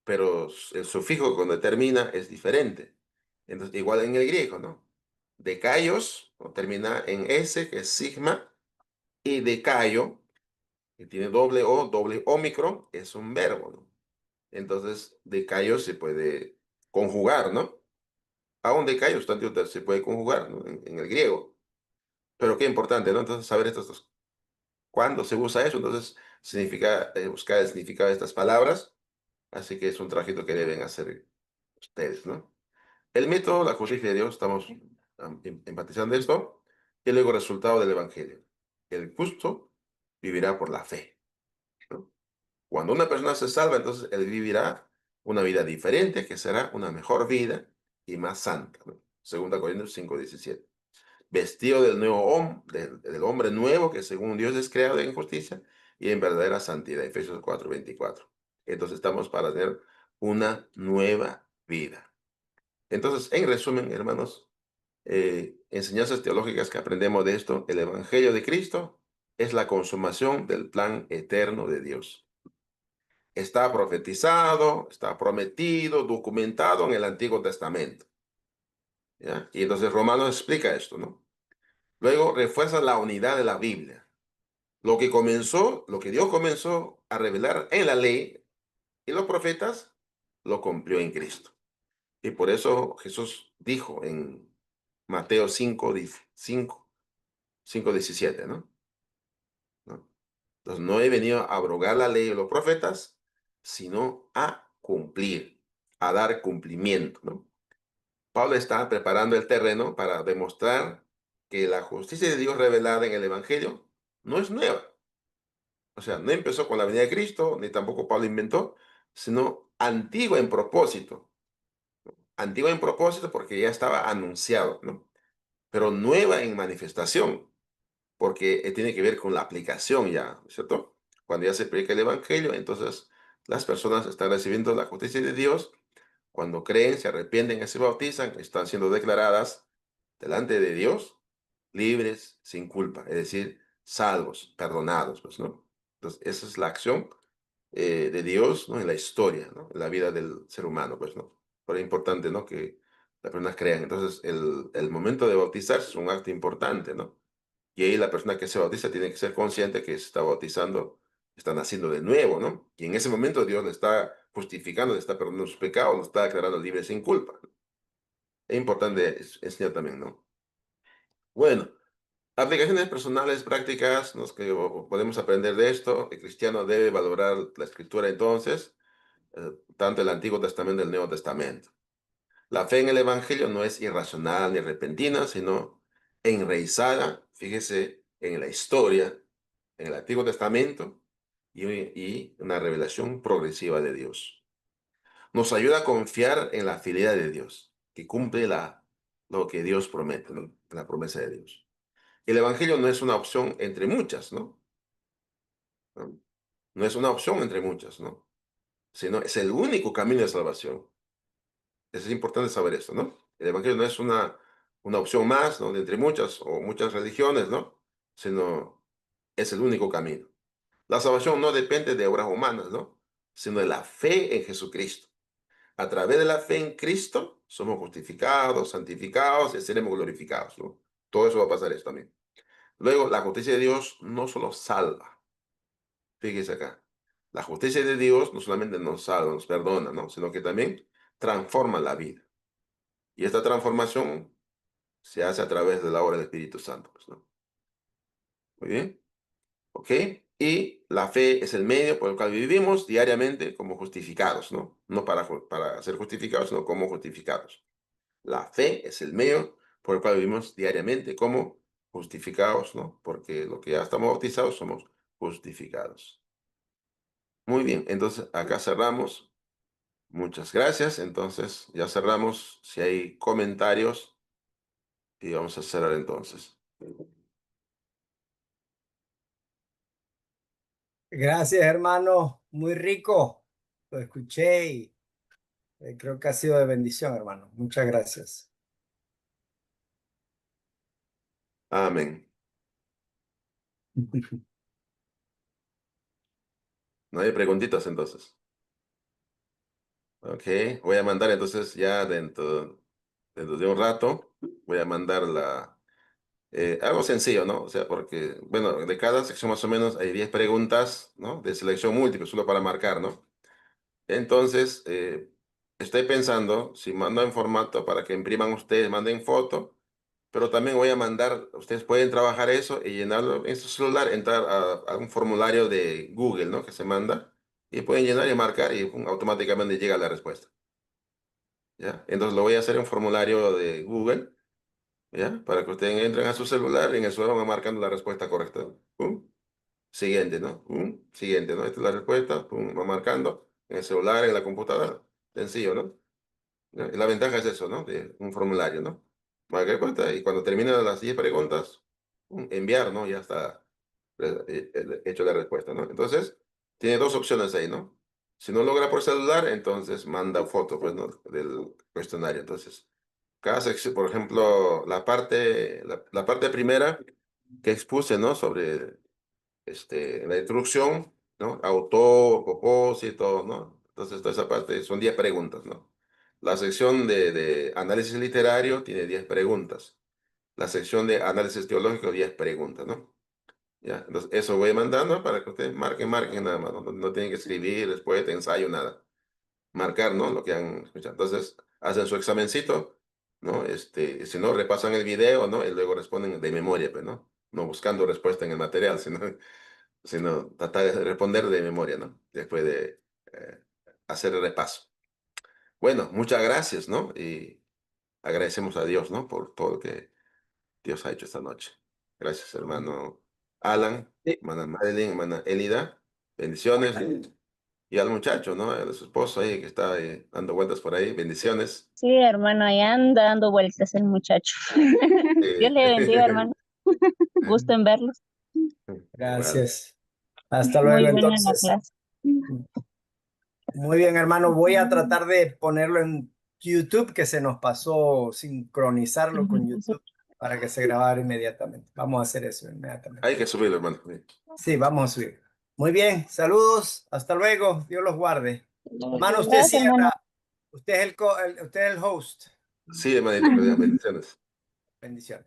pero el sufijo cuando termina es diferente. Entonces, igual en el griego, ¿no? Decayos, ¿no? Termina en S, que es sigma, y decayo, que tiene doble O, doble ómicron, es un verbo, ¿no? Entonces, decayo se puede conjugar, ¿no? Aún decayo sustantivo se puede conjugar, ¿no? En el griego. Pero qué importante, ¿no? Entonces, saber estos dos. ¿Cuándo se usa eso? Entonces, significa buscar el significado de estas palabras. Así que es un trabajito que deben hacer ustedes, ¿no? El método, la justicia de Dios, estamos enfatizando esto. Y luego, resultado del Evangelio. El justo vivirá por la fe, ¿no? Cuando una persona se salva, entonces él vivirá una vida diferente, que será una mejor vida y más santa, ¿no? 2 Corintios 5:17. Vestido del del hombre nuevo, que según Dios es creado en justicia y en verdadera santidad. Efesios 4:24. Entonces estamos para tener una nueva vida. Entonces, en resumen, hermanos, enseñanzas teológicas que aprendemos de esto: el Evangelio de Cristo es la consumación del plan eterno de Dios. Está profetizado, está prometido, documentado en el Antiguo Testamento, ¿ya? Y entonces Romanos explica esto, ¿no? Luego refuerza la unidad de la Biblia. Lo que Dios comenzó a revelar en la ley y los profetas, lo cumplió en Cristo. Y por eso Jesús dijo en Mateo 5:17, ¿no? ¿No? Entonces, no he venido a abrogar la ley y los profetas, sino a cumplir, a dar cumplimiento, ¿no? Pablo está preparando el terreno para demostrar que la justicia de Dios revelada en el Evangelio no es nueva. O sea, no empezó con la venida de Cristo, ni tampoco Pablo inventó, sino antigua en propósito. antigua en propósito porque ya estaba anunciado, ¿no? Pero nueva en manifestación, porque tiene que ver con la aplicación ya, ¿cierto? Cuando ya se predica el Evangelio, entonces las personas están recibiendo la justicia de Dios. Cuando creen, se arrepienten y se bautizan, están siendo declaradas delante de Dios libres, sin culpa, es decir, salvos, perdonados, pues, ¿no? Entonces, esa es la acción de Dios, ¿no? En la historia, ¿no? En la vida del ser humano, pues, ¿no? Pero es importante, ¿no? Que las personas crean. Entonces, el momento de bautizarse es un acto importante, ¿no? Y ahí la persona que se bautiza tiene que ser consciente que se está bautizando, está naciendo de nuevo, ¿no? Y en ese momento Dios le está justificando, le está perdonando sus pecados, lo está declarando libre sin culpa. Es importante enseñar también, ¿no? Bueno, aplicaciones personales prácticas, ¿no? Que podemos aprender de esto. El cristiano debe valorar la escritura entonces, tanto el Antiguo Testamento y el Nuevo Testamento. La fe en el Evangelio no es irracional ni repentina, sino enraizada, fíjese, en la historia, en el Antiguo Testamento y una revelación progresiva de Dios. Nos ayuda a confiar en la fidelidad de Dios, que cumple lo que Dios promete, ¿no? La promesa de Dios. El Evangelio no es una opción entre muchas, ¿no? ¿No? No es una opción entre muchas, ¿no? Sino es el único camino de salvación. Es importante saber esto, ¿no? El Evangelio no es una opción más, ¿no? De entre muchas o muchas religiones, ¿no? Sino es el único camino. La salvación no depende de obras humanas, ¿no? Sino de la fe en Jesucristo. A través de la fe en Cristo somos justificados, santificados y seremos glorificados, ¿no? Todo eso va a pasar esto también. Luego, la justicia de Dios no solo salva, fíjese acá. La justicia de Dios no solamente nos salva, nos perdona, ¿no? Sino que también transforma la vida. Y esta transformación se hace a través de la obra del Espíritu Santo, pues, ¿no? Muy bien, ¿ok? Y la fe es el medio por el cual vivimos diariamente como justificados, ¿no? No para ser justificados, sino como justificados. La fe es el medio por el cual vivimos diariamente como justificados, ¿no? Porque lo que ya estamos bautizados somos justificados. Muy bien, entonces acá cerramos. Muchas gracias. Entonces ya cerramos. Si hay comentarios, y vamos a cerrar entonces. Gracias, hermano. Muy rico. Lo escuché y creo que ha sido de bendición, hermano. Muchas gracias. Amén. No hay preguntitas entonces. Ok, voy a mandar entonces ya dentro de un rato, voy a mandar algo sencillo, ¿no? O sea, porque, bueno, de cada sección más o menos hay 10 preguntas, ¿no? De selección múltiple, solo para marcar, ¿no? Entonces, estoy pensando si mando en formato para que impriman ustedes, manden foto, pero también voy a mandar, ustedes pueden trabajar eso y llenarlo en su celular, entrar a un formulario de Google, ¿no? Que se manda y pueden llenar y marcar y pum, automáticamente llega la respuesta, ¿ya? Entonces lo voy a hacer en un formulario de Google, ¿ya? Para que ustedes entren a su celular y en el celular van marcando la respuesta correcta. Pum. Siguiente, ¿no? Siguiente, ¿no? Esta es la respuesta, pum, va marcando en el celular, en la computadora. Sencillo, ¿no? ¿Ya? Y la ventaja es eso, ¿no? De un formulario, ¿no? Marca respuesta y cuando terminan las 10 preguntas, pum, enviar, ¿no? Ya está hecho la respuesta, ¿no? Entonces, tiene dos opciones ahí, ¿no? Si no logra por celular, entonces manda foto, pues, ¿no? Del cuestionario. Entonces, cada sección, por ejemplo, la parte primera que expuse, ¿no? Sobre la introducción, ¿no? Autor, propósito, ¿no? Entonces, toda esa parte son 10 preguntas, ¿no? La sección de análisis literario tiene 10 preguntas. La sección de análisis teológico, 10 preguntas, ¿no? Ya, entonces, eso voy mandando para que ustedes marquen nada más, ¿no? No tienen que escribir después de ensayo, nada. Marcar, ¿no? Lo que han escuchado. Entonces, hacen su examencito, ¿no? Si no, repasan el video, ¿no? Y luego responden de memoria, pues, ¿no? No buscando respuesta en el material, sino tratar de responder de memoria, ¿no? Después de hacer el repaso. Bueno, muchas gracias, ¿no? Y agradecemos a Dios, ¿no? Por todo lo que Dios ha hecho esta noche. Gracias, hermano Alan, Sí. hermana Madeline, hermana Elida. Bendiciones. Y al muchacho, ¿no? A su esposo ahí que está dando vueltas por ahí. Bendiciones. Sí, hermano, ahí anda dando vueltas el muchacho. Dios le bendiga, hermano. Gusto en verlos. Igual. Gracias. Hasta Muy luego, buena la entonces. clase. Muy bien, hermano. Voy a tratar de ponerlo en YouTube, que se nos pasó sincronizarlo con YouTube para que se grabara inmediatamente. Vamos a hacer eso inmediatamente. Hay que subirlo, hermano. Sí, vamos a subir. Muy bien, saludos. Hasta luego. Dios los guarde. Hermano, usted Gracias, hermano. usted es usted es el host. Sí, hermanito, bendiciones. Bendiciones.